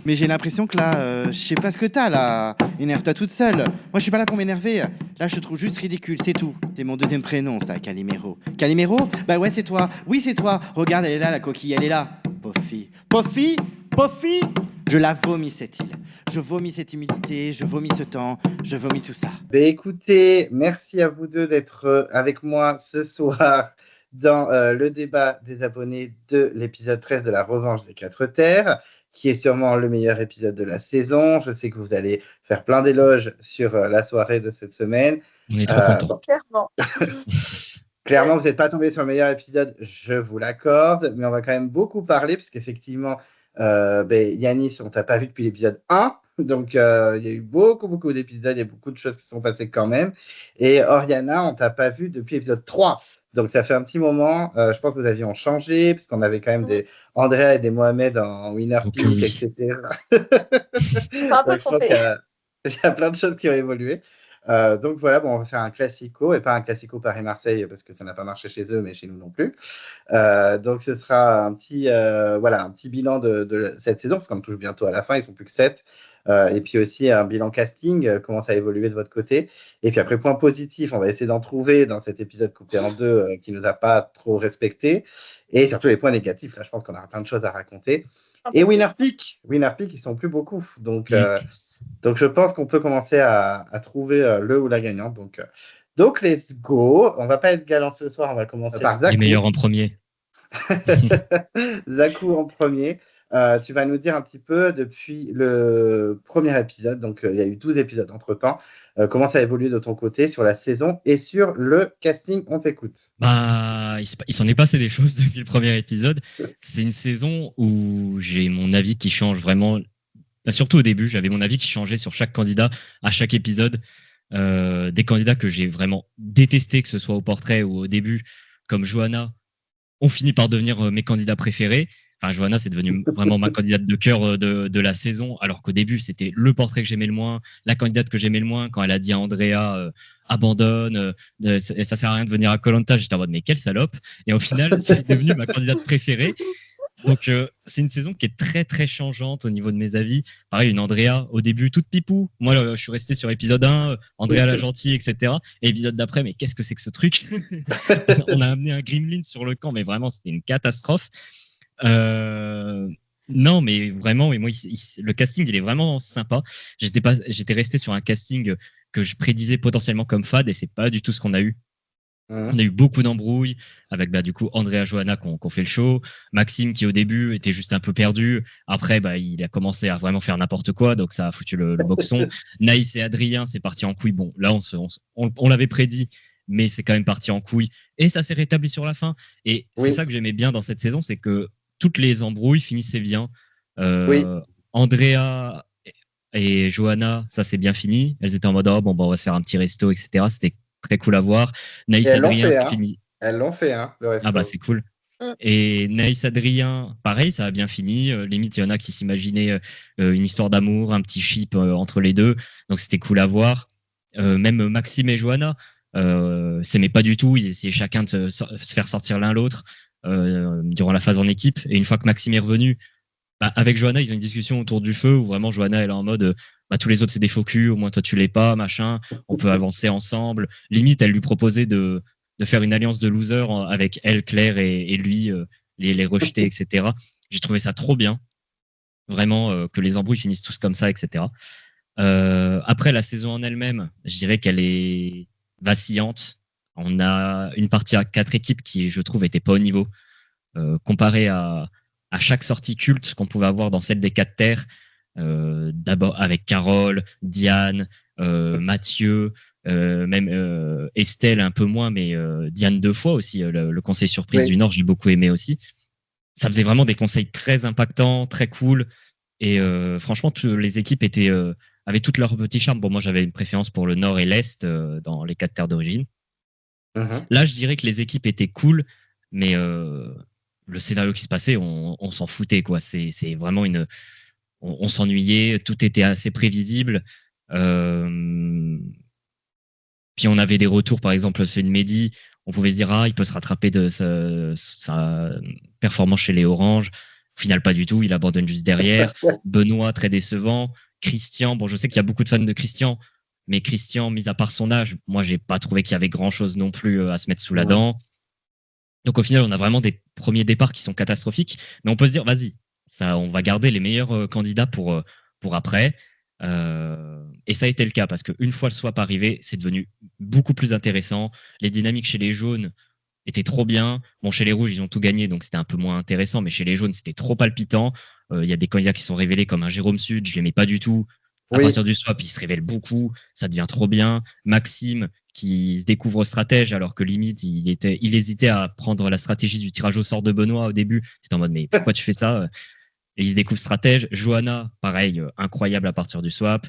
Mais j'ai l'impression que là, je sais pas ce que t'as là. Énerve-toi toute seule. Moi, je suis pas là pour m'énerver. Là, je te trouve juste ridicule, c'est tout. C'est mon deuxième prénom, ça, Calimero. Calimero? Bah ouais, c'est toi. Oui, c'est toi. Regarde, elle est là, la coquille, elle est là. Pauvre fille. Pauvre fille. Pauvre fille. Je la vomis, cette île. Je vomis cette humidité, je vomis ce temps, je vomis tout ça. Ben écoutez, merci à vous deux d'être avec moi ce soir dans le débat des abonnés de l'épisode 13 de la Revanche des Quatre Terres, qui est sûrement le meilleur épisode de la saison. Je sais que vous allez faire plein d'éloges sur la soirée de cette semaine. On est trop contents. Bon, Clairement. clairement, vous n'êtes pas tombé sur le meilleur épisode, je vous l'accorde, mais on va quand même beaucoup parler, parce qu'effectivement, Yanis, on t'a pas vu depuis l'épisode 1, donc il y a eu beaucoup d'épisodes, il y a beaucoup de choses qui sont passées quand même, et Oriana, on t'a pas vu depuis l'épisode 3, donc ça fait un petit moment, je pense que vos avis ont changé, parce qu'on avait quand même des Andrea et des Mohamed en winner pick, oui. etc. C'est un peu Donc, je pense qu'il y a plein de choses qui ont évolué. Donc voilà, bon, on va faire un classico, et pas un classico Paris-Marseille parce que ça n'a pas marché chez eux, mais chez nous non plus. Donc ce sera un petit bilan de cette saison, parce qu'on touche bientôt à la fin, ils sont plus que 7. Et puis aussi un bilan casting, comment ça a évolué de votre côté. Et puis après, point positif, on va essayer d'en trouver dans cet épisode coupé en deux qui nous a pas trop respecté. Et surtout les points négatifs, là je pense qu'on aura plein de choses à raconter. Et Winner Pick, ils sont plus beaucoup. Donc je pense qu'on peut commencer à trouver le ou la gagnante. Donc, let's go. On va pas être galant ce soir. On va commencer par Zakou. Les meilleurs en premier. Zakou en premier. Tu vas nous dire un petit peu depuis le premier épisode. Donc, il y a eu 12 épisodes entre-temps. Comment ça a évolué de ton côté sur la saison et sur le casting? On t'écoute. Il s'en est passé des choses depuis le premier épisode. C'est une saison où j'ai mon avis qui change vraiment. Surtout au début, j'avais mon avis qui changeait sur chaque candidat à chaque épisode. Des candidats que j'ai vraiment détestés, que ce soit au portrait ou au début, comme Johanna, ont fini par devenir mes candidats préférés. Enfin, Johanna, c'est devenu vraiment ma candidate de cœur de la saison, alors qu'au début, c'était le portrait que j'aimais le moins, la candidate que j'aimais le moins. Quand elle a dit à Andrea, abandonne, ça sert à rien de venir à Koh-Lanta, j'étais en mode, mais quelle salope. Et au final, c'est devenu ma candidate préférée. Donc, c'est une saison qui est très, très changeante au niveau de mes avis. Pareil, une Andrea, au début, toute pipou. Moi, je suis resté sur épisode 1, Andrea la gentille, etc. Et épisode d'après, mais qu'est-ce que c'est que ce truc? On a amené un Gremlin sur le camp, mais vraiment, c'était une catastrophe. Non, mais vraiment, moi, le casting, il est vraiment sympa. J'étais resté sur un casting que je prédisais potentiellement comme fade, et c'est pas du tout ce qu'on a eu. On a eu beaucoup d'embrouilles avec du coup Andrea, Johanna qui ont fait le show, Maxime qui au début était juste un peu perdu, après il a commencé à vraiment faire n'importe quoi, donc ça a foutu le boxon. Naïs et Adrien, c'est parti en couille. Bon, là on l'avait prédit, mais c'est quand même parti en couille et ça s'est rétabli sur la fin. Et c'est ça que j'aimais bien dans cette saison, c'est que toutes les embrouilles finissaient bien. Andrea et Johanna, ça s'est bien fini. Elles étaient en mode on va se faire un petit resto, etc. C'était très cool à voir. Naïs Adrien, c'est fini. Elles l'ont fait, le resto. C'est cool. Et Naïs Adrien, pareil, ça a bien fini. Limite, il y en a qui s'imaginaient une histoire d'amour, un petit ship entre les deux. Donc, c'était cool à voir. Même Maxime et Johanna s'aimaient pas du tout. Ils essayaient chacun de se faire sortir l'un l'autre durant la phase en équipe. Et une fois que Maxime est revenu, avec Johanna, ils ont une discussion autour du feu où vraiment Johanna, elle est en mode tous les autres, c'est des faux culs, au moins toi, tu l'es pas, machin. On peut avancer ensemble. Limite, elle lui proposait de faire une alliance de losers avec elle, Claire et lui, les rejeter, etc. J'ai trouvé ça trop bien. Vraiment, que les embrouilles finissent tous comme ça, etc. Après, la saison en elle-même, je dirais qu'elle est vacillante. On a une partie à 4 équipes qui, je trouve, n'était pas au niveau. Comparé à chaque sortie culte qu'on pouvait avoir dans celle des 4 terres, d'abord avec Carole, Diane, Mathieu, même Estelle un peu moins, mais Diane 2 fois aussi, le conseil surprise du Nord, j'ai beaucoup aimé aussi. Ça faisait vraiment des conseils très impactants, très cool, et franchement, les équipes avaient toutes leurs petits charmes. Bon, moi j'avais une préférence pour le Nord et l'Est dans les 4 terres d'origine. Là, je dirais que les équipes étaient cool, mais le scénario qui se passait, on s'en foutait, quoi. C'est vraiment on s'ennuyait, tout était assez prévisible. Puis on avait des retours, par exemple, c'est une Mehdi, on pouvait se dire il peut se rattraper de sa performance chez les Oranges. Au final, pas du tout. Il abandonne juste derrière. Benoît, très décevant. Christian, bon, je sais qu'il y a beaucoup de fans de Christian, mais Christian, mis à part son âge, moi, j'ai pas trouvé qu'il y avait grand-chose non plus à se mettre sous la dent. Donc au final, on a vraiment des premiers départs qui sont catastrophiques, mais on peut se dire, vas-y, ça, on va garder les meilleurs candidats pour après. Et ça a été le cas parce qu'une fois le swap arrivé, c'est devenu beaucoup plus intéressant. Les dynamiques chez les jaunes étaient trop bien. Bon, chez les rouges, ils ont tout gagné, donc c'était un peu moins intéressant, mais chez les jaunes, c'était trop palpitant. Il y a des candidats qui sont révélés comme un Jérôme Sud, je l'aimais pas du tout. À Oui. partir du swap, il se révèle beaucoup, ça devient trop bien. Maxime, qui se découvre stratège, alors que limite, il hésitait à prendre la stratégie du tirage au sort de Benoît au début. C'était en mode, mais pourquoi tu fais ça? Et il se découvre stratège. Johanna, pareil, incroyable à partir du swap.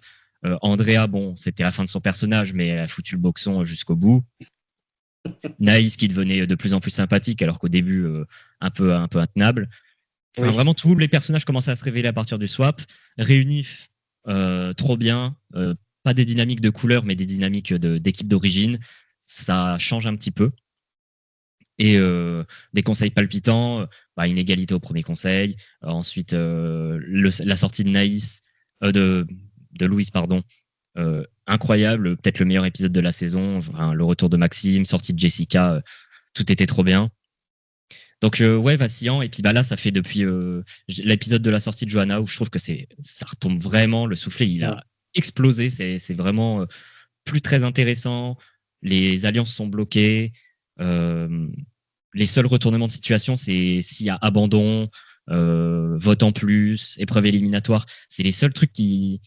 Andrea, bon, c'était la fin de son personnage, mais elle a foutu le boxon jusqu'au bout. Naïs qui devenait de plus en plus sympathique, alors qu'au début, un peu intenable. Enfin, Oui. vraiment, tous les personnages commençaient à se révéler à partir du swap. Réunif, trop bien. Pas des dynamiques de couleur, mais des dynamiques d'équipe d'origine. Ça change un petit peu. Et des conseils palpitants, inégalité au premier conseil. Ensuite, la sortie de Naïs, de Louise, pardon. Incroyable, peut-être le meilleur épisode de la saison. Enfin, le retour de Maxime, sortie de Jessica, tout était trop bien. Donc ouais, vacillant. Et puis là, ça fait depuis l'épisode de la sortie de Johanna où je trouve que ça retombe vraiment. Le soufflet, il a explosé. C'est vraiment plus très intéressant. Les alliances sont bloquées. Les seuls retournements de situation, c'est s'il y a abandon, vote en plus, épreuve éliminatoire. C'est les seuls trucs qui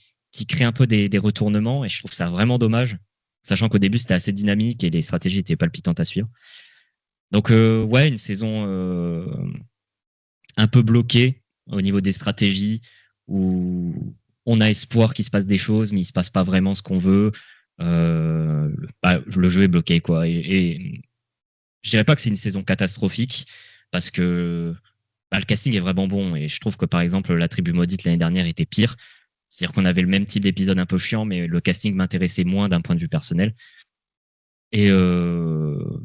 créent un peu des retournements. Et je trouve ça vraiment dommage, sachant qu'au début, c'était assez dynamique et les stratégies étaient palpitantes à suivre. Donc ouais, une saison un peu bloquée au niveau des stratégies où on a espoir qu'il se passe des choses, mais il se passe pas vraiment ce qu'on veut. Le jeu est bloqué, quoi. Et je dirais pas que c'est une saison catastrophique parce que le casting est vraiment bon et je trouve que par exemple la tribu maudite l'année dernière était pire. C'est-à-dire qu'on avait le même type d'épisode un peu chiant, mais le casting m'intéressait moins d'un point de vue personnel. Et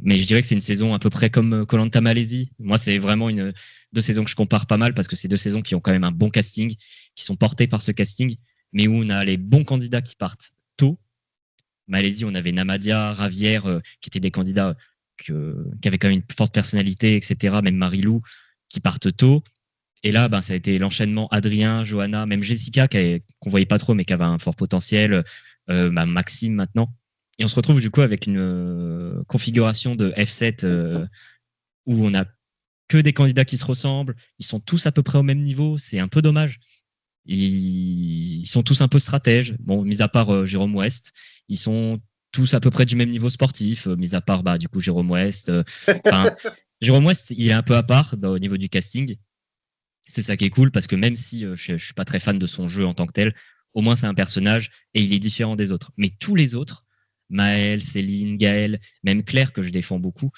mais je dirais que c'est une saison à peu près comme Koh-Lanta Malaisie. Moi, c'est vraiment deux saisons que je compare pas mal parce que c'est deux saisons qui ont quand même un bon casting, qui sont portées par ce casting, mais où on a les bons candidats qui partent tôt. Malaisie, on avait Namadia, Ravière, qui étaient des candidats qui avaient quand même une forte personnalité, etc. Même Marilou, qui partent tôt. Et là, ça a été l'enchaînement Adrien, Johanna, même Jessica, qu'on voyait pas trop, mais qui avait un fort potentiel. Maxime maintenant. Et on se retrouve du coup avec une configuration de F7 où on a que des candidats qui se ressemblent. Ils sont tous à peu près au même niveau. C'est un peu dommage. Ils sont tous un peu stratèges. Bon, mis à part Jérôme West, ils sont tous à peu près du même niveau sportif, mis à part du coup Jérôme West. Jérôme West, il est un peu à part au niveau du casting. C'est ça qui est cool parce que même si je suis pas très fan de son jeu en tant que tel, au moins c'est un personnage et il est différent des autres. Mais tous les autres, Maël, Céline, Gaël, même Claire que je défends beaucoup,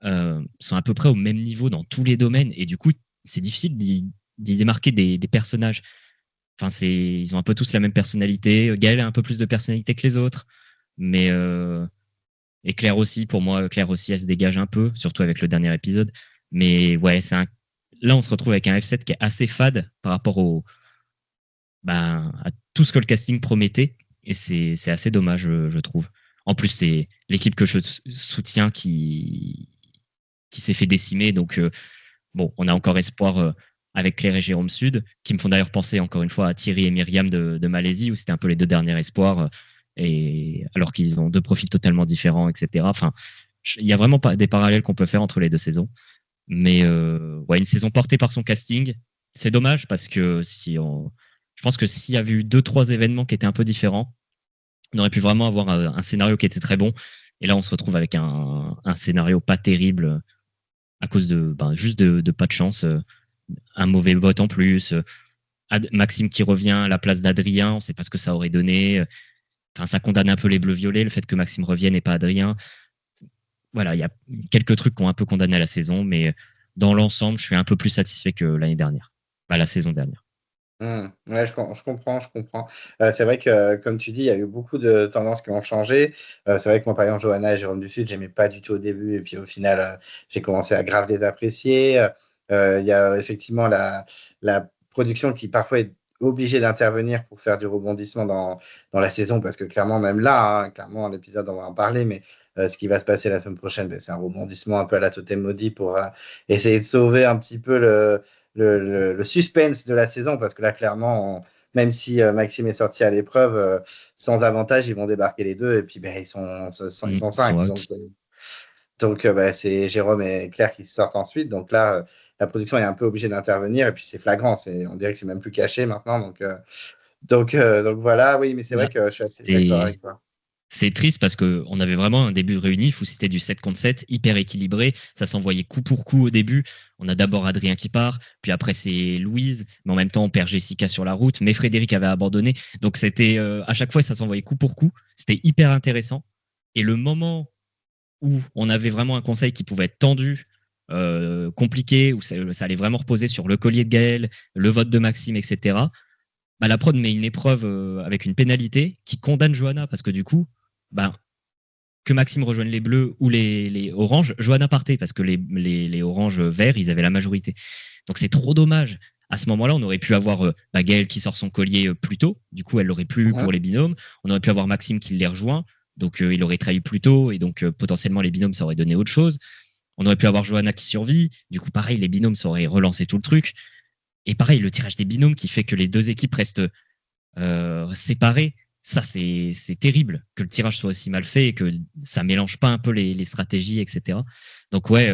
sont à peu près au même niveau dans tous les domaines et du coup c'est difficile d'y démarquer des personnages. Enfin, ils ont un peu tous la même personnalité. Gaël a un peu plus de personnalité que les autres, mais et Claire aussi. Pour moi, Claire aussi, elle se dégage un peu, surtout avec le dernier épisode. Mais ouais, là, on se retrouve avec un F7 qui est assez fade par rapport à tout ce que le casting promettait, et c'est assez dommage, je trouve. En plus, c'est l'équipe que je soutiens qui s'est fait décimer, donc bon, on a encore espoir. Avec Claire et Jérôme Sud, qui me font d'ailleurs penser encore une fois à Thierry et Myriam de Malaisie, où c'était un peu les deux derniers espoirs, et alors qu'ils ont deux profils totalement différents, etc. Enfin, il y a vraiment pas des parallèles qu'on peut faire entre les deux saisons. Mais ouais, une saison portée par son casting, c'est dommage parce que je pense que s'il y avait eu 2-3 événements qui étaient un peu différents, on aurait pu vraiment avoir un scénario qui était très bon. Et là, on se retrouve avec un scénario pas terrible à cause juste de pas de chance. Un mauvais vote en plus, Maxime qui revient à la place d'Adrien, on ne sait pas ce que ça aurait donné. Enfin, ça condamne un peu les bleus-violets, le fait que Maxime revienne et pas Adrien. Voilà, il y a quelques trucs qui ont un peu condamné la saison, mais dans l'ensemble, je suis un peu plus satisfait que l'année dernière, la saison dernière. Ouais, je comprends. C'est vrai que, comme tu dis, il y a eu beaucoup de tendances qui ont changé. C'est vrai que moi, par exemple, Johanna et Jérôme du Sud, j'aimais pas du tout au début, et puis au final, j'ai commencé à grave les apprécier. Il y a effectivement la production qui parfois est obligée d'intervenir pour faire du rebondissement dans la saison, parce que clairement, même là, hein, clairement, l'épisode, on va en parler, mais ce qui va se passer la semaine prochaine, ben, c'est un rebondissement un peu à la Totem Maudit pour essayer de sauver un petit peu le suspense de la saison, parce que là, clairement, même si Maxime est sorti à l'épreuve, sans avantage, ils vont débarquer les deux, et puis ben, ils sont Ils sont cinq. out. Donc, bah, c'est Jérôme et Claire qui sortent ensuite. Donc là, la production est un peu obligée d'intervenir. Et puis, c'est flagrant. On dirait que c'est même plus caché maintenant. Donc voilà, oui, mais c'est vrai Là, que je suis assez d'accord c'est avec toi. c'est triste parce qu'on avait vraiment un début de réunif où c'était du 7 contre 7, hyper équilibré. Ça s'envoyait coup pour coup au début. On a d'abord Adrien qui part, puis après c'est Louise, mais en même temps on perd Jessica sur la route, mais Frédéric avait abandonné. Donc c'était à chaque fois ça s'envoyait coup pour coup. C'était hyper intéressant. Et le moment où on avait vraiment un conseil qui pouvait être tendu, compliqué, où ça allait vraiment reposer sur le collier de Gaël, le vote de Maxime, etc. Bah, la prod met une épreuve avec une pénalité qui condamne Johanna parce que du coup, bah, que Maxime rejoigne les bleus ou les oranges, Johanna partait parce que les oranges verts, ils avaient la majorité. Donc c'est trop dommage. À ce moment-là, on aurait pu avoir Gaël qui sort son collier plus tôt. Du coup, elle l'aurait plus pour les binômes. On aurait pu avoir Maxime qui les rejoint. Donc il aurait trahi plus tôt et donc potentiellement les binômes, ça aurait donné autre chose. On aurait pu avoir Johanna qui survit. Du coup, pareil, les binômes, ça aurait relancé tout le truc. Et pareil, le tirage des binômes qui fait que les deux équipes restent séparées, ça c'est terrible que le tirage soit aussi mal fait et que ça mélange pas un peu les stratégies, etc. Donc ouais,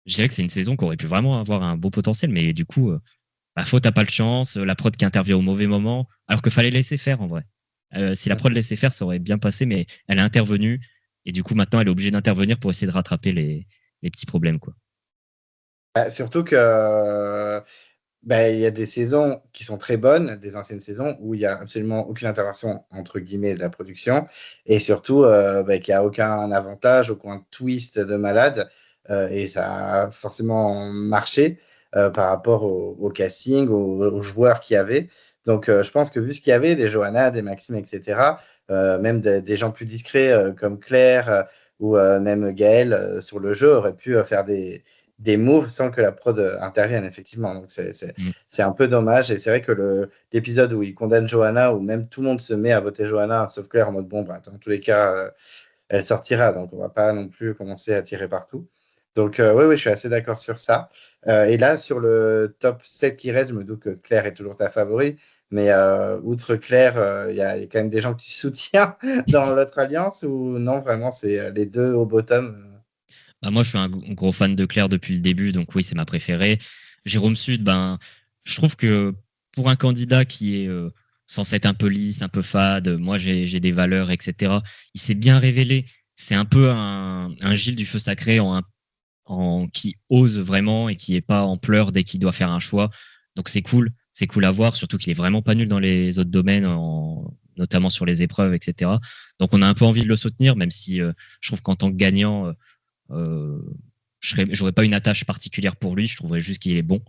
je dirais que c'est une saison qui aurait pu vraiment avoir un beau potentiel, mais du coup, bah, faute à pas de chance, la prod qui intervient au mauvais moment, alors qu'il fallait laisser faire en vrai. Si la prod laissait faire, ça aurait bien passé, mais elle a intervenu et du coup maintenant elle est obligée d'intervenir pour essayer de rattraper les petits problèmes quoi. Surtout que ben, il y a des saisons qui sont très bonnes, des anciennes saisons, où il n'y a absolument aucune intervention, entre guillemets, de la production, et surtout ben, qu'il n'y a aucun avantage, aucun twist de malade, et ça a forcément marché par rapport au casting, aux joueurs qu'il y avait. Donc je pense que vu ce qu'il y avait, des Johanna, des Maxime, etc., même des gens plus discrets comme Claire ou même Gaël sur le jeu auraient pu faire des moves sans que la prod intervienne, effectivement. Donc, Mm. c'est un peu dommage. Et c'est vrai que l'épisode où il condamne Johanna, où même tout le monde se met à voter Johanna, sauf Claire en mode bon, bah, dans tous les cas, elle sortira. Donc, on va pas non plus commencer à tirer partout. Donc, oui, oui, je suis assez d'accord sur ça. Et là, sur le top 7 qui reste, je me doute que Claire est toujours ta favori. Mais outre Claire, il y a quand même des gens que tu soutiens dans l'autre alliance ou non, vraiment, c'est les deux au bottom. Bah, moi, je suis un gros fan de Claire depuis le début, donc oui, c'est ma préférée. Jérôme Sud, ben, je trouve que pour un candidat qui est censé être un peu lisse, un peu fade, moi j'ai des valeurs, etc. Il s'est bien révélé. C'est un peu un Gilles du Feu Sacré qui ose vraiment et qui est pas en pleurs dès qu'il doit faire un choix. Donc c'est cool à voir, surtout qu'il est vraiment pas nul dans les autres domaines, notamment sur les épreuves, etc. Donc on a un peu envie de le soutenir, même si je trouve qu'en tant que gagnant, euh, j'aurais pas une attache particulière pour lui. Je trouverais juste qu'il est bon.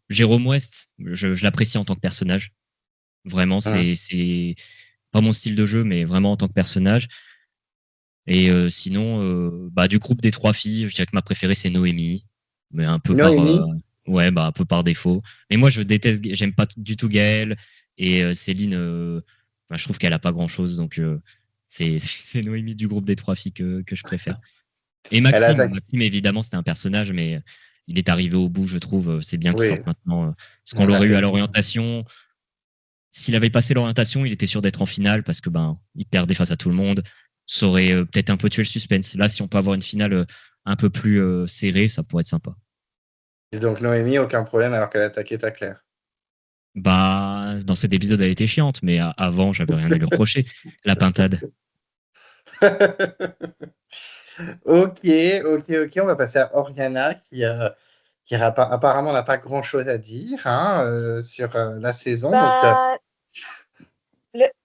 Jérôme West, je l'apprécie en tant que personnage. Vraiment, Hein. c'est pas mon style de jeu, mais vraiment en tant que personnage. Et sinon, bah, du groupe des trois filles, je dirais que ma préférée c'est Noémie, mais un peu par Noémie, ouais, bah un peu par défaut. Mais moi, j'aime pas du tout Gaëlle et Céline. Bah, je trouve qu'elle a pas grand chose, donc c'est Noémie du groupe des trois filles que je préfère. Et elle Maxime, attaque. Maxime évidemment c'était un personnage, mais il est arrivé au bout, je trouve. C'est bien qu'il Oui, sorte maintenant. Parce qu'on voilà, l'aurait eu à effectivement. l'orientation. S'il avait passé l'orientation, il était sûr d'être en finale parce que ben il perdait face à tout le monde. Ça aurait peut-être un peu tué le suspense. Là, si on peut avoir une finale un peu plus serrée, ça pourrait être sympa. Et donc Noémie, aucun problème alors qu'elle attaquait ta Claire. Bah, dans cet épisode, elle était chiante, mais avant, j'avais rien à lui reprocher. La pintade. Ok, ok, on va passer à Oriana qui apparemment n'a pas grand-chose à dire hein, sur la saison. Donc, Bah,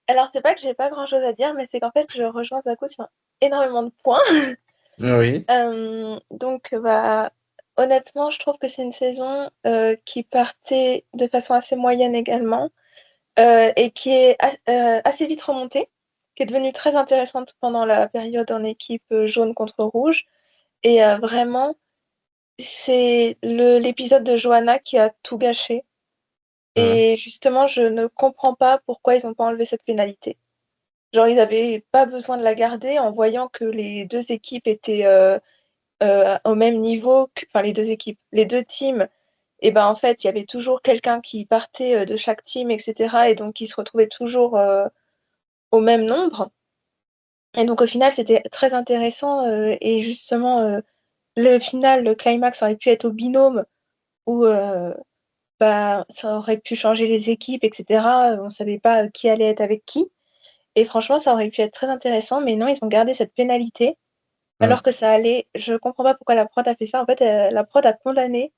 alors, c'est pas que j'ai pas grand-chose à dire, mais c'est qu'en fait, je rejoins Zako sur énormément de points. oui, Donc, bah, honnêtement, je trouve que c'est une saison qui partait de façon assez moyenne également et qui est assez vite remontée, qui est devenue très intéressante pendant la période en équipe jaune contre rouge. Et vraiment, c'est l'épisode de Johanna qui a tout gâché. Et justement, je ne comprends pas pourquoi ils n'ont pas enlevé cette pénalité. Genre, ils n'avaient pas besoin de la garder en voyant que les deux équipes étaient au même niveau, enfin les deux équipes, les deux teams. Et ben en fait, il y avait toujours quelqu'un qui partait de chaque team, etc. Et donc, ils se retrouvaient toujours au même nombre. Et donc, au final, c'était très intéressant. Et justement, le final, le climax aurait pu être au binôme où bah, ça aurait pu changer les équipes, etc. On ne savait pas qui allait être avec qui. Et franchement, ça aurait pu être très intéressant, mais non, ils ont gardé cette pénalité, alors que ça allait. Je comprends pas pourquoi la prod a fait ça. En fait, la prod a condamné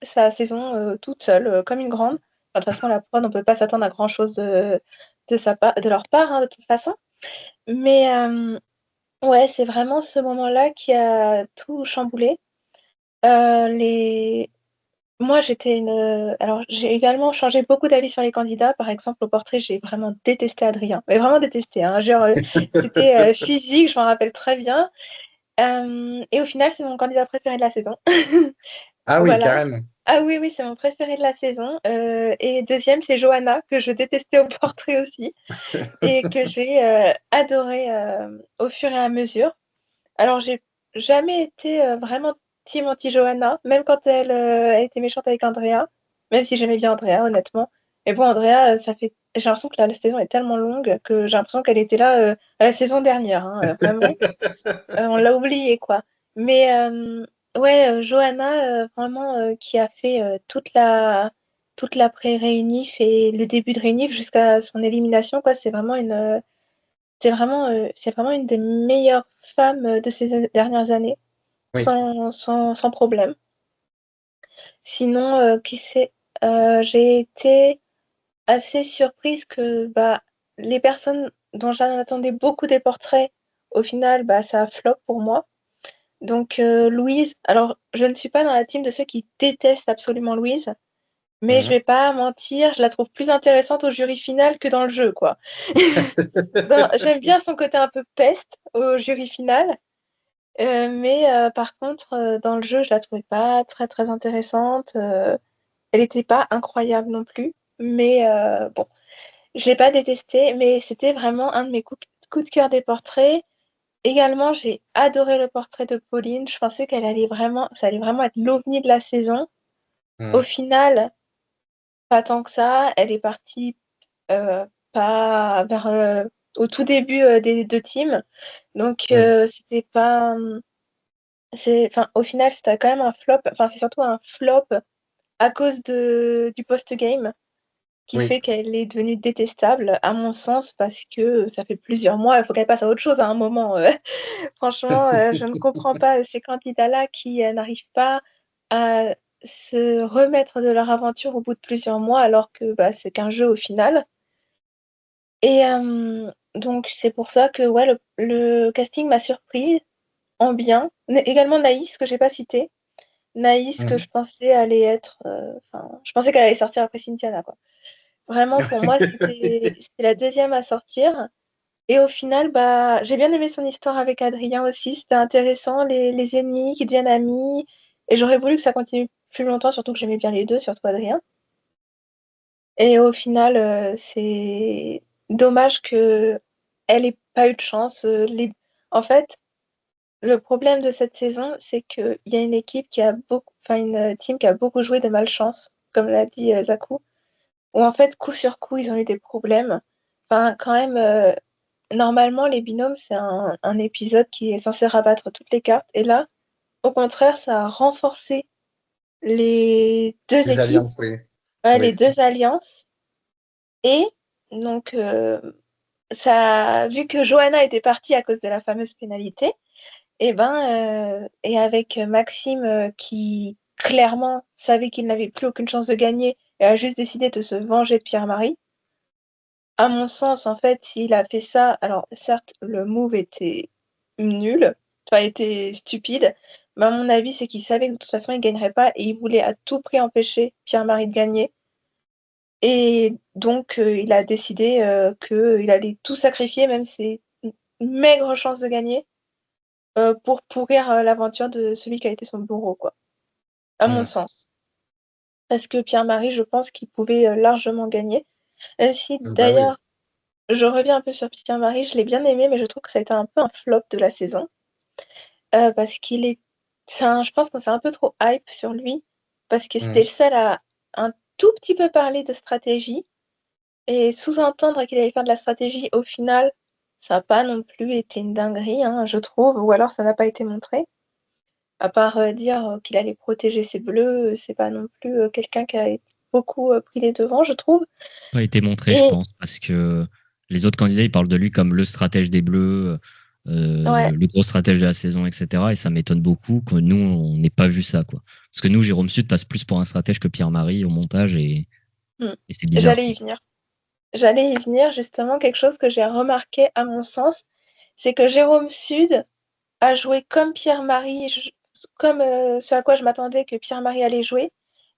sa saison toute seule, comme une grande. Enfin, de toute façon, la prod, on peut pas s'attendre à grand-chose de leur part, hein, de toute façon. Mais ouais, c'est vraiment ce moment-là qui a tout chamboulé. Les Moi, j'étais une. Alors, j'ai également changé beaucoup d'avis sur les candidats. Par exemple, au portrait, j'ai vraiment détesté Adrien. Mais vraiment détesté, hein. Genre, c'était physique, je m'en rappelle très bien. Et au final, c'est mon candidat préféré de la saison. Ah oui, Voilà. carrément. Ah oui, oui, c'est mon préféré de la saison. Et deuxième, c'est Johanna, que je détestais au portrait aussi. Et que j'ai adoré au fur et à mesure. Alors, j'ai jamais été vraiment team anti-Johanna, même quand elle était méchante avec Andrea, même si j'aimais bien Andrea, honnêtement. Mais bon, Andrea, j'ai l'impression que la saison est tellement longue que j'ai l'impression qu'elle était là à la saison dernière, hein, vraiment. On l'a oubliée, quoi. Mais ouais, Johanna, vraiment, qui a fait toute la pré-réunif et le début de réunif jusqu'à son élimination, quoi, c'est vraiment une des meilleures femmes de ces dernières années, Oui. sans problème. Sinon, qui c'est j'ai été assez surprise que bah, les personnes dont j'en attendais beaucoup des portraits, au final, bah, ça a flop pour moi. Donc, Louise, alors je ne suis pas dans la team de ceux qui détestent absolument Louise, mais je Mhm. vais pas mentir, je la trouve plus intéressante au jury final que dans le jeu, quoi. J'aime bien son côté un peu peste au jury final. Mais par contre, dans le jeu, je la trouvais pas très, très intéressante. Elle était pas incroyable non plus. Mais bon, je l'ai pas détestée, mais c'était vraiment un de mes coups de cœur des portraits. Également, j'ai adoré le portrait de Pauline. Je pensais ça allait vraiment être l'ovni de la saison. Au Mhm. final, pas tant que ça. Elle est partie pas vers au tout début des deux teams. Donc, Oui. c'était pas. Enfin, au final, c'était quand même un flop. Enfin, c'est surtout un flop à cause du post-game qui Oui. fait qu'elle est devenue détestable, à mon sens, parce que ça fait plusieurs mois. Il faut qu'elle passe à autre chose à un moment. Franchement, je ne comprends pas ces candidats-là qui n'arrivent pas à se remettre de leur aventure au bout de plusieurs mois, alors que bah, c'est qu'un jeu au final. Et donc, c'est pour ça que ouais, le casting m'a surprise en bien. Également Naïs, que j'ai pas cité. Naïs, que Mhm. je pensais allait être. Enfin, je pensais qu'elle allait sortir après Cynthiana, quoi. Vraiment, pour moi, c'était la deuxième à sortir. Et au final, bah, j'ai bien aimé son histoire avec Adrien aussi. C'était intéressant, les ennemis qui deviennent amis. Et j'aurais voulu que ça continue plus longtemps, surtout que j'aimais bien les deux, surtout Adrien. Et au final, c'est dommage que elle ait pas eu de chance. En fait, le problème de cette saison, c'est qu'il y a une équipe qui a beaucoup, enfin une team qui a beaucoup joué de malchance, comme l'a dit Zakou, où en fait, coup sur coup, ils ont eu des problèmes. Enfin, quand même, normalement, les binômes, c'est un épisode qui est censé rabattre toutes les cartes. Et là, au contraire, ça a renforcé les deux Les équipes, alliances, oui. ouais, les Oui. deux alliances. Et donc, vu que Johanna était partie à cause de la fameuse pénalité, et avec Maxime qui clairement savait qu'il n'avait plus aucune chance de gagner et a juste décidé de se venger de Pierre-Marie. À mon sens, en fait, s'il a fait ça, alors certes, le move était nul, enfin, était stupide, mais à mon avis, c'est qu'il savait que de toute façon, il gagnerait pas et il voulait à tout prix empêcher Pierre-Marie de gagner. Et donc, il a décidé qu'il allait tout sacrifier, même ses maigres chances de gagner, pour pourrir l'aventure de celui qui a été son bourreau, quoi. à mon sens. Parce que Pierre-Marie, je pense qu'il pouvait largement gagner. Si Bah oui. d'ailleurs, je reviens un peu sur Pierre-Marie, je l'ai bien aimé, mais je trouve que ça a été un peu un flop de la saison. Parce qu'il est. Enfin, je pense qu'on s'est un peu trop hype sur lui, parce que c'était le seul à un tout petit peu parler de stratégie. Et sous-entendre qu'il allait faire de la stratégie, au final, ça n'a pas non plus été une dinguerie, hein, je trouve, ou alors ça n'a pas été montré. À part dire qu'il allait protéger ses bleus, c'est pas non plus quelqu'un qui a beaucoup pris les devants, je trouve. Pas été montré, je Et pense, parce que les autres candidats, ils parlent de lui comme le stratège des Bleus, ouais, le gros stratège de la saison, etc. Et ça m'étonne beaucoup que nous, on n'ait pas vu ça, quoi. Parce que nous, Jérôme Sud passe plus pour un stratège que Pierre-Marie au montage mm, et c'est bizarre, j'allais quoi. y venir. J'allais y venir, justement, quelque chose que j'ai remarqué à mon sens, c'est que Jérôme Sud a joué comme Pierre-Marie, comme ce à quoi je m'attendais que Pierre-Marie allait jouer.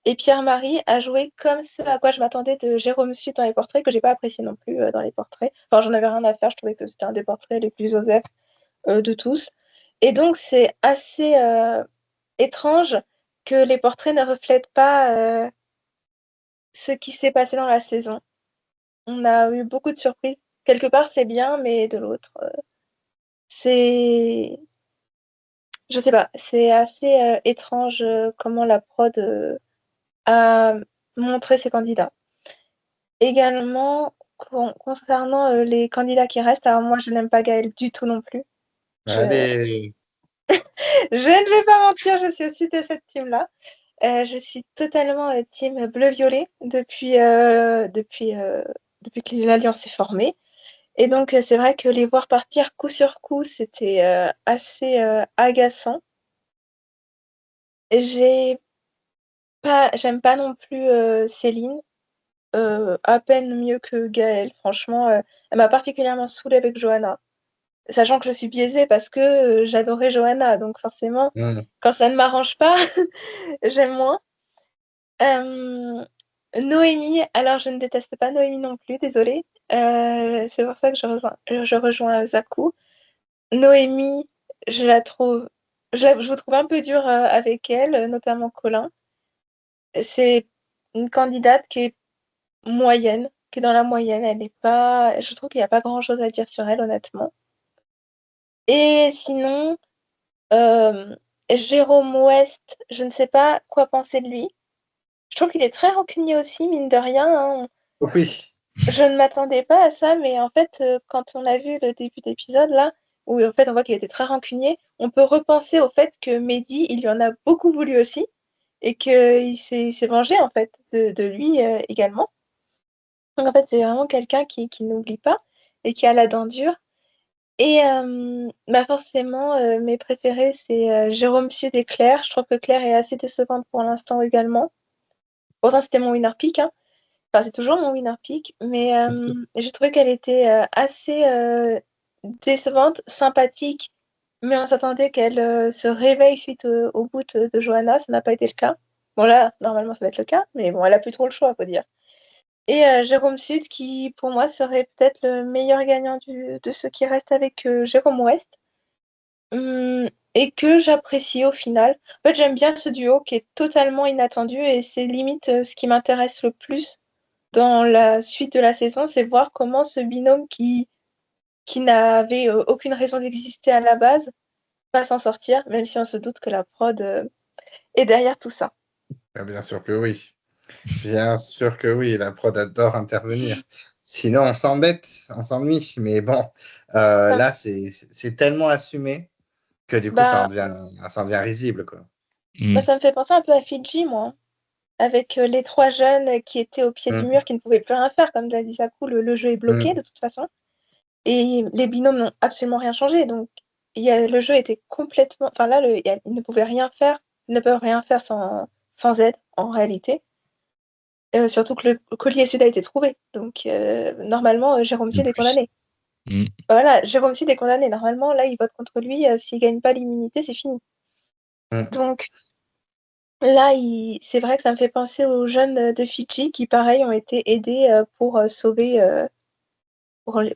Et Pierre-Marie a joué comme ce à quoi je m'attendais de Jérôme Sud dans les portraits, que j'ai pas apprécié non plus dans les portraits. Enfin, j'en avais rien à faire, je trouvais que c'était un des portraits les plus osef de tous. Et donc, c'est assez étrange que les portraits ne reflètent pas ce qui s'est passé dans la saison. On a eu beaucoup de surprises. Quelque part, c'est bien, mais de l'autre, c'est. Je sais pas, c'est assez étrange comment la prod a montré ses candidats. Également, concernant les candidats qui restent, alors moi je n'aime pas Gaël du tout non plus. Je, Allez. je ne vais pas mentir, je suis aussi de cette team-là. Je suis totalement team bleu-violet depuis que l'Alliance s'est formée. Et donc c'est vrai que les voir partir coup sur coup, c'était assez agaçant. J'aime pas non plus Céline. À peine mieux que Gaëlle. Franchement, elle m'a particulièrement saoulée avec Johanna. Sachant que je suis biaisée parce que j'adorais Johanna. Donc forcément, quand ça ne m'arrange pas, j'aime moins. Noémie, alors je ne déteste pas Noémie non plus, désolée. C'est pour ça que je rejoins Zakou. Noémie, je la trouve, je vous trouve un peu dure avec elle, notamment Colin. C'est une candidate qui est moyenne, qui est dans la moyenne. Elle est pas. Je trouve qu'il n'y a pas grand-chose à dire sur elle, honnêtement. Et sinon, euh, Jérôme West, je ne sais pas quoi penser de lui. Je trouve qu'il est très rancunier aussi, mine de rien, hein. Oui. Je ne m'attendais pas à ça, mais en fait, quand on a vu le début d'épisode, là, où en fait on voit qu'il était très rancunier, on peut repenser au fait que Mehdi, il lui en a beaucoup voulu aussi, et qu'il s'est vengé, en fait, de lui également. Donc en fait, c'est vraiment quelqu'un qui n'oublie pas et qui a la dent dure. Et bah forcément, mes préférés, c'est Jérôme Sud et Claire. Je trouve que Claire est assez décevante pour l'instant également. Pourtant, c'était mon winner pick, hein. Enfin, c'est toujours mon winner pick, mais j'ai trouvé qu'elle était assez décevante, sympathique, mais on s'attendait qu'elle se réveille suite au bout de Johanna. Ça n'a pas été le cas. Bon, là, normalement, ça va être le cas, mais bon, elle a plus trop le choix, faut dire. Et Jérôme Sud, qui pour moi serait peut-être le meilleur gagnant de ceux qui restent avec Jérôme West. Et que j'apprécie au final. En fait, j'aime bien ce duo qui est totalement inattendu et c'est limite ce qui m'intéresse le plus dans la suite de la saison, c'est voir comment ce binôme qui n'avait aucune raison d'exister à la base va s'en sortir, même si on se doute que la prod est derrière tout ça. Ah, bien sûr que oui. Bien sûr que oui, la prod adore intervenir. Sinon, on s'embête, on s'ennuie. Mais bon, Enfin, là, c'est tellement assumé que du coup, bah, ça en devient risible, quoi. ça me fait penser un peu à Fidji, moi, avec les trois jeunes qui étaient au pied du Mm, mur, qui ne pouvaient plus rien faire, comme l'a dit Sakou, le jeu est bloqué mm, de toute façon. Et les binômes n'ont absolument rien changé. Donc, le jeu était complètement. Enfin, là, ils ne pouvaient rien faire, ils ne peuvent rien faire sans aide, en réalité. Surtout que le collier sud a été trouvé. Donc, normalement, Jérôme De Sud est plus. condamné. Voilà, Jérôme Sud est condamné. Normalement, là, il vote contre lui. S'il gagne pas l'immunité, c'est fini. mm. Donc, là, c'est vrai que ça me fait penser aux jeunes de Fidji qui, pareil, ont été aidés pour sauver.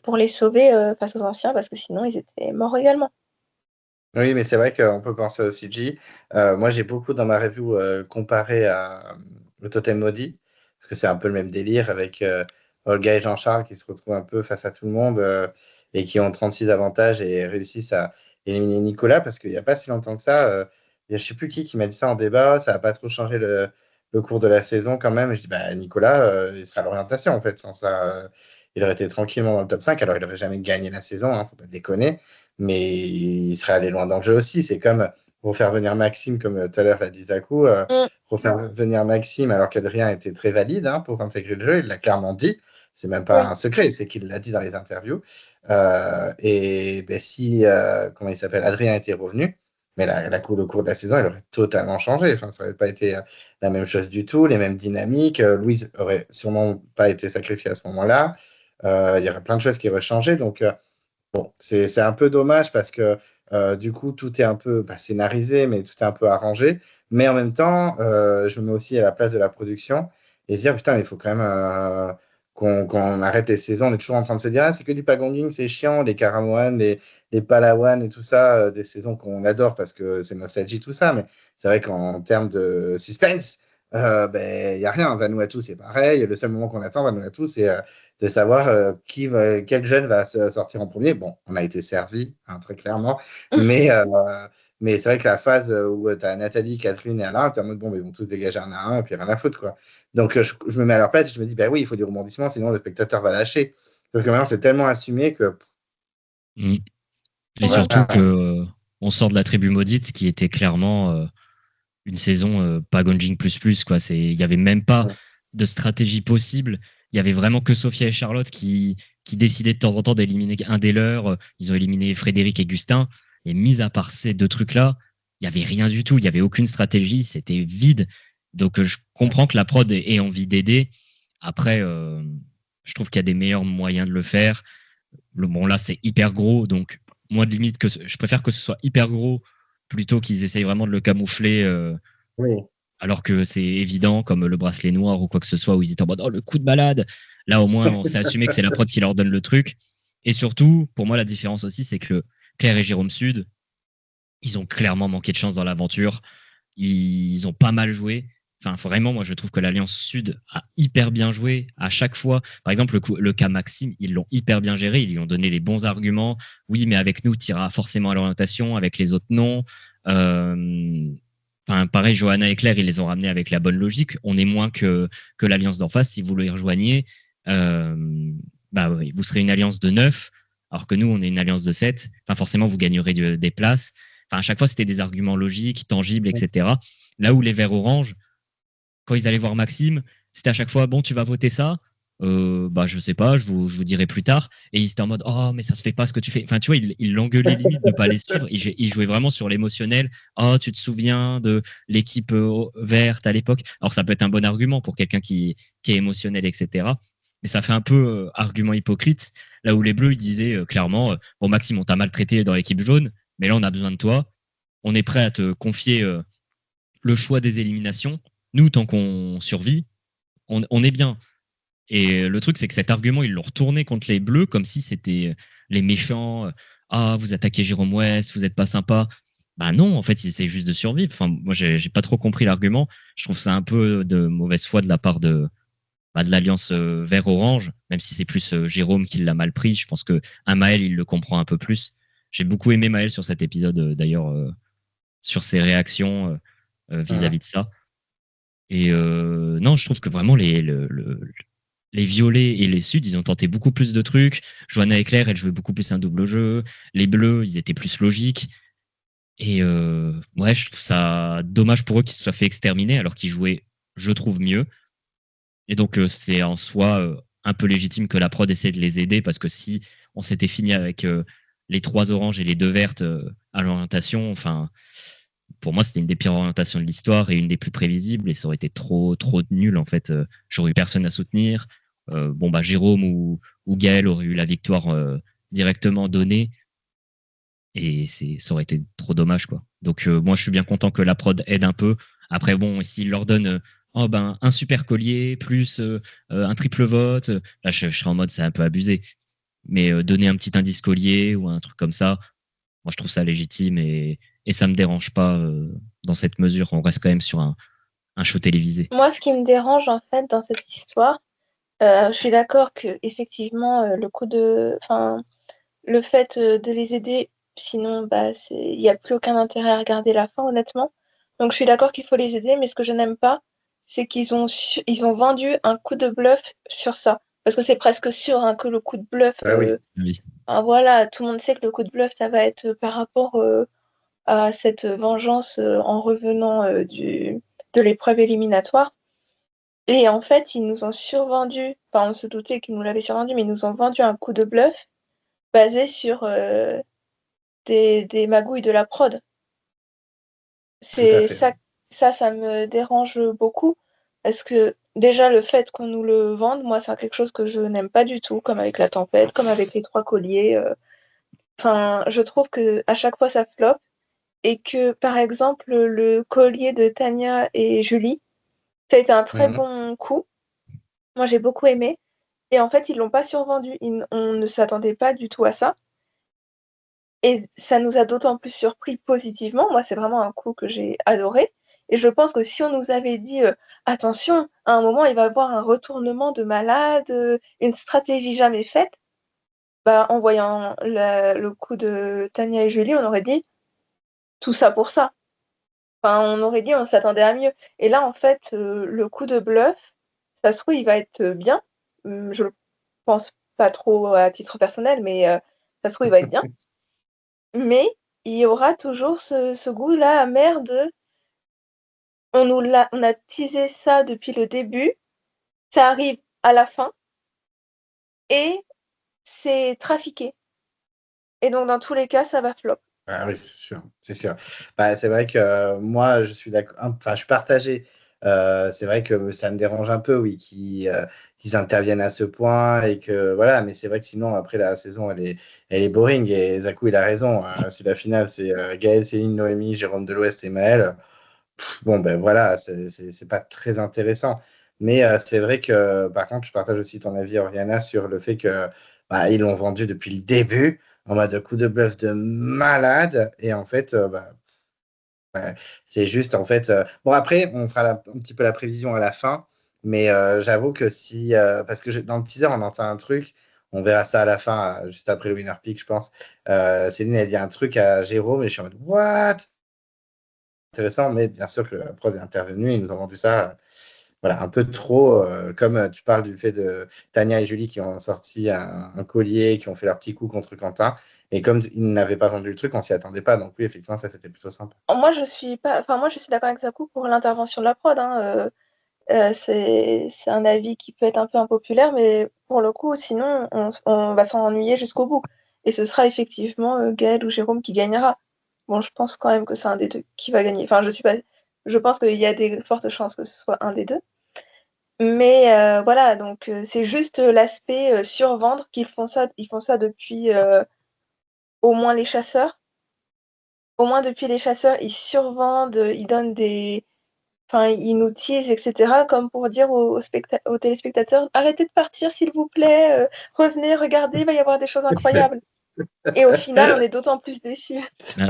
Pour les sauver face aux anciens, parce que sinon, ils étaient morts également. Oui, mais c'est vrai qu'on peut penser au CG. Moi, j'ai beaucoup dans ma review comparé à le Totem Maudit, parce que c'est un peu le même délire avec Olga et Jean-Charles qui se retrouvent un peu face à tout le monde et qui ont 36 avantages et réussissent à éliminer Nicolas, parce qu'il n'y a pas si longtemps que ça, je ne sais plus qui m'a dit ça en débat, ça n'a pas trop changé le cours de la saison quand même. Et je dis, bah, Nicolas, il sera à l'orientation en fait, sans ça. Il aurait été tranquillement dans le top 5, alors il n'aurait jamais gagné la saison, faut pas déconner, mais il serait allé loin dans le jeu aussi. C'est comme refaire venir Maxime, comme tout à l'heure l'a dit Zakou, Mm. refaire venir Maxime alors qu'Adrien était très valide pour intégrer le jeu, il l'a clairement dit. C'est même pas Oui, un secret, c'est qu'il l'a dit dans les interviews. Et ben, si, comment il s'appelle, Adrien était revenu, mais le cours de la saison, il aurait totalement changé. Enfin, ça n'aurait pas été la même chose du tout, les mêmes dynamiques. Louise aurait sûrement pas été sacrifiée à ce moment-là. Il y aurait plein de choses qui auraient changé. Donc, bon, c'est un peu dommage parce que du coup, tout est un peu scénarisé, mais tout est un peu arrangé. Mais en même temps, je me mets aussi à la place de la production et se dire, putain, il faut quand même qu'on arrête les saisons. On est toujours en train de se dire, ah, c'est que du pagonging, c'est chiant, les Karamoan, les Palawan et tout ça, des saisons qu'on adore parce que c'est nostalgie, tout ça. Mais c'est vrai qu'en termes de suspense, ben, il n'y a rien. Vanuatu, c'est pareil. Le seul moment qu'on attend, Vanuatu, c'est de savoir quel jeune va se sortir en premier. Bon, on a été servi, très clairement, mais, mais c'est vrai que la phase où tu as Nathalie, Catherine et Alain, tu es en mode, bon, mais ils vont tous dégager un à un, et puis rien à foutre, quoi. Donc, je me mets à leur place et je me dis, bah oui, il faut du rebondissement, sinon le spectateur va lâcher. Sauf que maintenant, c'est tellement assumé que, Mm. Et oui, surtout que voilà. on sort de la tribu maudite, qui était clairement une saison pas Gonjing plus quoi. Il y avait même pas de stratégie possible. Il y avait vraiment que Sophia et Charlotte qui décidaient de temps en temps d'éliminer un des leurs. Ils ont éliminé Frédéric et Gustin. Et mis à part ces deux trucs-là, il y avait rien du tout. Il y avait aucune stratégie. C'était vide. Donc je comprends que la prod ait envie d'aider. Après, je trouve qu'il y a des meilleurs moyens de le faire. Bon, là, c'est hyper gros, donc moi, de limite, je préfère que ce soit hyper gros plutôt qu'ils essayent vraiment de le camoufler Oui. alors que c'est évident, comme le bracelet noir ou quoi que ce soit, où ils étaient en mode oh, le coup de balade. Là, au moins, on s'est assumé que c'est la prod qui leur donne le truc. Et surtout, pour moi, la différence aussi, c'est que Claire et Jérôme Sud, ils ont clairement manqué de chance dans l'aventure. Ils ont pas mal joué. Enfin, vraiment, moi, je trouve que l'Alliance Sud a hyper bien joué à chaque fois. Par exemple, le cas Maxime, ils l'ont hyper bien géré. Ils lui ont donné les bons arguments. Oui, mais avec nous, tu iras forcément à l'orientation. Avec les autres, non. Enfin, pareil, Johanna et Claire, ils les ont ramenés avec la bonne logique. On est moins que l'Alliance d'en face. Si vous les rejoignez, bah, oui, vous serez une alliance de 9, alors que nous, on est une alliance de 7. Enfin, forcément, vous gagnerez des places. Enfin, à chaque fois, c'était des arguments logiques, tangibles, etc. Là où les Verts Orange, quand ils allaient voir Maxime, c'était à chaque fois bon, tu vas voter ça. Bah, je sais pas, je vous dirai plus tard. Et ils étaient en mode oh, mais ça se fait pas ce que tu fais. Enfin, tu vois, ils l'engueulaient limite de pas les suivre. Ils jouaient vraiment sur l'émotionnel. Oh, tu te souviens de l'équipe verte à l'époque. Alors, ça peut être un bon argument pour quelqu'un qui est émotionnel, etc. Mais ça fait un peu argument hypocrite. Là où les Bleus, ils disaient clairement bon, Maxime, on t'a maltraité dans l'équipe jaune, mais là, on a besoin de toi. On est prêt à te confier le choix des éliminations. Nous, tant qu'on survit, on est bien. Et le truc, c'est que cet argument, ils l'ont retourné contre les Bleus comme si c'était les méchants. Ah, vous attaquez Jérôme West, vous n'êtes pas sympa. Bah non, en fait, c'est juste de survivre. Enfin, moi, j'ai pas trop compris l'argument. Je trouve ça un peu de mauvaise foi de la part de l'alliance vert-orange, même si c'est plus Jérôme qui l'a mal pris. Je pense que un Maël, il le comprend un peu plus. J'ai beaucoup aimé Maël sur cet épisode, d'ailleurs, sur ses réactions vis-à-vis de ça. Et non, je trouve que vraiment les violets et les suds, ils ont tenté beaucoup plus de trucs. Johanna et Claire, elle jouait beaucoup plus un double jeu. Les bleus, ils étaient plus logiques. Et ouais, je trouve ça dommage pour eux qu'ils se soient fait exterminer alors qu'ils jouaient, je trouve, mieux. Et donc, c'est en soi un peu légitime que la prod essaie de les aider parce que si on s'était fini avec les 3 oranges et les 2 vertes à l'orientation, enfin, pour moi, c'était une des pires orientations de l'histoire et une des plus prévisibles et ça aurait été trop nul en fait. J'aurais eu personne à soutenir. Bon, bah, Jérôme ou Gaël auraient eu la victoire directement donnée et ça aurait été trop dommage, quoi. Donc, moi, je suis bien content que la prod aide un peu. Après, bon, s'il leur donne oh, ben, un super collier plus un triple vote, là, je serais en mode c'est un peu abusé. Mais donner un petit indice collier ou un truc comme ça, Moi, je trouve ça légitime et ça me dérange pas dans cette mesure. On reste quand même sur un show télévisé. Moi, ce qui me dérange en fait dans cette histoire, je suis d'accord que effectivement le fait de les aider, sinon bah il y a plus aucun intérêt à regarder la fin honnêtement. Donc je suis d'accord qu'il faut les aider, mais ce que je n'aime pas, c'est ils ont vendu un coup de bluff sur ça, parce que c'est presque sûr hein, que le coup de bluff, Bah oui. Oui. voilà, tout le monde sait que le coup de bluff, ça va être par rapport à cette vengeance en revenant de l'épreuve éliminatoire. Et en fait, ils nous ont survendu, enfin on se doutait qu'ils nous l'avaient survendu, mais ils nous ont vendu un coup de bluff basé sur des magouilles de la prod. Tout à C'est fait. ça me dérange beaucoup parce que déjà le fait qu'on nous le vende, moi c'est quelque chose que je n'aime pas du tout, comme avec la tempête, comme avec les trois colliers. Enfin, je trouve que à chaque fois ça flop et que par exemple le collier de Tania et Julie, ça a été un très Mhm. bon coup. Moi j'ai beaucoup aimé et en fait ils l'ont pas survendu. On ne s'attendait pas du tout à ça. Et ça nous a d'autant plus surpris positivement. Moi, c'est vraiment un coup que j'ai adoré. Et je pense que si on nous avait dit attention, à un moment, il va y avoir un retournement de malade, une stratégie jamais faite, bah, en voyant le coup de Tania et Julie, on aurait dit tout ça pour ça. Enfin, on aurait dit on s'attendait à mieux. Et là, en fait, le coup de bluff, ça se trouve, il va être bien. Je le pense pas trop à titre personnel, mais ça se trouve, il va être bien. Mais il y aura toujours ce goût-là amer de on a teasé ça depuis le début, ça arrive à la fin et c'est trafiqué. Et donc dans tous les cas, ça va flop. Ah oui, c'est sûr, c'est sûr. Bah, c'est vrai que moi, je suis d'accord, enfin, je suis partagé. C'est vrai que ça me dérange un peu, oui, qu'ils interviennent à ce point et que voilà, mais c'est vrai que sinon, après, la saison, elle est boring et Zakou, il a raison. Si la finale, c'est Gaël, Céline, Noémie, Jérôme de l'Ouest et Maël, bon, ben voilà, c'est pas très intéressant. Mais c'est vrai que, par contre, je partage aussi ton avis, Oriana, sur le fait que bah, ils l'ont vendu depuis le début en mode coup de bluff de malade. Et en fait, bah, ouais, c'est juste, en fait. Bon, après, on fera un petit peu la prévision à la fin. Mais j'avoue que si. Parce que dans le teaser, on entend un truc. On verra ça à la fin, juste après le Winner Pick, je pense. Céline, elle dit un truc à Jérôme et je suis en mode, what? Intéressant, mais bien sûr que la prod est intervenue et ils nous ont vendu ça voilà, un peu trop. Comme tu parles du fait de Tania et Julie qui ont sorti un collier, qui ont fait leur petit coup contre Quentin. Et comme ils n'avaient pas vendu le truc, on s'y attendait pas. Donc oui, effectivement, ça c'était plutôt sympa. Moi je suis pas enfin moi je suis d'accord avec Zakou pour l'intervention de la prod, hein, c'est un avis qui peut être un peu impopulaire, mais pour le coup, sinon on va s'ennuyer jusqu'au bout. Et ce sera effectivement Gaël ou Jérôme qui gagnera. Bon, je pense quand même que c'est un des deux qui va gagner. Enfin, je suis pas. Je pense qu'il y a des fortes chances que ce soit un des deux. Mais voilà, donc c'est juste l'aspect survendre qu'ils font ça. Ils font ça depuis au moins les chasseurs. Au moins depuis les chasseurs, ils survendent, ils donnent des. Enfin, ils nous teasent, etc. Comme pour dire aux téléspectateurs, arrêtez de partir, s'il vous plaît, revenez, regardez, il va y avoir des choses incroyables. Et au final, on est d'autant plus déçus.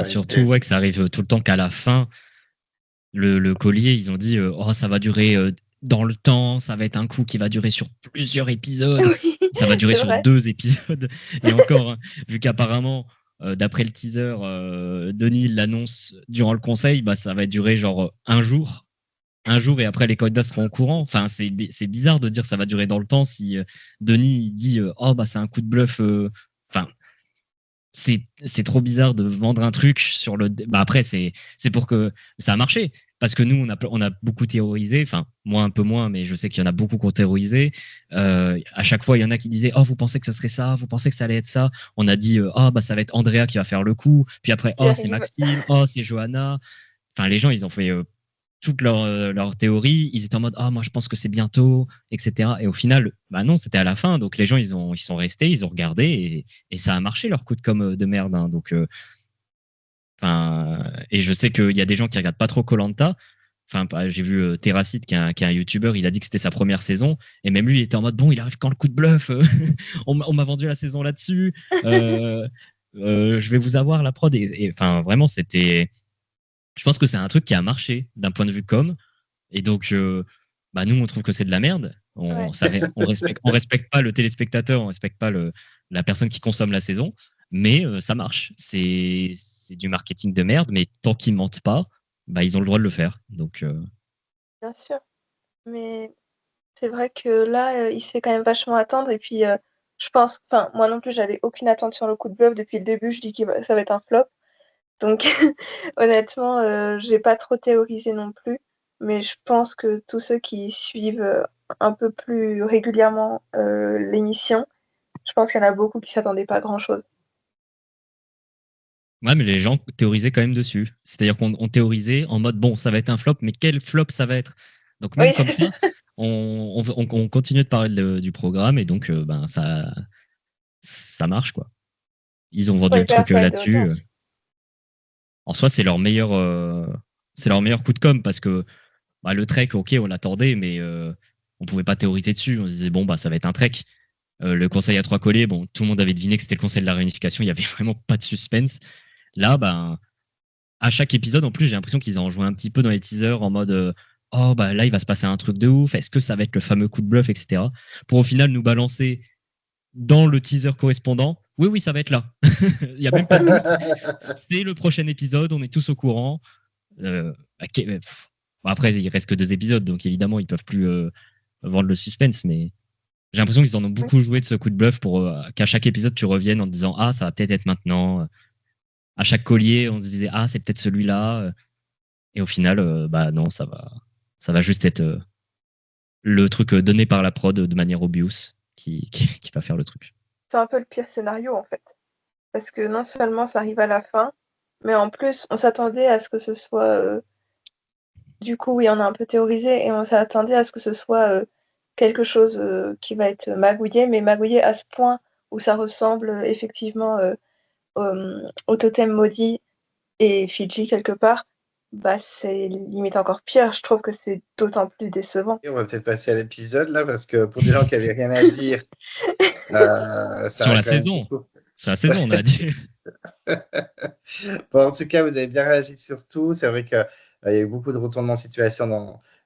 Surtout ouais, que ça arrive tout le temps qu'à la fin, le collier, ils ont dit oh, ça va durer dans le temps, ça va être un coup qui va durer sur plusieurs épisodes, Oui, ça va durer c'est sur vrai. 2 épisodes. Et encore, hein, vu qu'apparemment, d'après le teaser, Denis l'annonce durant le conseil, bah, ça va durer genre un jour et après les candidats seront au courant. Enfin, c'est bizarre de dire ça va durer dans le temps si Denis dit oh bah c'est un coup de bluff. Enfin, c'est trop bizarre de vendre un truc sur le. Bah après, c'est pour que ça a marché. Parce que nous, on a beaucoup théorisé, enfin, moi un peu moins, mais je sais qu'il y en a beaucoup qui ont théorisé. À chaque fois, il y en a qui disaient oh, vous pensez que ce serait ça, vous pensez que ça allait être ça. On a dit oh, bah ça va être Andrea qui va faire le coup. Puis après, Qui oh, c'est arrive. Maxime, oh, c'est Johanna. Enfin, les gens, ils ont fait toute leur théorie. Ils étaient en mode ah, moi je pense que c'est bientôt, etc. Et au final, bah non, c'était à la fin. Donc les gens, ils sont restés, ils ont regardé et ça a marché leur coup de com de merde. Hein. Donc, et je sais qu'il y a des gens qui regardent pas trop Koh-Lanta. Enfin, j'ai vu Terracid qui est un YouTuber, il a dit que c'était sa première saison, et même lui, il était en mode bon, il arrive quand le coup de bluff, on m'a vendu la saison là-dessus. je vais vous avoir la prod. Enfin, vraiment, c'était. Je pense que c'est un truc qui a marché d'un point de vue com. Et donc, nous, on trouve que c'est de la merde. Ouais. On respecte pas le téléspectateur, on respecte pas la personne qui consomme la saison, mais ça marche. C'est du marketing de merde, mais tant qu'ils mentent pas, ils ont le droit de le faire. Donc, Bien sûr. Mais c'est vrai que là, il se fait quand même vachement attendre. Et puis, je pense, enfin, moi non plus, j'avais aucune attente sur le coup de bluff depuis le début. Je dis que ça va être un flop. Donc, honnêtement, j'ai pas trop théorisé non plus. Mais je pense que tous ceux qui suivent un peu plus régulièrement l'émission, je pense qu'il y en a beaucoup qui s'attendaient pas à grand-chose. ouais, mais les gens théorisaient quand même dessus. C'est-à-dire qu'on théorisait en mode bon, ça va être un flop, mais quel flop ça va être? Donc même Oui, comme ça, on continue de parler du programme et donc ça marche quoi. Ils ont pour vendu le hyper truc faire là-dessus. d'audience. En soi, c'est leur meilleur coup de com parce que le trek, ok, on l'attendait, mais on pouvait pas théoriser dessus. On se disait bon, ça va être un trek. Le conseil à 3 collets, bon, tout le monde avait deviné que c'était le conseil de la réunification. Il y avait vraiment pas de suspense. Là, à chaque épisode, en plus, j'ai l'impression qu'ils en joué un petit peu dans les teasers en mode oh, là, il va se passer un truc de ouf. Est-ce que ça va être le fameux coup de bluff, etc. Pour au final nous balancer dans le teaser correspondant. Oui, oui, ça va être là. Il n'y a même pas de doute. C'est le prochain épisode, on est tous au courant. Après, il reste que 2 épisodes, donc évidemment, ils peuvent plus vendre le suspense, mais j'ai l'impression qu'ils en ont beaucoup joué de ce coup de bluff pour qu'à chaque épisode, tu reviennes en te disant ah, ça va peut-être être maintenant. À chaque collier, on se disait ah, c'est peut-être celui-là. Et au final, non, ça va juste être le truc donné par la prod de manière obvious qui va faire le truc. C'est un peu le pire scénario en fait. Parce que non seulement ça arrive à la fin, mais en plus, on s'attendait à ce que ce soit. Du coup, oui, on a un peu théorisé et on s'attendait à ce que ce soit quelque chose qui va être magouillé, mais magouillé à ce point où ça ressemble effectivement au totem maudit et Fidji quelque part. C'est limite encore pire. Je trouve que c'est d'autant plus décevant. Et on va peut-être passer à l'épisode là, parce que pour des gens qui avaient rien à dire, ça Sur a la quand même saison. beaucoup. Sur la saison, on a dit. Bon, en tout cas, vous avez bien réagi sur tout. C'est vrai qu'il y a eu beaucoup de retournements de situation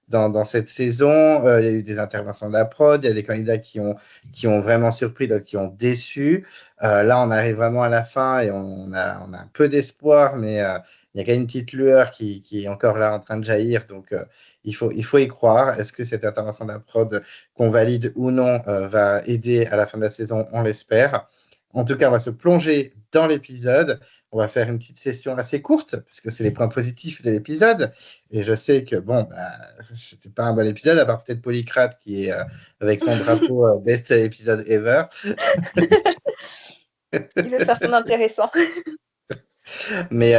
dans cette saison. Il y a eu des interventions de la prod, il y a des candidats qui ont vraiment surpris, d'autres qui ont déçu. Là, on arrive vraiment à la fin et on a un peu d'espoir, mais il y a quand même une petite lueur qui est encore là en train de jaillir. Donc, il faut y croire. Est-ce que cette intervention de la prod, qu'on valide ou non, va aider à la fin de la saison? On l'espère. En tout cas, on va se plonger dans l'épisode. On va faire une petite session assez courte, puisque c'est les points positifs de l'épisode. Et je sais que, c'était pas un bon épisode, à part peut-être Polycrate qui est avec son drapeau best épisode ever. Il veut faire son intéressant. Mais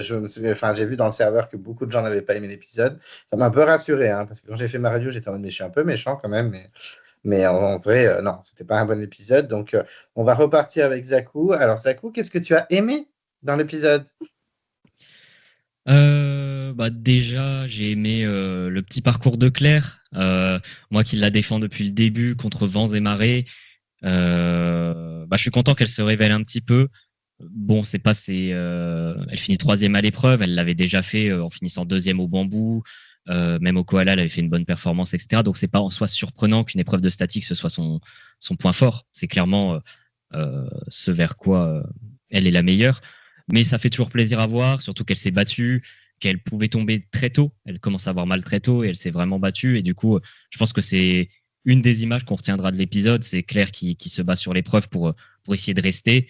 j'ai vu dans le serveur que beaucoup de gens n'avaient pas aimé l'épisode. Ça m'a un peu rassuré, hein, parce que quand j'ai fait ma review, j'étais en mode, mais je suis un peu méchant quand même. Mais en vrai, non, c'était pas un bon épisode. Donc, on va repartir avec Zakou. Alors, Zakou, qu'est-ce que tu as aimé dans l'épisode? Déjà, j'ai aimé le petit parcours de Claire. Moi qui la défends depuis le début contre vents et marées. Je suis content qu'elle se révèle un petit peu. Bon, elle finit 3e à l'épreuve. Elle l'avait déjà fait en finissant 2e au bambou. Même au koala, elle avait fait une bonne performance, etc. Donc, c'est pas en soi surprenant qu'une épreuve de statique ce soit son point fort. C'est clairement ce vers quoi elle est la meilleure. Mais ça fait toujours plaisir à voir, surtout qu'elle s'est battue, qu'elle pouvait tomber très tôt. Elle commence à avoir mal très tôt et elle s'est vraiment battue. Et du coup, je pense que c'est une des images qu'on retiendra de l'épisode. C'est Claire qui se bat sur l'épreuve pour essayer de rester.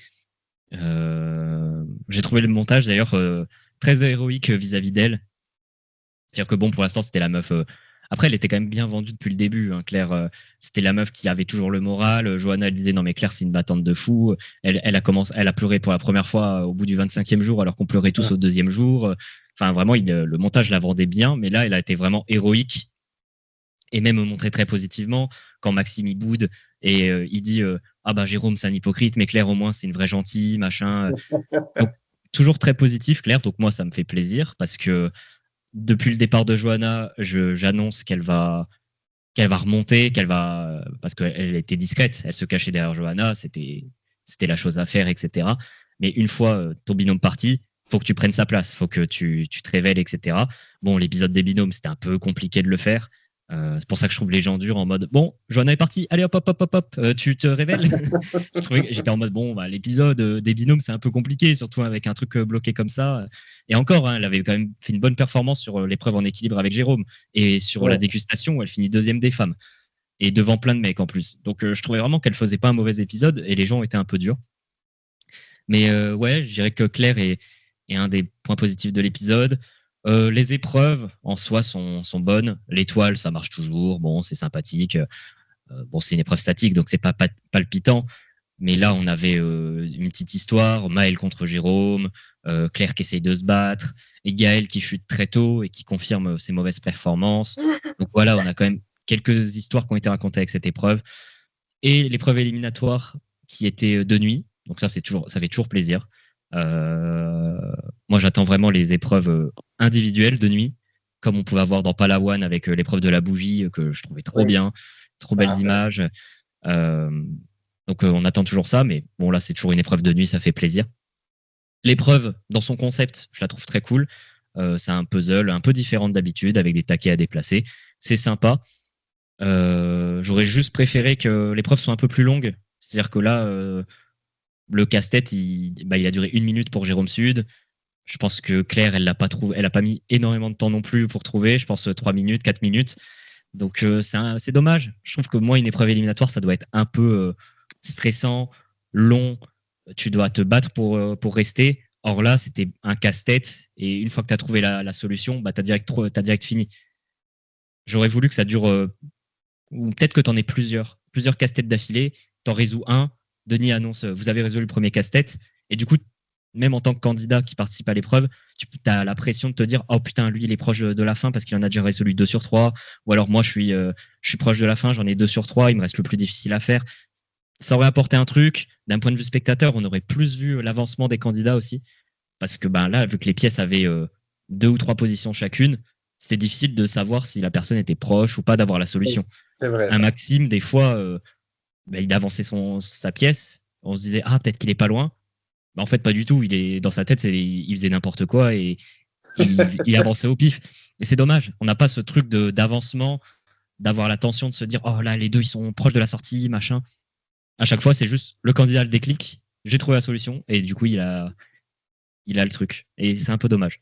J'ai trouvé le montage d'ailleurs très héroïque vis-à-vis d'elle. C'est-à-dire que bon, pour l'instant, c'était la meuf. Après, elle était quand même bien vendue depuis le début. Hein. Claire, c'était la meuf qui avait toujours le moral. Johanna, elle disait non mais Claire, c'est une battante de fou. Elle a pleuré pour la première fois au bout du 25e jour, alors qu'on pleurait tous au 2e jour. Enfin, vraiment, le montage la vendait bien, mais là, elle a été vraiment héroïque et même montré très positivement quand Maxime y boude et il dit Jérôme, c'est un hypocrite, mais Claire, au moins, c'est une vraie gentille, machin. Donc, toujours très positif, Claire. Donc, moi, ça me fait plaisir parce que depuis le départ de Johanna, j'annonce qu'elle va remonter, parce qu'elle était discrète, elle se cachait derrière Johanna, c'était la chose à faire, etc. Mais une fois ton binôme parti, faut que tu prennes sa place, faut que tu te révèles, etc. Bon, l'épisode des binômes, c'était un peu compliqué de le faire. C'est pour ça que je trouve les gens durs en mode bon, Johanna est partie, allez hop, hop, hop, hop, hop, tu te révèles. J'étais en mode bon, bah, l'épisode des binômes, c'est un peu compliqué, surtout avec un truc bloqué comme ça. Et encore, hein, elle avait quand même fait une bonne performance sur l'épreuve en équilibre avec Jérôme et sur la dégustation où elle finit 2e des femmes et devant plein de mecs en plus. Donc je trouvais vraiment qu'elle faisait pas un mauvais épisode et les gens étaient un peu durs. Mais ouais, je dirais que Claire est un des points positifs de l'épisode. Les épreuves en soi sont bonnes. L'étoile, ça marche toujours. Bon, c'est sympathique. Bon, c'est une épreuve statique, donc c'est pas palpitant. Mais là, on avait une petite histoire. Maël contre Jérôme, Claire qui essaye de se battre, et Gaël qui chute très tôt et qui confirme ses mauvaises performances. Donc voilà, on a quand même quelques histoires qui ont été racontées avec cette épreuve. Et l'épreuve éliminatoire qui était de nuit. Donc ça fait toujours plaisir. Moi, j'attends vraiment les épreuves individuelles de nuit, comme on pouvait avoir dans Palawan avec l'épreuve de la bougie, que je trouvais trop bien, trop belle image. Donc, on attend toujours ça, mais bon, là, c'est toujours une épreuve de nuit, ça fait plaisir. L'épreuve, dans son concept, je la trouve très cool. C'est un puzzle un peu différent d'habitude, avec des taquets à déplacer. C'est sympa. J'aurais juste préféré que l'épreuve soit un peu plus longue. C'est-à-dire que là, le casse-tête, il a duré 1 minute pour Jérôme Sud. Je pense que Claire, elle n'a pas mis énormément de temps non plus pour trouver. Je pense 3 minutes, 4 minutes. Donc c'est dommage. Je trouve que moi, une épreuve éliminatoire, ça doit être un peu stressant, long. Tu dois te battre pour rester. Or là, c'était un casse-tête. Et une fois que tu as trouvé la solution, bah, tu as direct fini. J'aurais voulu que ça dure... ou peut-être que tu en aies plusieurs casse-têtes d'affilée. Tu en résous un. Denis annonce, vous avez résolu le premier casse-tête. Et du coup, même en tant que candidat qui participe à l'épreuve, tu as la pression de te dire, oh putain, lui, il est proche de la fin parce qu'il en a déjà résolu 2 sur 3. Ou alors moi, je suis proche de la fin, j'en ai 2 sur 3, il me reste le plus difficile à faire. Ça aurait apporté un truc. D'un point de vue spectateur, on aurait plus vu l'avancement des candidats aussi. Parce que là, vu que les pièces avaient 2 ou 3 positions chacune, c'était difficile de savoir si la personne était proche ou pas d'avoir la solution. C'est vrai. Un Maxime, des fois... il avançait sa pièce, on se disait peut-être qu'il est pas loin. En fait, pas du tout. Il est dans sa tête, il faisait n'importe quoi et il avançait au pif. Et c'est dommage. On n'a pas ce truc d'avancement, d'avoir la tension de se dire oh là, les deux ils sont proches de la sortie, machin. À chaque fois, c'est juste le candidat le déclic. J'ai trouvé la solution et du coup, il a le truc. Et c'est un peu dommage.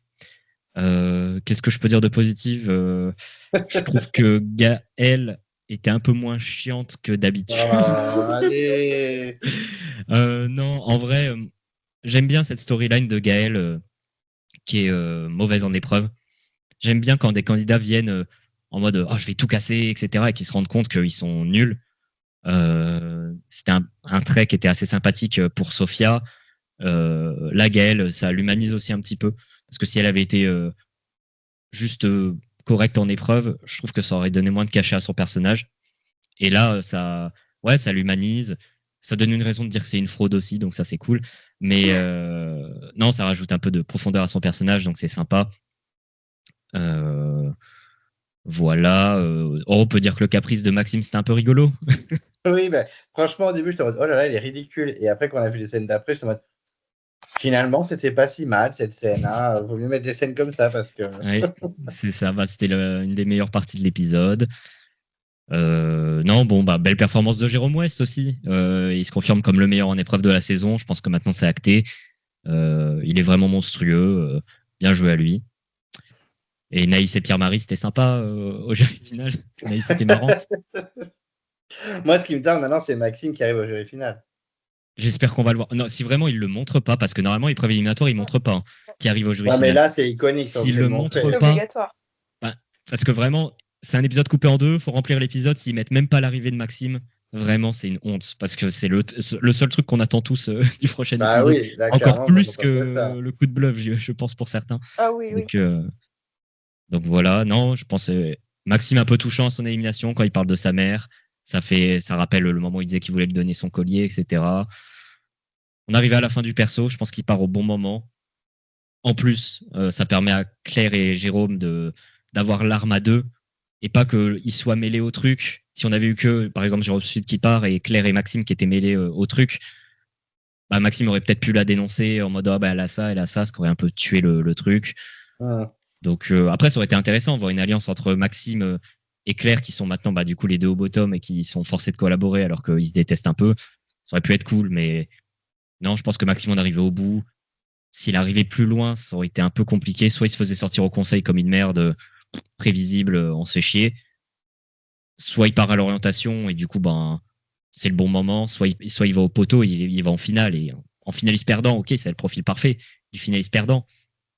Qu'est-ce que je peux dire de positif Je trouve que Gaël était un peu moins chiante que d'habitude. Allez. Non, en vrai, j'aime bien cette storyline de Gaël qui est mauvaise en épreuve. J'aime bien quand des candidats viennent en mode je vais tout casser, etc. et qu'ils se rendent compte qu'ils sont nuls. C'était un trait qui était assez sympathique pour Sophia. Là, Gaël, ça l'humanise aussi un petit peu. Parce que si elle avait été juste correcte en épreuve, je trouve que ça aurait donné moins de cachet à son personnage. Et là, ça l'humanise. Ça donne une raison de dire que c'est une fraude aussi, donc ça, c'est cool. Mais non, ça rajoute un peu de profondeur à son personnage, donc c'est sympa. Voilà. On peut dire que le caprice de Maxime, c'était un peu rigolo. Oui, franchement, au début, j'étais en mode, oh là là, il est ridicule. Et après, quand on a vu les scènes d'après, j'étais en mode, finalement, c'était pas si mal cette scène. Hein. Vaut mieux mettre des scènes comme ça parce que. Ouais, c'est ça. C'était une des meilleures parties de l'épisode. Non, belle performance de Jérôme West aussi. Il se confirme comme le meilleur en épreuve de la saison. Je pense que maintenant c'est acté. Il est vraiment monstrueux. Bien joué à lui. Et Naïs et Pierre-Marie, c'était sympa au jury final. Naïs était marrante. Moi, ce qui me tarde maintenant, c'est Maxime qui arrive au jury final. J'espère qu'on va le voir. Non, si vraiment il le montre pas, parce que normalement, l'épreuve éliminatoire, il montre pas qui arrive au jury final. Mais là, c'est iconique. S'il le montre pas, parce que vraiment, c'est un épisode coupé en 2. Faut remplir l'épisode. S'ils mettent même pas l'arrivée de Maxime, vraiment, c'est une honte. Parce que c'est le seul truc qu'on attend tous du prochain épisode. Oui, là, encore plus que le coup de bluff, je pense, pour certains. Ah oui, Donc voilà, non, je pense Maxime un peu touchant à son élimination quand il parle de sa mère. Ça rappelle le moment où il disait qu'il voulait lui donner son collier, etc. On arrive à la fin du perso, je pense qu'il part au bon moment. En plus, ça permet à Claire et Jérôme d'avoir l'arme à deux et pas qu'ils soient mêlés au truc. Si on avait eu que, par exemple, Jérôme Sud qui part et Claire et Maxime qui étaient mêlés au truc, bah, Maxime aurait peut-être pu la dénoncer en mode bah, elle a ça, ce qui aurait un peu tué le truc. Donc après, ça aurait été intéressant de voir une alliance entre Maxime et Claire qui sont maintenant du coup les deux au bottom et qui sont forcés de collaborer alors qu'ils se détestent un peu. Ça aurait pu être cool, mais non, je pense que Maxime en arrivait au bout. S'il arrivait plus loin, ça aurait été un peu compliqué. Soit il se faisait sortir au conseil comme une merde prévisible, on se fait chier. Soit il part à l'orientation et du coup, c'est le bon moment. Soit il va au poteau, il va en finale. Et en finaliste perdant, ok, c'est le profil parfait du finaliste perdant.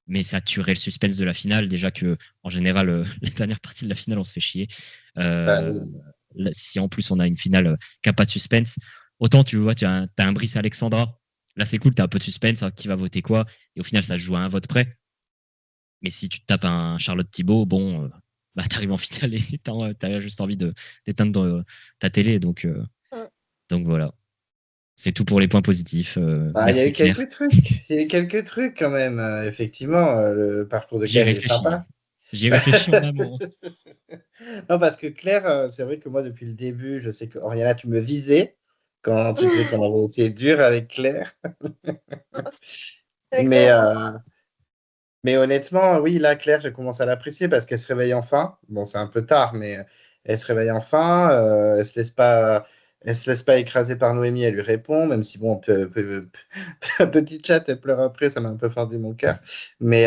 Mais ça tuerait le suspense de la finale. Déjà que, en général, la dernière partie de la finale, on se fait chier. Si en plus on a une finale qui n'a pas de suspense, autant tu vois, tu as un Brice Alexandra. Là, c'est cool, tu as un peu de suspense, qui va voter quoi. Et au final, ça se joue à un vote près. Mais si tu te tapes un Charlotte Thibault, tu arrives en finale et tu as juste envie d'éteindre ta télé. Donc voilà. C'est tout pour les points positifs. Il y a Merci eu Claire. quelques trucs. Il y a eu quelques trucs quand même. Effectivement, le parcours de J'y ai Claire est réfléchi. sympa. J'y réfléchi en amont. Non, parce que Claire, c'est vrai que moi, depuis le début, je sais que Oriana, tu me visais quand tu disais qu'on avait été dur avec Claire. C'est Mais, clair. mais honnêtement, oui, là, Claire, j'ai commencé à l'apprécier parce qu'elle se réveille enfin. Bon, c'est un peu tard, mais elle se réveille enfin. Elle se laisse pas écraser par Noémie, elle lui répond, même si, bon, petit chat, elle pleure après, ça m'a un peu fendu mon cœur. Mais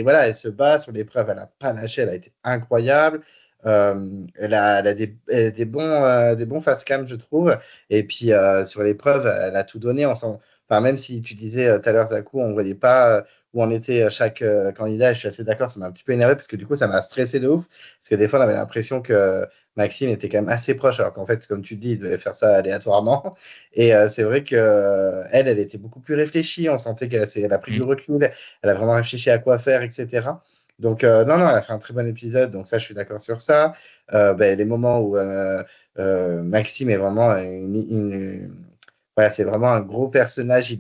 voilà, elle se bat sur l'épreuve, elle a pas lâché, elle a été incroyable. Elle a des bons face cam, je trouve. Et puis, sur l'épreuve, elle a tout donné. Enfin, même si tu disais tout à l'heure, Zakou, on ne voyait pas où en était chaque candidat. Je suis assez d'accord, ça m'a un petit peu énervé parce que du coup, ça m'a stressé de ouf. Parce que des fois, on avait l'impression que Maxime était quand même assez proche, alors qu'en fait, comme tu dis, il devait faire ça aléatoirement. Et c'est vrai que elle était beaucoup plus réfléchie. On sentait elle a pris du recul. Elle a vraiment réfléchi à quoi faire, etc. Donc, non, elle a fait un très bon épisode. Donc, ça, je suis d'accord sur ça. Les moments où Maxime est vraiment voilà, c'est vraiment un gros personnage.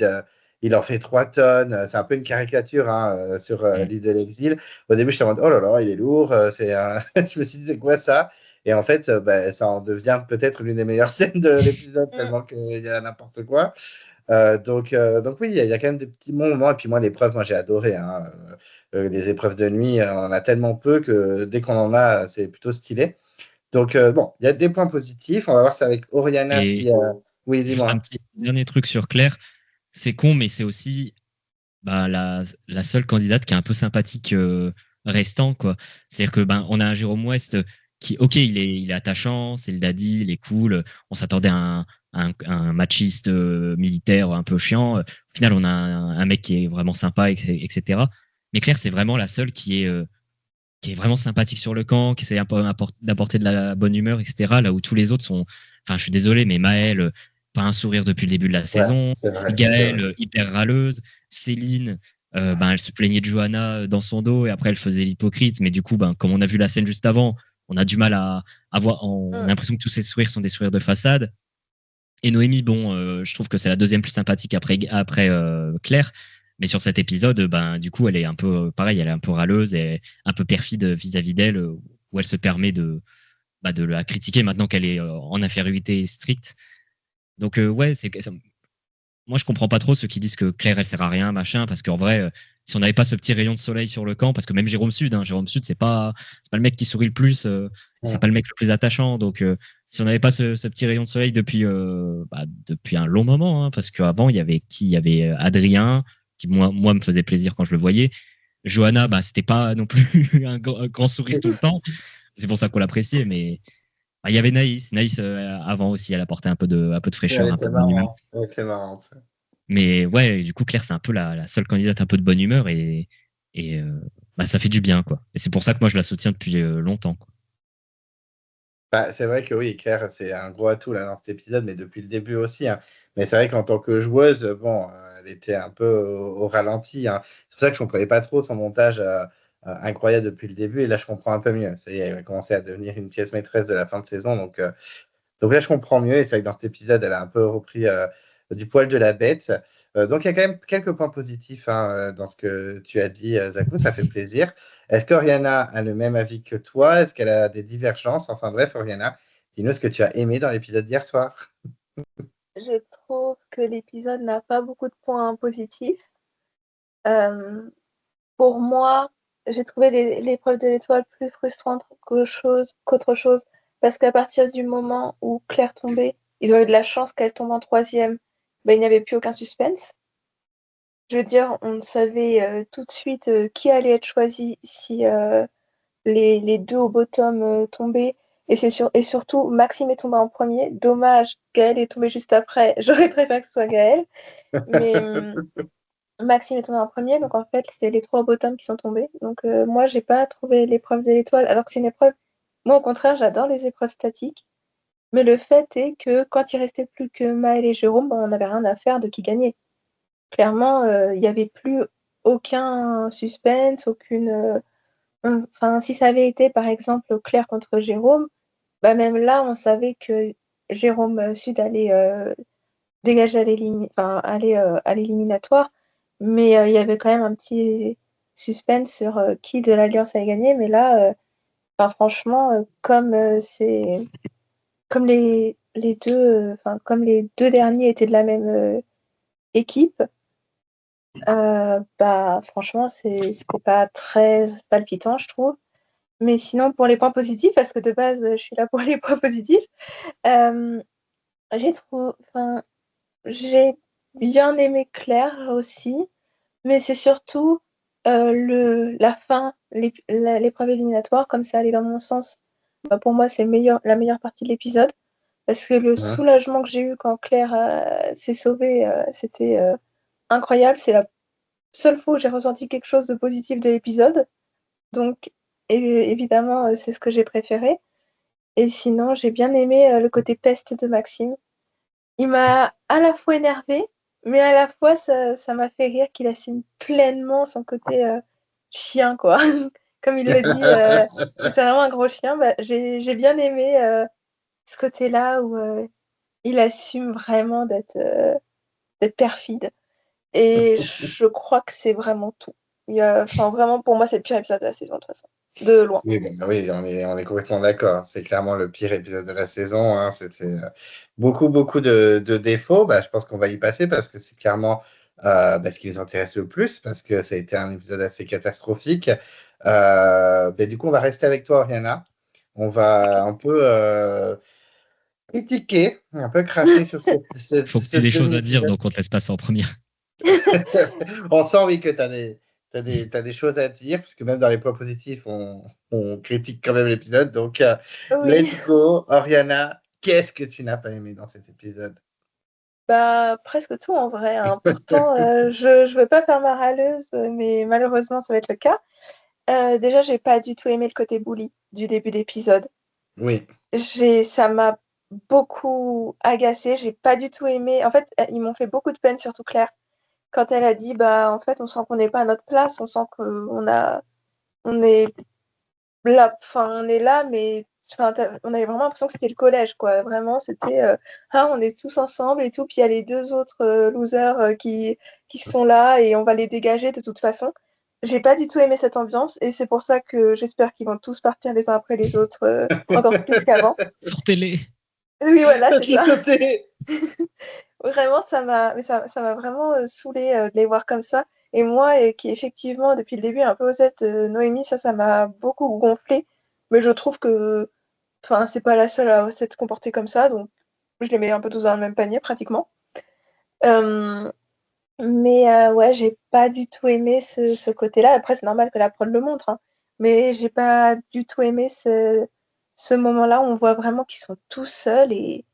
Il en fait 3 tonnes. C'est un peu une caricature sur l'île de l'exil. Au début, je me demande, oh là là, il est lourd. Je me suis dit, c'est quoi ça? Et en fait, ça en devient peut-être l'une des meilleures scènes de l'épisode, tellement qu'il y a n'importe quoi. Donc oui, il y a quand même des petits bons moments. Et puis moi, l'épreuve, moi, j'ai adoré. Les épreuves de nuit, on en a tellement peu que dès qu'on en a, c'est plutôt stylé. Donc bon, il y a des points positifs. On va voir ça avec Oriana si. Et Oui, juste un dis-moi. petit dernier truc sur Claire. C'est con, mais c'est aussi la seule candidate qui est un peu sympathique restant, quoi. C'est-à-dire que on a un Jérôme West qui, ok, il est attachant, c'est le daddy, il est cool. On s'attendait à un machiste militaire un peu chiant. Au final, on a un mec qui est vraiment sympa, etc. Mais Claire, c'est vraiment la seule qui est vraiment sympathique sur le camp, qui essaie d'apporter de la bonne humeur, etc. Là où tous les autres sont. Enfin, je suis désolé, mais Maëlle, pas un sourire depuis le début de la Ouais, saison. c'est vrai. Gaëlle, hyper râleuse. Céline, elle se plaignait de Johanna dans son dos et après elle faisait l'hypocrite. Mais du coup, comme on a vu la scène juste avant, on a du mal à voir. On a l'impression que tous ces sourires sont des sourires de façade. Et Noémie, je trouve que c'est la deuxième plus sympathique après Claire. Mais sur cet épisode, du coup, elle est un peu pareil, elle est un peu râleuse et un peu perfide vis-à-vis d'elle, où elle se permet de la critiquer maintenant qu'elle est en infériorité stricte. Donc, ouais, moi, je comprends pas trop ceux qui disent que Claire, elle sert à rien, machin, parce qu'en vrai, si on n'avait pas ce petit rayon de soleil sur le camp, parce que même Jérôme Sud, c'est pas le mec qui sourit le plus, c'est pas le mec le plus attachant. Donc, si on n'avait pas ce petit rayon de soleil depuis un long moment, parce qu'avant, il y avait qui? Il y avait Adrien, qui moi me faisait plaisir quand je le voyais. Johanna, c'était pas non plus un grand sourire tout le temps. C'est pour ça qu'on l'appréciait, mais il y avait Naïs. Naïs, avant aussi, elle apportait un peu de fraîcheur, Elle un peu était de bonne humeur. marrante. Elle était marrante. Mais ouais, du coup, Claire, c'est un peu la seule candidate un peu de bonne humeur et ça fait du bien, quoi. Et c'est pour ça que moi, je la soutiens depuis longtemps, quoi. C'est vrai que oui, Claire, c'est un gros atout là, dans cet épisode, mais depuis le début aussi. Mais c'est vrai qu'en tant que joueuse, bon, elle était un peu au ralenti. C'est pour ça que je ne comprenais pas trop son montage incroyable depuis le début. Et là, je comprends un peu mieux. Ça y est, elle va commencer à devenir une pièce maîtresse de la fin de saison. Donc là, je comprends mieux. Et c'est vrai que dans cet épisode, elle a un peu repris du poil de la bête. Donc il y a quand même quelques points positifs dans ce que tu as dit, Zakou. Ça fait plaisir. Est-ce qu'Oriana a le même avis que toi? Est-ce qu'elle a des divergences? Enfin bref, Oriana, dis-nous ce que tu as aimé dans l'épisode d'hier soir. je trouve que l'épisode n'a pas beaucoup de points positifs. Euh, pour moi, j'ai trouvé l'épreuve de l'étoile plus frustrante qu'autre chose, parce qu'à partir du moment où Claire tombait, ils ont eu de la chance qu'elle tombe en troisième, ben, il n'y avait plus aucun suspense. Je veux dire, on savait tout de suite qui allait être choisi si les deux au bottom tombaient. Et surtout, Maxime est tombé en premier. Dommage, Gaël est tombé juste après. J'aurais préféré que ce soit Gaël. Mais Maxime est tombé en premier. Donc en fait, c'est les trois au bottom qui sont tombés. Donc moi, j'ai pas trouvé l'épreuve de l'étoile. Alors que c'est une épreuve. Moi, au contraire, j'adore les épreuves statiques. Mais le fait est que quand il restait plus que Maël et Jérôme, ben, on n'avait rien à faire de qui gagnait. Clairement, il n'y avait plus aucun suspense, aucune. Enfin, si ça avait été par exemple Claire contre Jérôme, bah même là, on savait que Jérôme Sud allait dégager à l'éliminatoire, mais il y avait quand même un petit suspense sur qui de l'Alliance allait gagner. Mais là, enfin, franchement, comme les deux, comme les deux derniers étaient de la même équipe. Bah, franchement, c'était pas très palpitant, je trouve. Mais sinon, pour les points positifs, parce que de base, je suis là pour les points positifs, euh, enfin, j'ai bien aimé Claire aussi, mais c'est surtout la fin, l'épreuve éliminatoire, comme ça allait dans mon sens. Bah, pour moi, c'est la meilleure partie de l'épisode, parce que le Hein. soulagement que j'ai eu quand Claire s'est sauvée, c'était incroyable. C'est la seule fois où j'ai ressenti quelque chose de positif de l'épisode. Donc, évidemment, c'est ce que j'ai préféré. Et sinon, j'ai bien aimé le côté peste de Maxime. Il m'a à la fois énervé, mais à la fois, ça m'a fait rire qu'il assume pleinement son côté chien, quoi. Comme il le dit, que c'est vraiment un gros chien. Bah, j'ai bien aimé ce côté-là où il assume vraiment d'être perfide. Et je crois que c'est vraiment tout. Enfin, vraiment, pour moi, c'est le pire épisode de la saison, de toute façon. De loin. Oui, oui, on est complètement d'accord. C'est clairement le pire épisode de la saison, hein. C'était beaucoup, beaucoup de défauts. Bah, je pense qu'on va y passer parce que c'est clairement ce qui nous intéresse le plus, parce que ça a été un épisode assez catastrophique. Du coup, on va rester avec toi, Oriana. On va un peu critiquer, un peu cracher sur Faut que ce tu aies des choses à dire, demi-épisode. donc on te laisse passer en première. On sent, oui, que tu as t'as des choses à dire, puisque même dans les points positifs, on critique quand même l'épisode. Donc, Oui. let's go. Oriana, qu'est-ce que tu n'as pas aimé dans cet épisode? Bah, presque tout en vrai, hein. Pourtant, je veux pas faire ma râleuse, mais malheureusement, ça va être le cas. Déjà, j'ai pas du tout aimé le côté bully du début d'épisode. Oui. Ça m'a beaucoup agacée. J'ai pas du tout aimé. En fait, ils m'ont fait beaucoup de peine, surtout Claire, quand elle a dit, bah, en fait, on sent qu'on n'est pas à notre place, on sent on est là, enfin, on est là, mais enfin, on avait vraiment l'impression que c'était le collège, quoi. Vraiment, c'était ah, on est tous ensemble et tout, puis il y a les deux autres losers qui sont là et on va les dégager de toute façon. J'ai pas du tout aimé cette ambiance et c'est pour ça que j'espère qu'ils vont tous partir les uns après les autres, encore plus qu'avant. Sortez-les. Oui, voilà, c'est J'ai ça. sauté. Vraiment, ça m'a vraiment saoulée de les voir comme ça. Et moi, qui effectivement, depuis le début, un peu osette Noémie, ça m'a beaucoup gonflé. Mais je trouve que, enfin, c'est pas la seule à s'être comportée comme ça, donc je les mets un peu tous dans le même panier, pratiquement. Euh, mais ouais, j'ai pas du tout aimé ce côté-là. Après, c'est normal que la prod le montre, hein. Mais j'ai pas du tout aimé ce moment-là où on voit vraiment qu'ils sont tous seuls et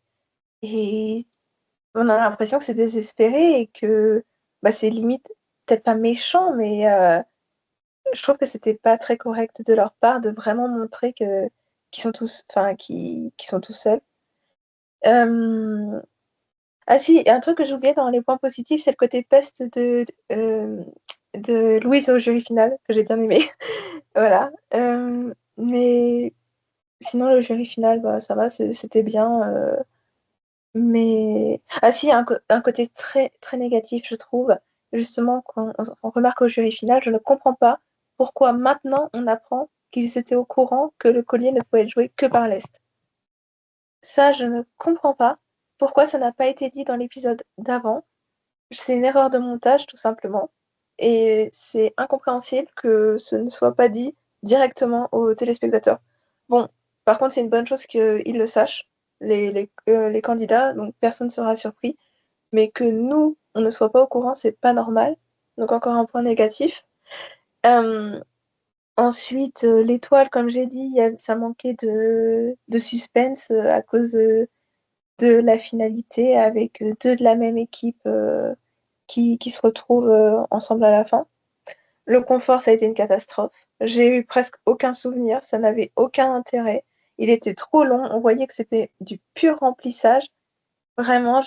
on a l'impression que c'est désespéré et que bah, c'est limite, peut-être pas méchant, mais je trouve que c'était pas très correct de leur part de vraiment montrer qu'ils sont tous, enfin, qu'ils sont tous seuls. Euh, Ah si, il y a un truc que j'ai oublié dans les points positifs, c'est le côté peste de Louise au jury final, que j'ai bien aimé. Voilà. Mais sinon, le jury final, bah, ça va, c'était bien. Mais ah si, il y a un côté très, très négatif, je trouve. Justement, quand on remarque au jury final, je ne comprends pas pourquoi maintenant on apprend qu'ils étaient au courant que le collier ne pouvait être joué que par l'Est. Ça, je ne comprends pas. pourquoi ça n'a pas été dit dans l'épisode d'avant. C'est une erreur de montage, tout simplement. Et c'est incompréhensible que ce ne soit pas dit directement aux téléspectateurs. Bon, par contre, c'est une bonne chose qu'ils le sachent, les candidats, donc personne ne sera surpris. Mais que nous, on ne soit pas au courant, c'est pas normal. Donc encore un point négatif. Ensuite, l'étoile, comme j'ai dit, ça manquait de suspense à cause de la finalité avec deux de la même équipe qui se retrouvent ensemble à la fin. Le confort, ça a été une catastrophe. J'ai eu presque aucun souvenir, ça n'avait aucun intérêt. Il était trop long, on voyait que c'était du pur remplissage. Vraiment,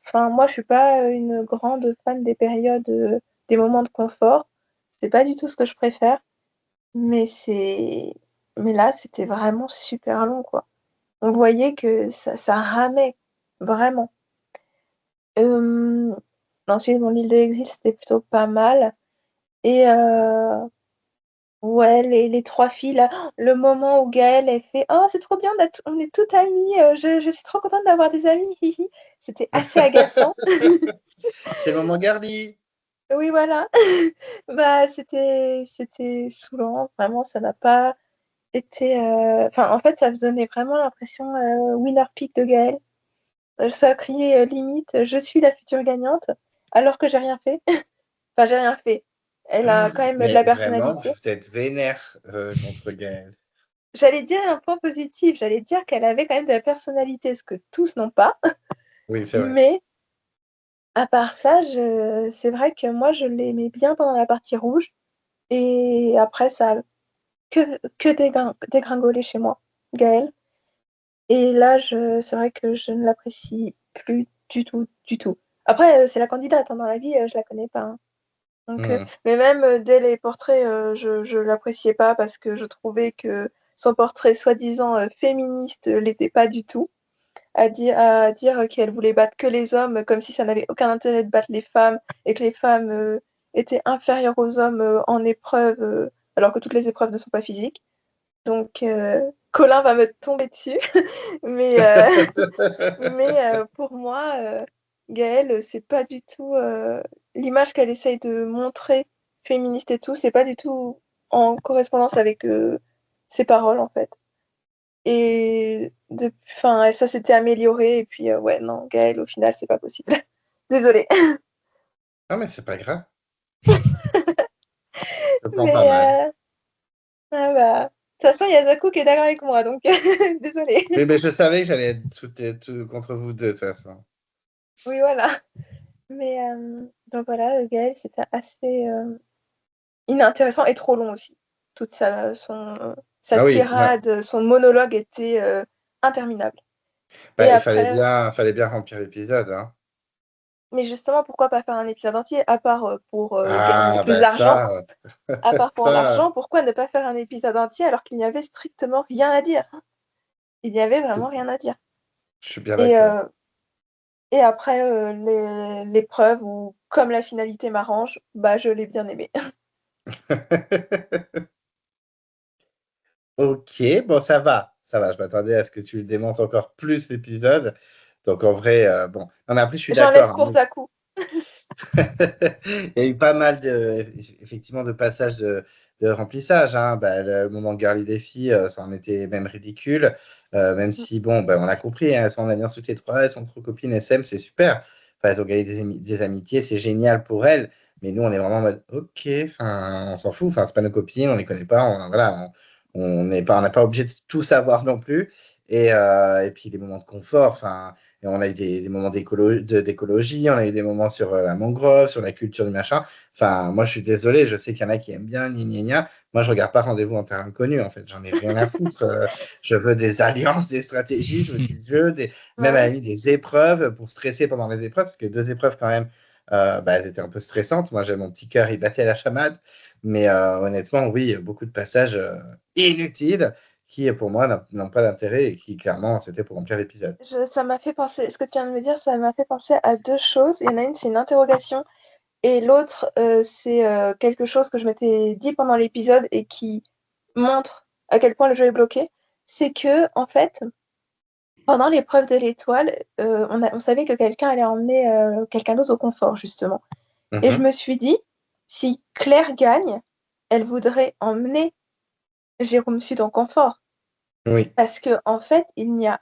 enfin, moi, je suis pas une grande fan des périodes, des moments de confort. C'est pas du tout ce que je préfère, mais mais là, c'était vraiment super long, quoi. On voyait que ça ramait, vraiment. Ensuite, mon île de l'exil, c'était plutôt pas mal. Et ouais, les trois filles, là, le moment où Gaëlle, elle fait «Oh, c'est trop bien, on est toutes amies, je suis trop contente d'avoir des amis, hi hi». C'était assez agaçant. C'est le moment Garly. Oui, voilà. Bah, c'était saoulant, vraiment, ça n'a pas été, enfin, en fait, ça me donnait vraiment l'impression, winner pick de Gaëlle. Ça criait, limite, «Je suis la future gagnante», alors que j'ai rien fait. Enfin, j'ai rien fait. Elle a quand même de Mais la vraiment, personnalité. vous êtes vénère contre Gaël. J'allais dire un point positif, j'allais dire qu'elle avait quand même de la personnalité, ce que tous n'ont pas. Oui, c'est vrai. Mais à part ça, c'est vrai que moi, je l'aimais bien pendant la partie rouge. Et après, ça a que dégringolé chez moi, Gaëlle. Et là, c'est vrai que je ne l'apprécie plus du tout, du tout. Après, c'est la candidate, hein, dans la vie, je la connais pas, hein. Donc, Mhm. mais même dès les portraits, je l'appréciais pas parce que je trouvais que son portrait soi-disant féministe l'était pas du tout. À dire qu'elle voulait battre que les hommes, comme si ça n'avait aucun intérêt de battre les femmes et que les femmes étaient inférieures aux hommes en épreuve, alors que toutes les épreuves ne sont pas physiques. Donc, Colin va me tomber dessus. Mais, pour moi, Gaëlle, c'est pas du tout l'image qu'elle essaye de montrer, féministe et tout, c'est pas du tout en correspondance avec ses paroles, en fait. Et enfin, ça s'était amélioré. Et puis, ouais, non, Gaëlle, au final, c'est pas possible. Désolée. Non, mais c'est pas grave. Je prends pas Mais, mal. ah bah, de toute façon, il y a Zakou qui est d'accord avec moi, donc désolée. Oui, mais je savais que j'allais être tout contre vous deux, de toute façon. Oui, voilà. Mais, donc voilà, Gaëlle, c'était assez inintéressant et trop long aussi. Toute sa Ah oui, ouais. tirade, son monologue était interminable. Et Bah, après, fallait bien remplir l'épisode, hein. mais justement, pourquoi pas faire un épisode entier, à part pour gagner Ah, plus bah d'argent? ça, À part pour ça, l'argent, pourquoi ne pas faire un épisode entier alors qu'il n'y avait strictement rien à dire? Il n'y avait vraiment rien à dire. je suis bien Et, d'accord. euh, et après, l'épreuve, où comme la finalité m'arrange, bah je l'ai bien aimé. Ok, bon, ça va. Ça va, je m'attendais à ce que tu le démontes encore plus l'épisode. Donc en vrai, bon. Non, mais après, je suis J'en d'accord, laisse hein. pour Zakou. Il y a eu pas mal effectivement, de passages de remplissage, hein. Bah, le moment girly des filles, ça en était même ridicule. Même si, bon, bah, on a compris, hein, elles sont en alliance toutes les trois, elles sont trop copines, elles s'aiment, c'est super. Enfin, elles ont gagné des amitiés, c'est génial pour elles. Mais nous, on est vraiment en mode, ok, enfin, on s'en fout, enfin, c'est pas nos copines, on les connaît pas, voilà, on n'a pas obligé de tout savoir non plus. Et puis des moments de confort, enfin, et on a eu des moments d'écologie, on a eu des moments sur la mangrove, sur la culture du machin. Enfin, moi, je suis désolé, je sais qu'il y en a qui aiment bien, gna gna gna. Moi, je regarde pas Rendez-vous en terrain inconnu, en fait. J'en ai rien à foutre. Je veux des alliances, des stratégies, je veux du jeu, même Bah à la oui. limite des épreuves pour stresser pendant les épreuves, parce que deux épreuves, quand même, bah, elles étaient un peu stressantes. Moi, j'ai mon petit cœur, il battait à la chamade. Mais honnêtement, oui, beaucoup de passages inutiles qui, pour moi, n'ont pas d'intérêt et qui, clairement, c'était pour remplir l'épisode. Ça m'a fait penser, ce que tu viens de me dire, ça m'a fait penser à deux choses. Il y en a une, c'est une interrogation, et l'autre, c'est quelque chose que je m'étais dit pendant l'épisode et qui montre à quel point le jeu est bloqué. C'est que, en fait, Pendant l'épreuve de l'étoile, on savait que quelqu'un allait emmener quelqu'un d'autre au confort, justement. Et je me suis dit, si Claire gagne, elle voudrait emmener Jérôme Sud en confort. Oui. Parce que en fait, il n'y a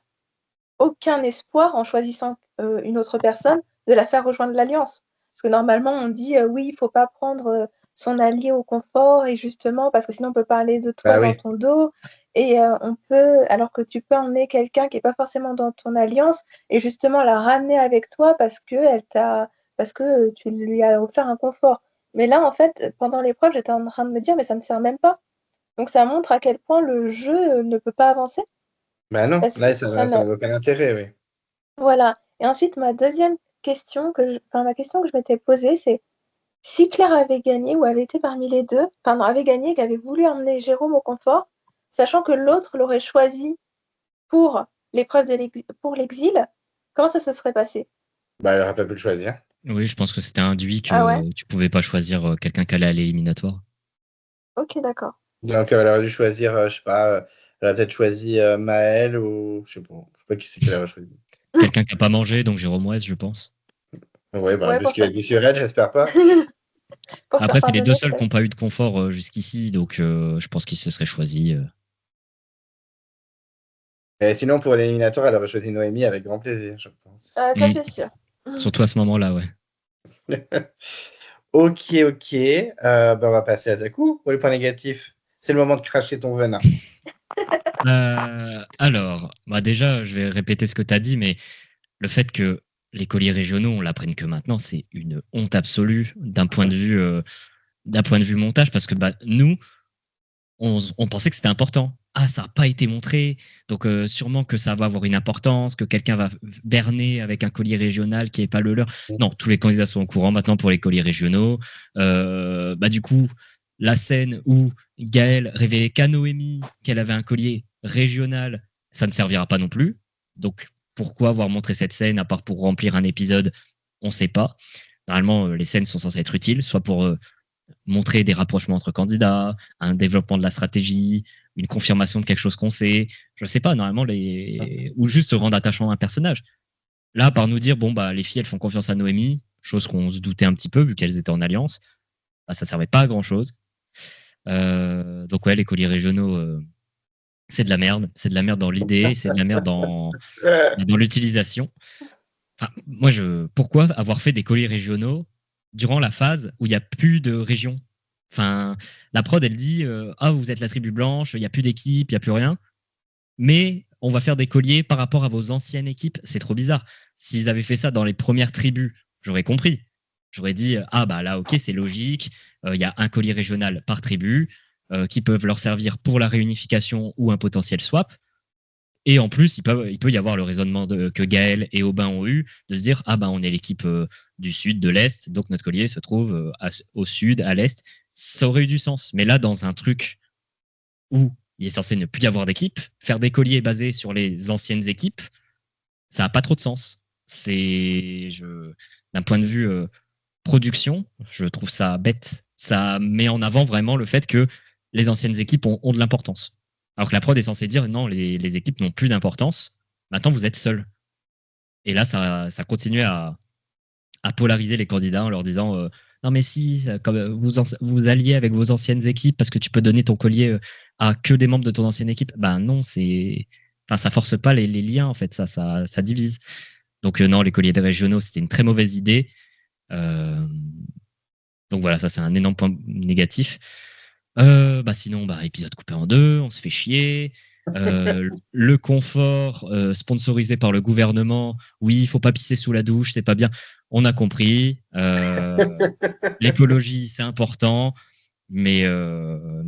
aucun espoir en choisissant une autre personne de la faire rejoindre l'Alliance. Parce que normalement, on dit oui, il ne faut pas prendre son allié au confort, et justement, parce que sinon, on peut parler de toi dans ton dos. Et on peut, alors que tu peux emmener quelqu'un qui n'est pas forcément dans ton alliance, et justement la ramener avec toi parce que tu lui as offert un confort. Mais là, en fait, pendant l'épreuve, j'étais en train de me dire, mais ça ne sert même pas. Donc ça montre à quel point le jeu ne peut pas avancer. Bah non, Parce là, que ça n'a aucun intérêt, oui. Voilà. Et ensuite, ma question ma question que je m'étais posée, c'est si Claire avait gagné ou avait été parmi les deux, avait gagné et qu'avait voulu emmener Jérôme au confort, sachant que l'autre l'aurait choisi pour l'épreuve pour l'exil, comment ça se serait passé? Bah, elle n'aurait pas pu le choisir. Oui, je pense que c'était induit que Ah ouais? tu pouvais pas choisir quelqu'un qui allait à l'éliminatoire. Ok, d'accord. Donc, elle aurait dû choisir, je sais pas, elle a peut-être choisi Maël ou je sais pas qui c'est qu'elle aurait choisi. Quelqu'un qui a pas mangé, donc Jérôme Ouest, je pense. Ouais, bah, Ouais, vu pour ce qu'il a ça. dit sur elle, j'espère pas. Pour faire Après, c'est les deux pardonner, seuls qui peut-être. n'ont pas eu de confort jusqu'ici, donc je pense qu'ils se seraient choisis. Et sinon, pour l'éliminatoire, elle aurait choisi Noémie avec grand plaisir, je pense. Ça, Mm. c'est sûr. Surtout à ce moment-là, ouais. Ok. Bah, on va passer à Zakou pour les points négatifs. C'est le moment de cracher ton venin. Alors, bah déjà, je vais répéter ce que tu as dit, mais le fait que les colliers régionaux, on l'apprenne que maintenant, c'est une honte absolue d'un point de vue montage, parce que bah, nous, on pensait que c'était important. Ah, ça n'a pas été montré, donc sûrement que ça va avoir une importance, que quelqu'un va berner avec un collier régional qui n'est pas le leur. Non, tous les candidats sont au courant maintenant pour les colliers régionaux. Bah, du coup, la scène où Gaëlle révélait qu'à Noémie qu'elle avait un collier régional, ça ne servira pas non plus. Donc, pourquoi avoir montré cette scène, à part pour remplir un épisode, on ne sait pas. Normalement, les scènes sont censées être utiles, soit pour montrer des rapprochements entre candidats, un développement de la stratégie, une confirmation de quelque chose qu'on sait. Je sais pas, normalement, ou juste rendre attachant un personnage. Là, par nous dire, bon, bah, les filles, elles font confiance à Noémie, chose qu'on se doutait un petit peu, vu qu'elles étaient en alliance, bah, ça servait pas à grand chose. Donc, ouais, les colis régionaux, c'est de la merde. C'est de la merde dans l'idée, c'est de la merde dans l'utilisation. Enfin, moi, pourquoi avoir fait des colis régionaux durant la phase où il n'y a plus de région? Enfin, la prod, elle dit ah, vous êtes la tribu blanche, il n'y a plus d'équipe, il n'y a plus rien. Mais on va faire des colliers par rapport à vos anciennes équipes. C'est trop bizarre. S'ils avaient fait ça dans les premières tribus, j'aurais compris. J'aurais dit ah, bah là, ok, c'est logique. Il y a un collier régional par tribu qui peuvent leur servir pour la réunification ou un potentiel swap. Et en plus, il peut y avoir le raisonnement que Gaël et Aubin ont eu, de se dire ah ben on est l'équipe du sud, de l'est, donc notre collier se trouve au sud, à l'est. Ça aurait eu du sens. Mais là, dans un truc où il est censé ne plus y avoir d'équipe, faire des colliers basés sur les anciennes équipes, ça n'a pas trop de sens. D'un point de vue production, je trouve ça bête. Ça met en avant vraiment le fait que les anciennes équipes ont de l'importance. Alors que la prod est censée dire non, les équipes n'ont plus d'importance. Maintenant, vous êtes seuls. Et là, ça continue à polariser les candidats en leur disant non, mais si, comme vous alliez avec vos anciennes équipes parce que tu peux donner ton collier à que des membres de ton ancienne équipe. Ben non, ça force pas les liens, en fait. Ça divise. Donc, non, les colliers des régionaux, c'était une très mauvaise idée. Donc voilà, ça, c'est un énorme point négatif. Sinon, épisode coupé en deux, on se fait chier. Le confort sponsorisé par le gouvernement, oui, il faut pas pisser sous la douche, c'est pas bien. On a compris. L'écologie, c'est important, mais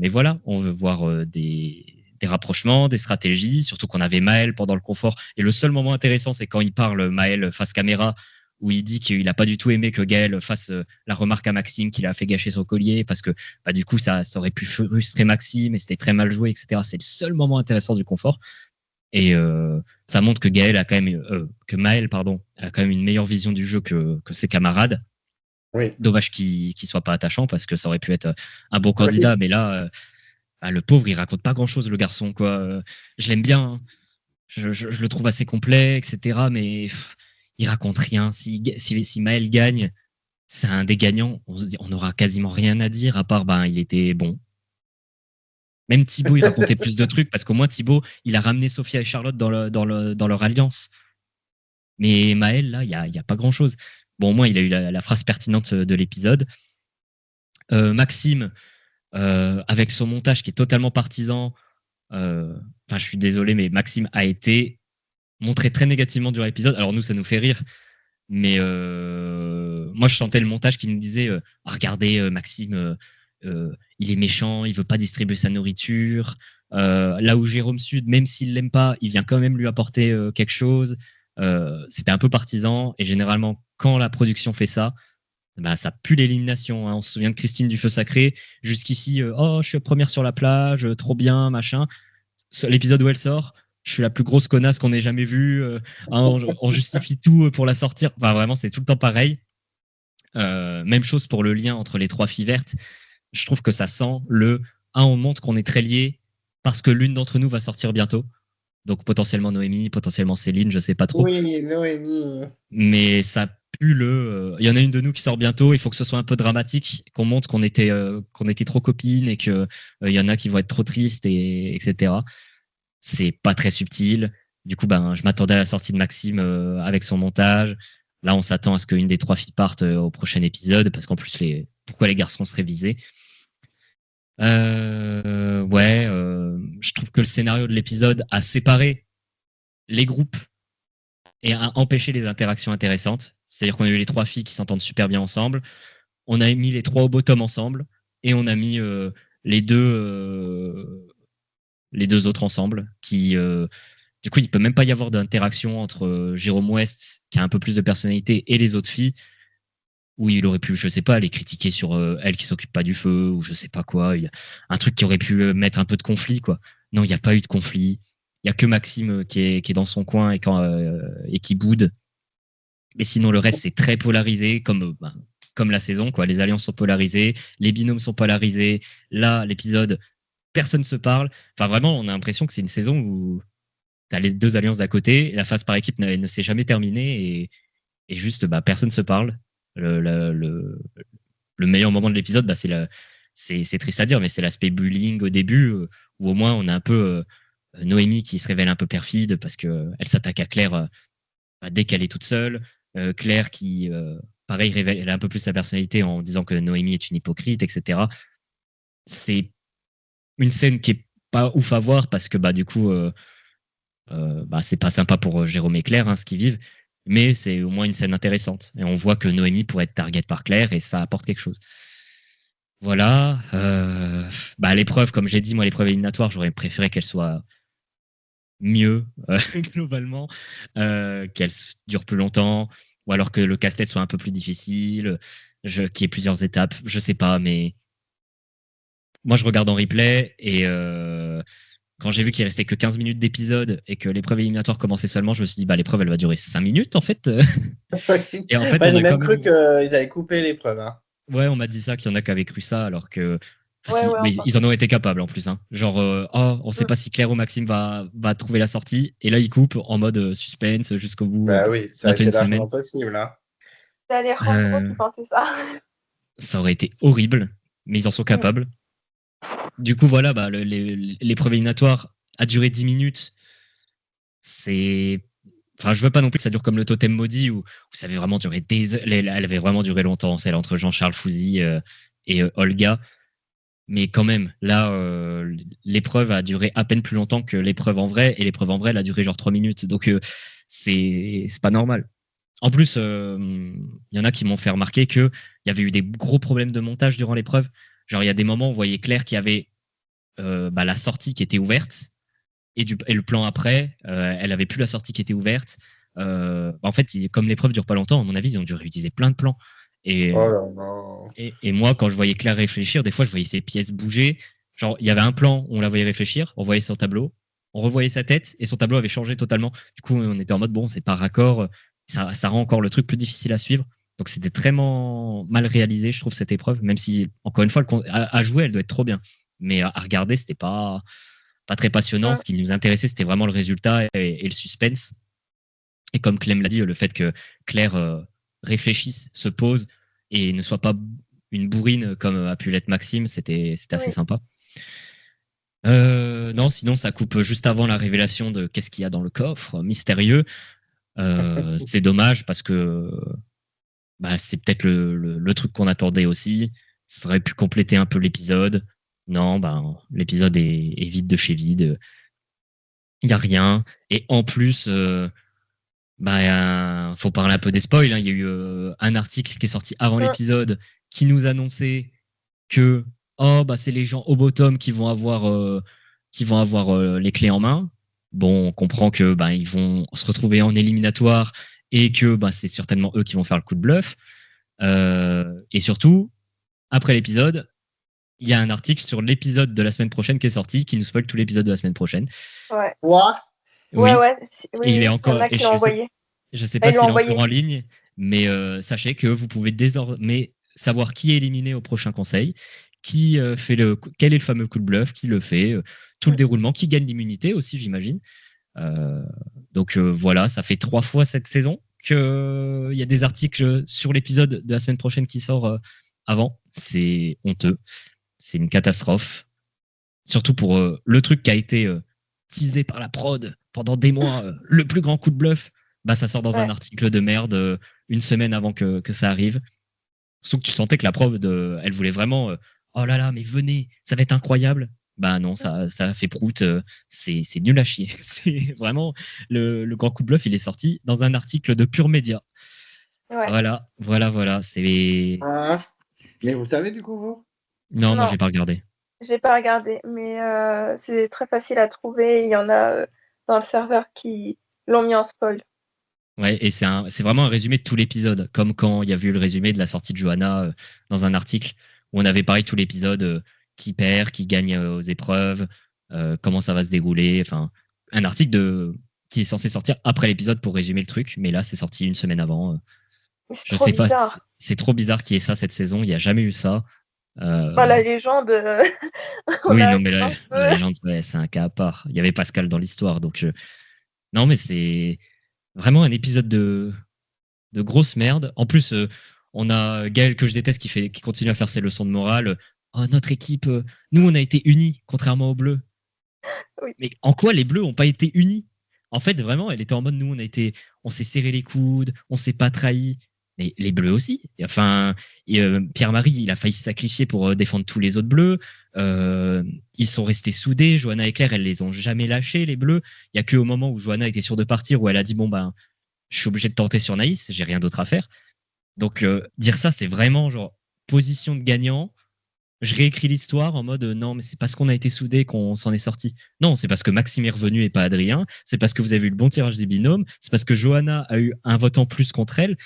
voilà, on veut voir des rapprochements, des stratégies, surtout qu'on avait Maël pendant le confort. Et le seul moment intéressant, c'est quand il parle, Maël, face caméra, où il dit qu'il n'a pas du tout aimé que Gaël fasse la remarque à Maxime qu'il a fait gâcher son collier, parce que du coup, ça aurait pu frustrer Maxime et c'était très mal joué, etc. C'est le seul moment intéressant du confort. Et ça montre que Maël, a quand même une meilleure vision du jeu que ses camarades. Oui. Dommage qu'il soit pas attachant, parce que ça aurait pu être un bon candidat, oui. Mais là, le pauvre, il raconte pas grand-chose, le garçon, quoi. Je l'aime bien, hein. je le trouve assez complet, etc. Mais il raconte rien. Si Maël gagne, c'est un des gagnants. On n'aura quasiment rien à dire à part, il était bon. Même Thibaut, il racontait plus de trucs parce qu'au moins Thibaut, il a ramené Sophia et Charlotte dans leur alliance. Mais Maël, là, il y a pas grand-chose. Bon, au moins, il a eu la phrase pertinente de l'épisode. Maxime, avec son montage qui est totalement partisan. Je suis désolé, mais Maxime a été montré très négativement durant l'épisode. Alors nous, ça nous fait rire. Mais moi, je sentais le montage qui nous disait regardez, Maxime, il est méchant, il veut pas distribuer sa nourriture. Là où Jérôme Sud, même s'il l'aime pas, il vient quand même lui apporter quelque chose. C'était un peu partisan. Et généralement, quand la production fait ça, ça pue l'élimination. Hein. On se souvient de Christine du Feu Sacré. Jusqu'ici, je suis première sur la plage, trop bien, machin. L'épisode où elle sort, je suis la plus grosse connasse qu'on ait jamais vue. On justifie tout pour la sortir. Enfin, vraiment, c'est tout le temps pareil. Même chose pour le lien entre les 3 filles vertes. Je trouve que ça sent on montre qu'on est très liés parce que l'une d'entre nous va sortir bientôt. Donc potentiellement Noémie, potentiellement Céline, je sais pas trop. Oui, Noémie. Mais ça pue il y en a une de nous qui sort bientôt, il faut que ce soit un peu dramatique, qu'on montre qu'on était trop copines et qu'il y en a qui vont être trop tristes, etc. C'est pas très subtil. Du coup, je m'attendais à la sortie de Maxime avec son montage. Là, on s'attend à ce qu'une des 3 filles parte au prochain épisode, parce qu'en plus, pourquoi les garçons seraient visés? Je trouve que le scénario de l'épisode a séparé les groupes et a empêché les interactions intéressantes. C'est-à-dire qu'on a eu les 3 filles qui s'entendent super bien ensemble. On a mis les 3 au bottom ensemble et on a mis les deux autres ensemble qui du coup, il peut même pas y avoir d'interaction entre Jérôme West, qui a un peu plus de personnalité, et les autres filles, où il aurait pu, je sais pas, les critiquer sur elle qui s'occupe pas du feu, ou je sais pas quoi. Un truc qui aurait pu mettre un peu de conflit, quoi. Non, il n'y a pas eu de conflit. Il y a que Maxime qui est dans son coin et qui boude. Mais sinon, le reste, c'est très polarisé, comme la saison, quoi. Les alliances sont polarisées, les binômes sont polarisés. Là, l'épisode, personne se parle. Enfin, vraiment, on a l'impression que c'est une saison où t'as les 2 alliances d'à côté, la phase par équipe ne s'est jamais terminée et juste personne se parle. Le meilleur moment de l'épisode, c'est triste à dire, mais c'est l'aspect bullying au début, où au moins on a un peu Noémie qui se révèle un peu perfide parce qu'elle s'attaque à Claire dès qu'elle est toute seule. Claire qui, pareil, révèle un peu plus sa personnalité en disant que Noémie est une hypocrite, etc. C'est une scène qui est pas ouf à voir parce que du coup c'est pas sympa pour Jérôme et Claire ce qu'ils vivent, mais c'est au moins une scène intéressante et on voit que Noémie pourrait être target par Claire et ça apporte quelque chose. Voilà. L'épreuve, comme j'ai dit, moi l'épreuve éliminatoire, j'aurais préféré qu'elle soit mieux globalement, qu'elle dure plus longtemps, ou alors que le casse-tête soit un peu plus difficile, qu'il y ait plusieurs étapes, je sais pas, mais moi je regarde en replay et quand j'ai vu qu'il restait que 15 minutes d'épisode et que l'épreuve éliminatoire commençait seulement, je me suis dit, l'épreuve, elle va durer 5 minutes, en fait. Et en fait, j'ai même cru qu'ils allaient couper l'épreuve. Hein. Ouais, on m'a dit ça, qu'il y en a qui avaient cru ça, alors que... Ouais, ils en ont été capables, en plus. Hein. Genre, on sait pas si Claire ou Maxime va trouver la sortie. Et là, ils coupent en mode suspense jusqu'au bout. Oui, ça aurait été largement possible. Hein. C'est Alejandro qui pensait ça. Ça aurait été horrible, mais ils en sont capables. Du coup, voilà, l'épreuve éliminatoire a duré 10 minutes. Je veux pas non plus que ça dure comme le totem maudit où ça avait vraiment duré elle avait vraiment duré longtemps, celle entre Jean-Charles Fouzy et Olga. Mais quand même, là, l'épreuve a duré à peine plus longtemps que l'épreuve en vrai, et l'épreuve en vrai, elle a duré genre 3 minutes. Donc, c'est pas normal. En plus, il y en a qui m'ont fait remarquer qu'il y avait eu des gros problèmes de montage durant l'épreuve. Genre, il y a des moments où on voyait Claire qui avait la sortie qui était ouverte et le plan après, elle avait plus la sortie qui était ouverte. En fait, comme l'épreuve dure pas longtemps, à mon avis, ils ont dû réutiliser plein de plans. Et moi, quand je voyais Claire réfléchir, des fois, je voyais ses pièces bouger. Genre, il y avait un plan où on la voyait réfléchir, on voyait son tableau, on revoyait sa tête et son tableau avait changé totalement. Du coup, on était en mode, bon, c'est pas raccord, ça rend encore le truc plus difficile à suivre. Donc, c'était très mal réalisé, je trouve, cette épreuve, même si, encore une fois, à jouer, elle doit être trop bien. Mais à regarder, c'était pas pas très passionnant. Ce qui nous intéressait, c'était vraiment le résultat et le suspense. Et comme Clem l'a dit, le fait que Claire réfléchisse, se pose et ne soit pas une bourrine comme a pu l'être Maxime, c'était assez sympa. Non, sinon ça coupe juste avant la révélation de qu'est-ce qu'il y a dans le coffre mystérieux. C'est dommage parce que c'est peut-être le truc qu'on attendait aussi. Ça aurait pu compléter un peu l'épisode. Non, l'épisode est vide de chez vide. Il n'y a rien. Et en plus, faut parler un peu des spoils. Hein. Il y a eu un article qui est sorti avant l'épisode qui nous annonçait que c'est les gens au bottom qui vont avoir les clés en main. Bon, on comprend que ils vont se retrouver en éliminatoire et que c'est certainement eux qui vont faire le coup de bluff. Et surtout, après l'épisode, il y a un article sur l'épisode de la semaine prochaine qui est sorti, qui nous spoil tout l'épisode de la semaine prochaine. Ouais. Quoi? Oui. Et il est encore. Je sais pas s'il est encore en ligne, mais sachez que vous pouvez désormais savoir qui est éliminé au prochain conseil, quel est le fameux coup de bluff, qui le fait, tout le déroulement, qui gagne l'immunité aussi, j'imagine. Donc voilà, ça fait 3 fois cette saison qu'il y a des articles sur l'épisode de la semaine prochaine qui sort avant. C'est honteux. C'est une catastrophe. Surtout pour le truc qui a été teasé par la prod pendant des mois, le plus grand coup de bluff, ça sort dans un article de merde une semaine avant que ça arrive. Sauf que tu sentais que la prod, elle voulait vraiment oh là là, mais venez, ça va être incroyable. Non, ça fait prout, c'est nul à chier. C'est vraiment le grand coup de bluff, il est sorti dans un article de Pure Média. Ouais. Voilà. C'est. Mais vous savez du coup, vous? Non, moi j'ai pas regardé. J'ai pas regardé, mais c'est très facile à trouver. Il y en a dans le serveur qui l'ont mis en spoil. Ouais, et c'est vraiment un résumé de tout l'épisode, comme quand il y a eu le résumé de la sortie de Johanna dans un article où on avait pareil tout l'épisode, qui perd, qui gagne aux épreuves, comment ça va se dérouler. Enfin, un article qui est censé sortir après l'épisode pour résumer le truc, mais là c'est sorti une semaine avant. Je sais pas, c'est trop bizarre qu'il y ait ça cette saison. Il n'y a jamais eu ça. La légende. Oui, non, mais la légende, c'est un cas à part. Il y avait Pascal dans l'histoire, donc non, mais c'est vraiment un épisode de grosse merde. En plus, on a Gaël que je déteste qui continue à faire ses leçons de morale. Notre équipe, nous, on a été unis, contrairement aux Bleus. Oui. Mais en quoi les Bleus n'ont pas été unis? En fait, vraiment, elle était en mode nous, on s'est serré les coudes, on s'est pas trahi. Mais les Bleus aussi. Enfin, Pierre-Marie, il a failli se sacrifier pour défendre tous les autres Bleus. Ils sont restés soudés. Johanna et Claire, elles les ont jamais lâchés, les Bleus. Il y a qu'au moment où Johanna était sûre de partir, où elle a dit je suis obligé de tenter sur Naïs, j'ai rien d'autre à faire. Donc dire ça, c'est vraiment genre position de gagnant. Je réécris l'histoire en mode non, mais c'est parce qu'on a été soudés qu'on s'en est sorti. Non, c'est parce que Maxime est revenu et pas Adrien. C'est parce que vous avez eu le bon tirage des binômes. C'est parce que Johanna a eu un vote en plus contre elle.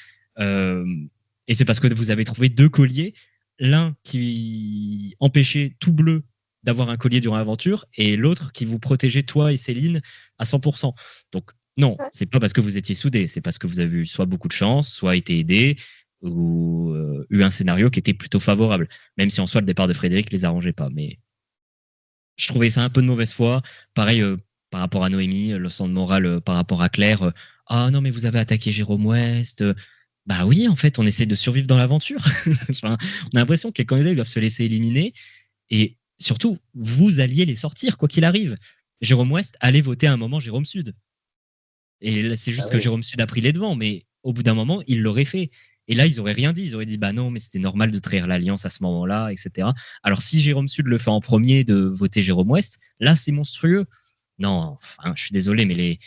Et c'est parce que vous avez trouvé 2 colliers, l'un qui empêchait tout Bleu d'avoir un collier durant l'aventure et l'autre qui vous protégeait toi et Céline à 100%. Donc non, c'est pas parce que vous étiez soudés, c'est parce que vous avez eu soit beaucoup de chance, soit été aidé ou eu un scénario qui était plutôt favorable, même si en soi le départ de Frédéric les arrangeait pas. Mais je trouvais ça un peu de mauvaise foi. Pareil par rapport à Noémie, le sang de morale par rapport à Claire. Non mais vous avez attaqué Jérôme West. Oui, en fait, on essaie de survivre dans l'aventure. On a l'impression que les candidats doivent se laisser éliminer. Et surtout, vous alliez les sortir, quoi qu'il arrive. Jérôme West allait voter à un moment Jérôme Sud. Et là, c'est juste que Jérôme Sud a pris les devants. Mais au bout d'un moment, il l'aurait fait. Et là, ils n'auraient rien dit. Ils auraient dit, non, mais c'était normal de trahir l'alliance à ce moment-là, etc. Alors, si Jérôme Sud le fait en premier de voter Jérôme West, là, c'est monstrueux. Non, je suis désolé, mais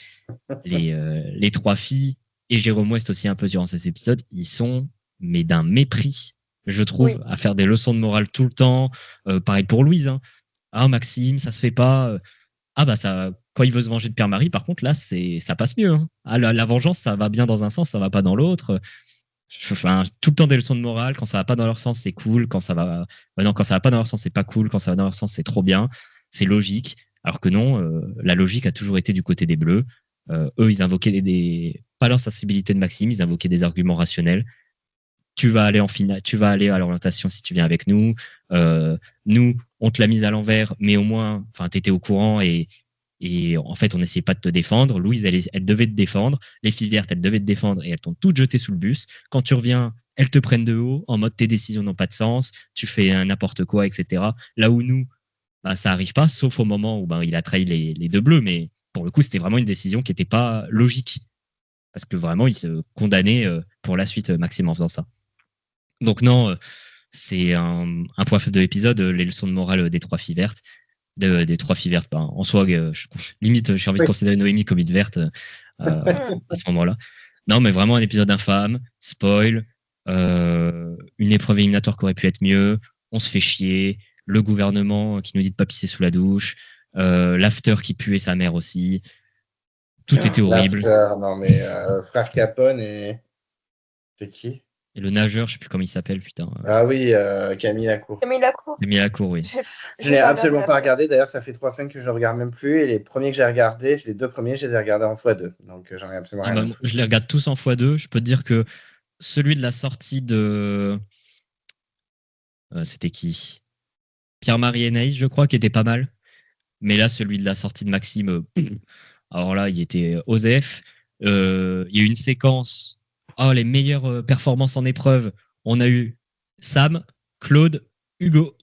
les 3 filles et Jérôme West aussi un peu durant ces épisodes, ils sont mais d'un mépris, je trouve, à faire des leçons de morale tout le temps. Pareil pour Louise. Maxime, ça se fait pas. Ça, quand il veut se venger de Pierre-Marie, par contre, là, ça passe mieux. La vengeance, ça va bien dans un sens, ça va pas dans l'autre. Tout le temps des leçons de morale. Quand ça va pas dans leur sens, c'est cool. Quand ça va, quand ça va pas dans leur sens, c'est pas cool. Quand ça va dans leur sens, c'est trop bien. C'est logique. Alors que non, la logique a toujours été du côté des Bleus. Eux, ils invoquaient pas leur sensibilité de Maxime, ils invoquaient des arguments rationnels. Tu vas aller en finale, tu vas aller à l'orientation si tu viens avec nous. Nous, on te l'a mise à l'envers, mais au moins, enfin, t'étais au courant et en fait, on n'essayait pas de te défendre. Louise, elle devait te défendre. Les filles vertes, elles devaient te défendre et elles t'ont toutes jetées sous le bus. Quand tu reviens, elles te prennent de haut en mode tes décisions n'ont pas de sens, tu fais n'importe quoi, etc. Là où nous, bah, ça arrive pas, sauf au moment où il a trahi les deux bleus, mais pour le coup, c'était vraiment une décision qui n'était pas logique. Parce que vraiment, il se condamnait pour la suite, Maxime, en faisant ça. Donc non, c'est un point faible de l'épisode, les leçons de morale des trois filles vertes. Des trois filles vertes, en soi, limite, j'ai envie de considérer Noémie comme une verte à ce moment-là. Non, mais vraiment un épisode infâme, spoil, une épreuve éliminatoire qui aurait pu être mieux, on se fait chier, le gouvernement qui nous dit de pas pisser sous la douche, l'after qui puait sa mère aussi. Tout était horrible. L'after, non mais frère Capone et... C'est qui? Et le nageur, je sais plus comment il s'appelle, putain. Ah oui, Camille Lacour. Camille Lacour. Camille Lacour, oui. Je l'ai absolument pas regardé. D'ailleurs, ça fait 3 semaines que je le regarde même plus. Et les premiers que j'ai regardés, les 2 premiers, je les ai regardés en x2. Donc, j'en ai absolument rien à foutre. Je les regarde tous en x2. Je peux te dire que celui de la sortie de... c'était qui? Pierre-Marie Enaïs, je crois, qui était pas mal. Mais là, celui de la sortie de Maxime, alors là, il était OSEF. Il y a eu une séquence... Oh, les meilleures performances en épreuve. On a eu Sam, Claude, Hugo.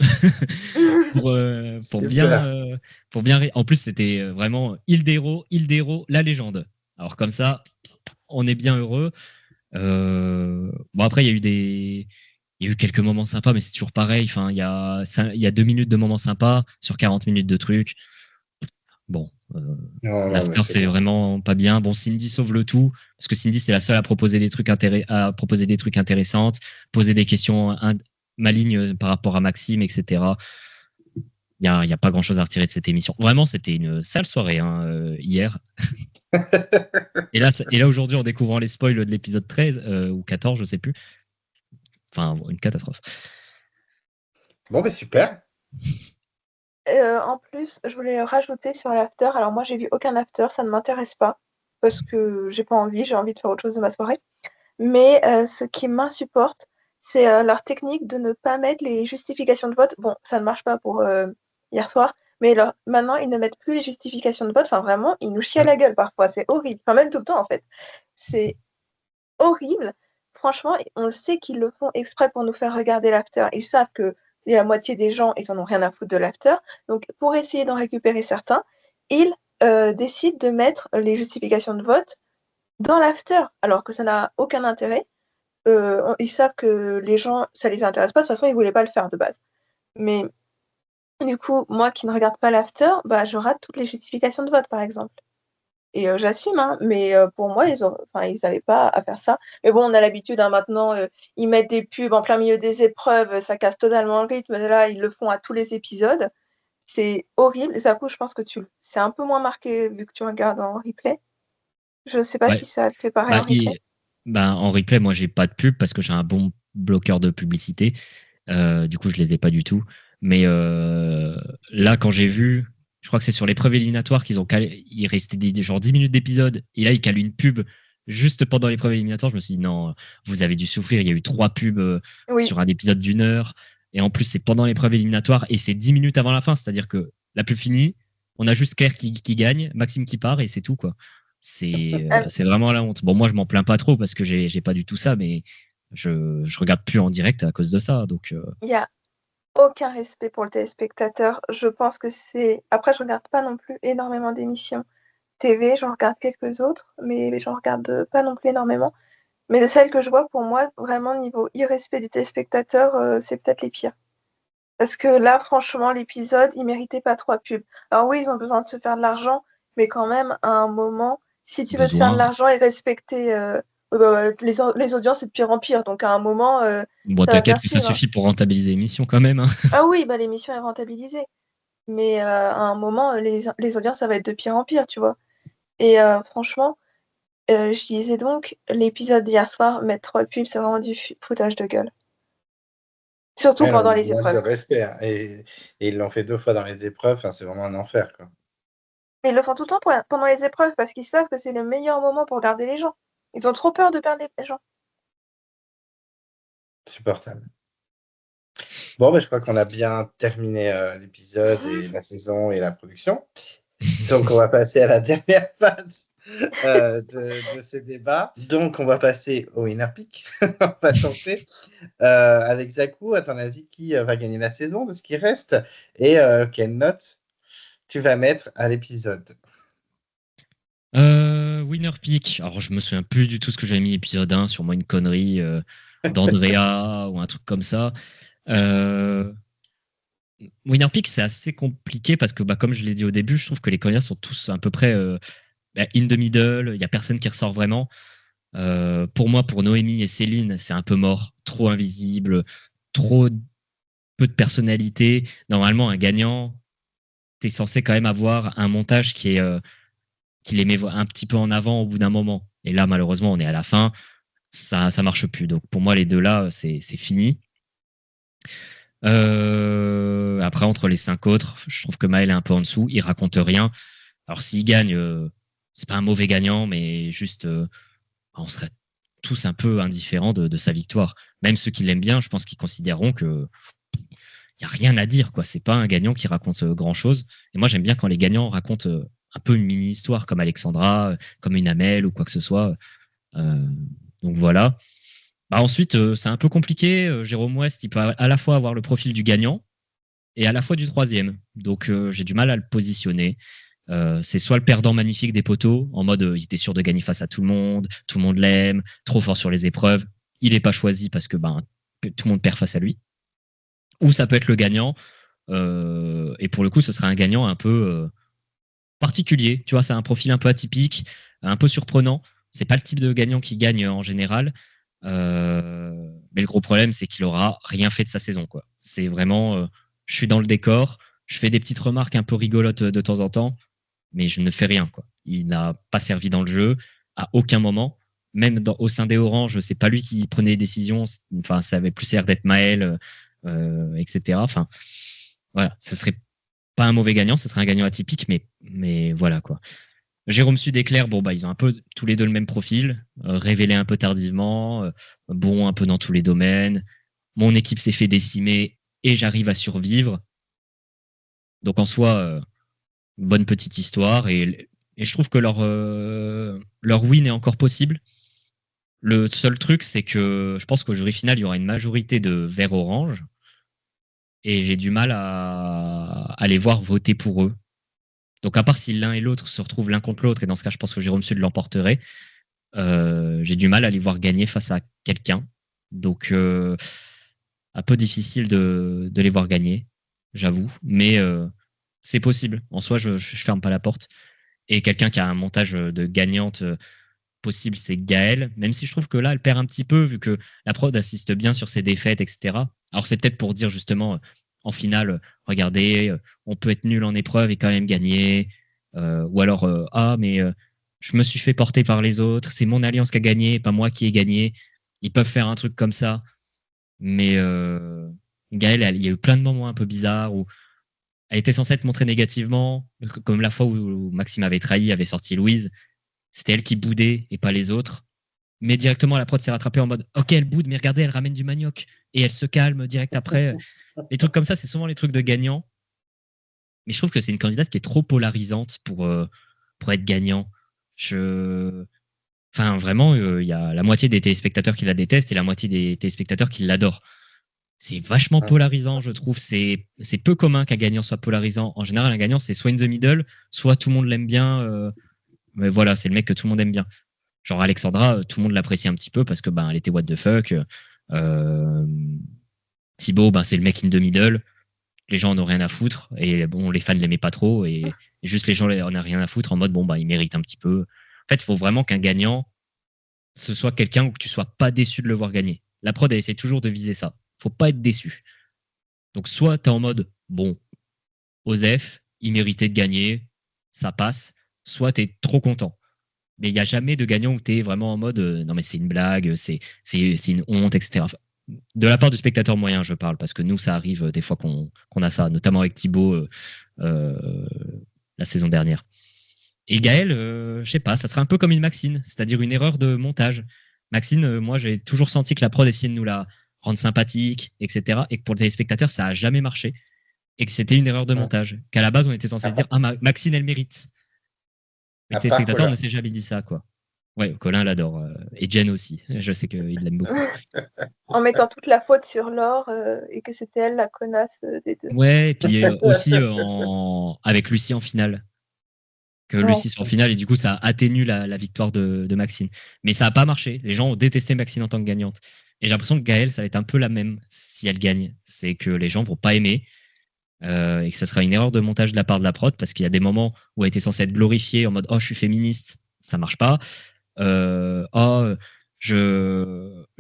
pour bien. En plus, c'était vraiment Hildero, la légende. Alors comme ça, on est bien heureux. Bon après, il y a eu quelques moments sympas, mais c'est toujours pareil. Enfin, il y a 2 minutes de moments sympas sur 40 minutes de trucs. Bon, l'after c'est vraiment pas bien. Bon, Cindy sauve le tout parce que Cindy c'est la seule à proposer des trucs intéressants, poser des questions malignes par rapport à Maxime, etc. Il y a pas grand chose à retirer de cette émission. Vraiment, c'était une sale soirée hier. et là aujourd'hui, en découvrant les spoils de l'épisode 13 ou 14, je sais plus. Enfin, une catastrophe. Bon, mais super. En plus, je voulais rajouter sur l'after. Alors moi, j'ai vu aucun after, ça ne m'intéresse pas parce que j'ai pas envie, j'ai envie de faire autre chose de ma soirée. Mais ce qui m'insupporte, c'est leur technique de ne pas mettre les justifications de vote. Bon, ça ne marche pas pour hier soir, mais maintenant, ils ne mettent plus les justifications de vote. Enfin, vraiment, ils nous chient à la gueule parfois. C'est horrible. Enfin, même tout le temps, en fait. C'est horrible. Franchement, on le sait qu'ils le font exprès pour nous faire regarder l'after. Ils savent que la moitié des gens, ils en ont rien à foutre de l'after. Donc, pour essayer d'en récupérer certains, ils décident de mettre les justifications de vote dans l'after, alors que ça n'a aucun intérêt. Ils savent que les gens, ça les intéresse pas. De toute façon, ils voulaient pas le faire de base. Mais du coup, moi qui ne regarde pas l'after, bah, je rate toutes les justifications de vote, par exemple. Et j'assume, hein, mais pour moi, ils n'avaient pas à faire ça. Mais bon, on a l'habitude, hein, maintenant, ils mettent des pubs en plein milieu des épreuves, ça casse totalement le rythme. Là, ils le font à tous les épisodes. C'est horrible. Et ça, coup, je pense que c'est un peu moins marqué vu que tu regardes en replay. Je sais pas si ça te fait pareil en replay. En replay, moi, j'ai pas de pub parce que j'ai un bon bloqueur de publicité. Du coup, je les ai pas du tout. Mais là, quand j'ai vu, je crois que c'est sur l'épreuve éliminatoire qu'ils ont calé, il restait genre 10 minutes d'épisode, et là, ils calent une pub juste pendant l'épreuve éliminatoire. Je me suis dit, non, vous avez dû souffrir. Il y a eu 3 pubs sur un épisode d'1 heure. Et en plus, c'est pendant l'épreuve éliminatoire, et c'est 10 minutes avant la fin. C'est-à-dire que la pub finie, on a juste Claire qui gagne, Maxime qui part, et c'est tout, quoi. C'est vraiment la honte. Bon, moi, je m'en plains pas trop parce que j'ai pas du tout ça, mais je regarde plus en direct à cause de ça. Donc, Il y a aucun respect pour le téléspectateur. Je pense que c'est. Après, je regarde pas non plus énormément d'émissions TV, j'en regarde quelques autres, mais j'en regarde pas non plus énormément. Mais de celles que je vois, pour moi, vraiment, niveau irrespect du téléspectateur, c'est peut-être les pires. Parce que là, franchement, l'épisode, il méritait pas 3 pubs. Alors oui, ils ont besoin de se faire de l'argent, mais quand même, à un moment, si tu veux te faire de l'argent et respecter les audiences, c'est de pire en pire. Donc à un moment, bon, t'inquiète que ça suffit pour rentabiliser l'émission quand même. Hein. Ah oui, bah, l'émission est rentabilisée. Mais à un moment, les audiences, ça va être de pire en pire, tu vois. Et franchement, je disais donc, l'épisode d'hier soir, mettre 3 pubs, c'est vraiment du foutage de gueule. Surtout pendant les épreuves. De respect, hein. Et ils l'ont fait 2 fois dans les épreuves, enfin, c'est vraiment un enfer, quoi. Mais ils le font tout le temps pendant les épreuves parce qu'ils savent que c'est le meilleur moment pour garder les gens. Ils ont trop peur de perdre les gens. Supportable. Bon, je crois qu'on a bien terminé l'épisode et la saison et la production. Donc, on va passer à la dernière phase de ces débats. Donc, on va passer au winner pick. On va tenter. Avec Zakou, à ton avis, qui va gagner la saison de ce qui reste et quelle note tu vas mettre à l'épisode? Winner pick. Alors, je me souviens plus du tout ce que j'avais mis épisode 1, sûrement une connerie d'Andrea ou un truc comme ça. Winner pick, c'est assez compliqué parce que, comme je l'ai dit au début, je trouve que les candidats sont tous à peu près in the middle. Il n'y a personne qui ressort vraiment. Pour moi, pour Noémie et Céline, c'est un peu mort. Trop invisible, trop peu de personnalité. Normalement, un gagnant, tu es censé quand même avoir un montage qui les met un petit peu en avant au bout d'un moment. Et là, malheureusement, on est à la fin. Ça marche plus. Donc, pour moi, les deux là, c'est fini. Après, entre les 5 autres, je trouve que Maël est un peu en dessous. Il raconte rien. Alors, s'il gagne, c'est pas un mauvais gagnant, mais juste, on serait tous un peu indifférents de sa victoire. Même ceux qui l'aiment bien, je pense qu'ils considéreront que il y a rien à dire, quoi. C'est pas un gagnant qui raconte grand chose. Et moi, j'aime bien quand les gagnants racontent un peu une mini histoire, comme Alexandra, comme une Amel ou quoi que ce soit. Donc voilà. Ensuite, c'est un peu compliqué. Jérôme West, il peut à la fois avoir le profil du gagnant et à la fois du troisième. Donc j'ai du mal à le positionner. C'est soit le perdant magnifique des poteaux, en mode il était sûr de gagner face à tout le monde l'aime, trop fort sur les épreuves. Il n'est pas choisi parce que tout le monde perd face à lui. Ou ça peut être le gagnant. Et pour le coup, ce sera un gagnant un peu particulier. Tu vois, c'est un profil un peu atypique, un peu surprenant. C'est pas le type de gagnant qui gagne en général. Mais le gros problème, c'est qu'il aura rien fait de sa saison, quoi. C'est vraiment, je suis dans le décor, je fais des petites remarques un peu rigolotes de temps en temps, mais je ne fais rien, quoi. Il n'a pas servi dans le jeu à aucun moment. Même au sein des Orange, c'est pas lui qui prenait les décisions. Enfin, ça avait plus l'air d'être Maël, etc. Enfin, voilà, ce serait pas un mauvais gagnant, ce serait un gagnant atypique, mais voilà, quoi. Jérôme Sud et Claire, ils ont un peu tous les deux le même profil, révélé un peu tardivement, bon un peu dans tous les domaines. Mon équipe s'est fait décimer et j'arrive à survivre. Donc en soi, bonne petite histoire et je trouve que leur win est encore possible. Le seul truc, c'est que je pense qu'au jury final, il y aura une majorité de vert-orange et j'ai du mal à les voir voter pour eux. Donc, à part si l'un et l'autre se retrouvent l'un contre l'autre, et dans ce cas, je pense que Jérôme Sud l'emporterait, j'ai du mal à les voir gagner face à quelqu'un. Donc, un peu difficile de les voir gagner, j'avoue. Mais c'est possible. En soi, je ferme pas la porte. Et quelqu'un qui a un montage de gagnante possible, c'est Gaëlle. Même si je trouve que là, elle perd un petit peu, vu que la prod assiste bien sur ses défaites, etc. Alors, c'est peut-être pour dire justement en finale, regardez, on peut être nul en épreuve et quand même gagner. Ou alors, mais je me suis fait porter par les autres, c'est mon alliance qui a gagné, pas moi qui ai gagné. Ils peuvent faire un truc comme ça. Mais Gaëlle, il y a eu plein de moments un peu bizarres où elle était censée être montrée négativement, comme la fois où Maxime avait trahi, avait sorti Louise. C'était elle qui boudait et pas les autres. Mais directement, la prod s'est rattrapée en mode ok, elle boude, mais regardez, elle ramène du manioc et elle se calme direct après. Les trucs comme ça, c'est souvent les trucs de gagnants. Mais je trouve que c'est une candidate qui est trop polarisante pour être gagnant. Enfin, vraiment, il y a la moitié des téléspectateurs qui la détestent et la moitié des téléspectateurs qui l'adorent. C'est vachement polarisant, je trouve. C'est peu commun qu'un gagnant soit polarisant. En général, un gagnant, c'est soit in the middle, soit tout le monde l'aime bien. Mais voilà, c'est le mec que tout le monde aime bien. Genre Alexandra, tout le monde l'apprécie un petit peu parce que elle était what the fuck. Thibaut, c'est le mec in the middle. Les gens en ont rien à foutre et bon, les fans l'aimaient pas trop et juste les gens en ont rien à foutre en mode il mérite un petit peu. En fait, il faut vraiment qu'un gagnant ce soit quelqu'un où que tu sois pas déçu de le voir gagner. La prod, elle essaie toujours de viser ça. Faut pas être déçu. Donc soit t'es en mode Osef, il méritait de gagner, ça passe. Soit t'es trop content. Mais il n'y a jamais de gagnant où tu es vraiment en mode non, mais c'est une blague, c'est une honte, etc. De la part du spectateur moyen, je parle, parce que nous, ça arrive des fois qu'on a ça, notamment avec Thibaut la saison dernière. Et Gaël, je sais pas, ça serait un peu comme une Maxine, c'est-à-dire une erreur de montage. Maxine, moi, j'ai toujours senti que la prod essayait de nous la rendre sympathique, etc. Et que pour le téléspectateur, ça a jamais marché. Et que c'était une erreur de montage. Qu'à la base, on était censé se dire Maxine, elle mérite. Mais le téléspectateur ne s'est jamais dit ça, quoi. Ouais, Colin l'adore. Et Jen aussi. Je sais qu'il l'aime beaucoup. En mettant toute la faute sur Laure et que c'était elle la connasse des deux. Ouais, et puis aussi avec Lucie en finale. Que Lucie soit en finale, et du coup, ça atténue la victoire de Maxine. Mais ça n'a pas marché. Les gens ont détesté Maxine en tant que gagnante. Et j'ai l'impression que Gaëlle, ça va être un peu la même si elle gagne. C'est que les gens vont pas aimer. Et que ce sera une erreur de montage de la part de la prod, parce qu'il y a des moments où elle était censée être glorifiée en mode oh je suis féministe, ça marche pas. Je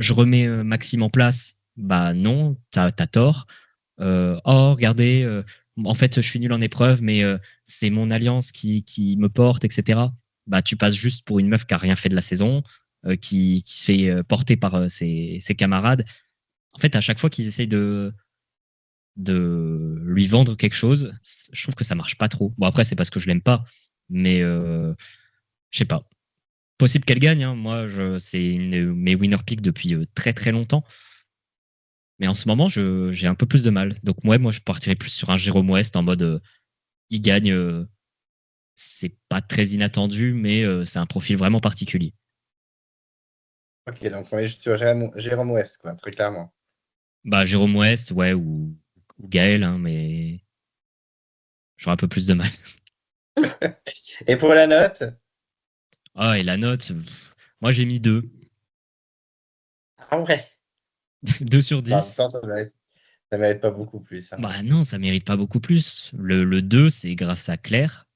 remets Maxime en place, bah non, t'as tort. Oh regardez, en fait je suis nul en épreuve, mais c'est mon alliance qui me porte, etc. Bah tu passes juste pour une meuf qui a rien fait de la saison, qui se fait porter par ses camarades. En fait, à chaque fois qu'ils essayent de lui vendre quelque chose, je trouve que ça marche pas trop. Bon, après, c'est parce que je l'aime pas, mais je sais pas. Possible qu'elle gagne, hein. Moi, c'est une de mes winner picks depuis très très longtemps. Mais en ce moment, j'ai un peu plus de mal. Donc, moi, je partirais plus sur un Jérôme West en mode il gagne. C'est pas très inattendu, mais c'est un profil vraiment particulier. Ok, donc on est juste sur Jérôme West, quoi, très clairement. Bah, Jérôme West, ouais, ou Gaël, hein, mais j'aurais un peu plus de mal. Et pour la note? Ah, et la note, moi j'ai mis 2. Ah ouais. 2 sur Bah, en même 10. temps, ça mérite pas beaucoup plus. Hein. Bah non, ça mérite pas beaucoup plus. Le 2, c'est grâce à Claire.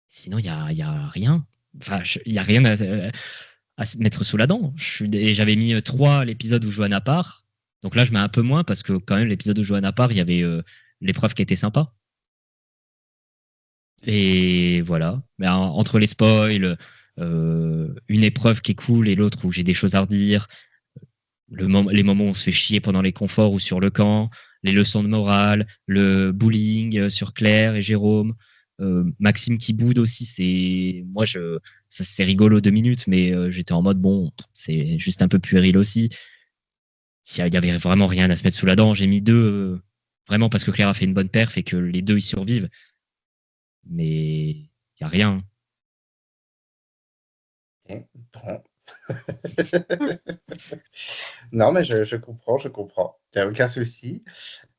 Sinon, il y a rien. Enfin, il y a rien à se mettre sous la dent. Et j'avais mis 3 à l'épisode où Johanna part. Donc là, je mets un peu moins parce que quand même, l'épisode où Johanna part, il y avait l'épreuve qui était sympa. Et voilà. Mais entre les spoils, une épreuve qui est cool et l'autre où j'ai des choses à redire, les moments où on se fait chier pendant les conforts ou sur le camp, les leçons de morale, le bullying sur Claire et Jérôme, Maxime qui boude aussi, c'est rigolo 2 minutes, mais j'étais en mode bon, c'est juste un peu puéril aussi. Il y avait vraiment rien à se mettre sous la dent. J'ai mis 2 vraiment parce que Claire a fait une bonne perf et que les 2 ils survivent, mais il y a rien. Bon. Non, mais je comprends, je comprends. Il n'y a aucun souci.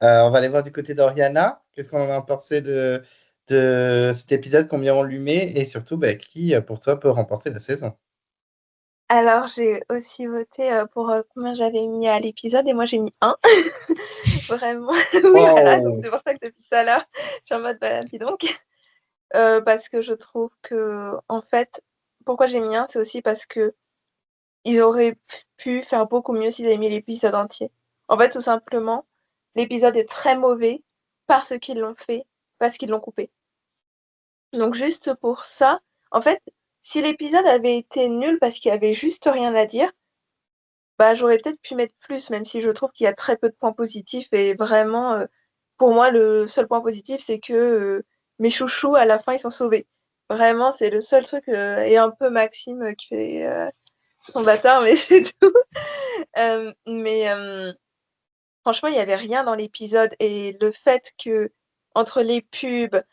On va aller voir du côté d'Oriana. Qu'est-ce qu'on en a pensé de cet épisode? Combien on lui met? Et surtout, bah, qui, pour toi, peut remporter la saison? Alors, j'ai aussi voté pour combien j'avais mis à l'épisode et moi j'ai mis 1. Vraiment. Oui, voilà, donc c'est pour ça que depuis ça là, je suis en mode bah, dis donc. Parce que je trouve que, en fait, pourquoi j'ai mis 1, c'est aussi parce que ils auraient pu faire beaucoup mieux s'ils avaient mis l'épisode entier. En fait, tout simplement, l'épisode est très mauvais parce qu'ils l'ont fait, parce qu'ils l'ont coupé. Donc juste pour ça, en fait, si l'épisode avait été nul parce qu'il y avait juste rien à dire, bah j'aurais peut-être pu mettre plus, même si je trouve qu'il y a très peu de points positifs et vraiment, pour moi, le seul point positif, c'est que mes chouchous, à la fin, ils sont sauvés. Vraiment, c'est le seul truc, et un peu Maxime qui fait son bâtard, mais c'est tout. Mais franchement, il n'y avait rien dans l'épisode et le fait que entre les pubs,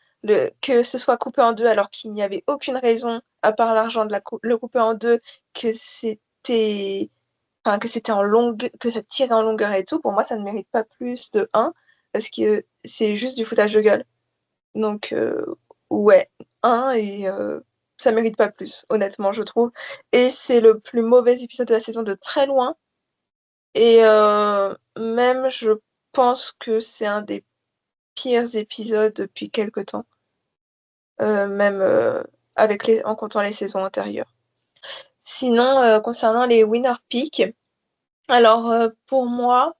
que ce soit coupé en deux alors qu'il n'y avait aucune raison, à part l'argent de le couper en deux, que c'était enfin, que c'était en longue, que ça tirait en longueur et tout, pour moi, ça ne mérite pas plus de 1 parce que c'est juste du foutage de gueule. Donc, ouais, 1 et ça mérite pas plus, honnêtement, je trouve. Et c'est le plus mauvais épisode de la saison de très loin. Et même, je pense que c'est un des pires épisodes depuis quelque temps, même en comptant les saisons antérieures. Sinon, concernant les winner picks, alors pour moi,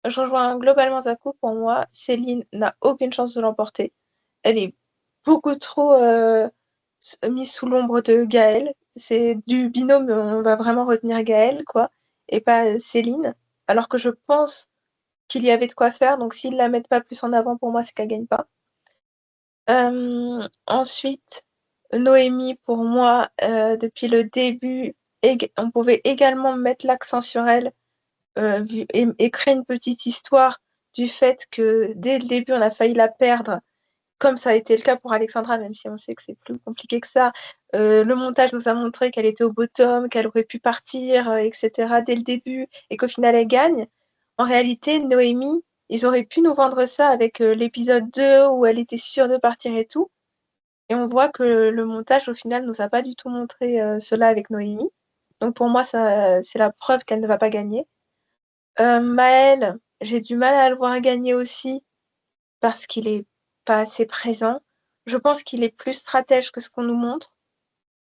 je rejoins globalement Zakou. Pour moi, Céline n'a aucune chance de l'emporter. Elle est beaucoup trop mise sous l'ombre de Gaël. C'est du binôme, on va vraiment retenir Gaël, quoi, et pas Céline. Alors que je pense qu'il y avait de quoi faire, donc s'ils la mettent pas plus en avant, pour moi, c'est qu'elle gagne pas. Ensuite, Noémie, pour moi, depuis le début, on pouvait également mettre l'accent sur elle et créer une petite histoire du fait que dès le début, on a failli la perdre, comme ça a été le cas pour Alexandra, même si on sait que c'est plus compliqué que ça. Le montage nous a montré qu'elle était au bottom, qu'elle aurait pu partir, etc. dès le début, et qu'au final, elle gagne. En réalité, Noémie, ils auraient pu nous vendre ça avec l'épisode 2 où elle était sûre de partir et tout. Et on voit que le montage, au final, nous a pas du tout montré cela avec Noémie. Donc pour moi, ça, c'est la preuve qu'elle ne va pas gagner. Maël, j'ai du mal à le voir gagner aussi parce qu'il est pas assez présent. Je pense qu'il est plus stratège que ce qu'on nous montre.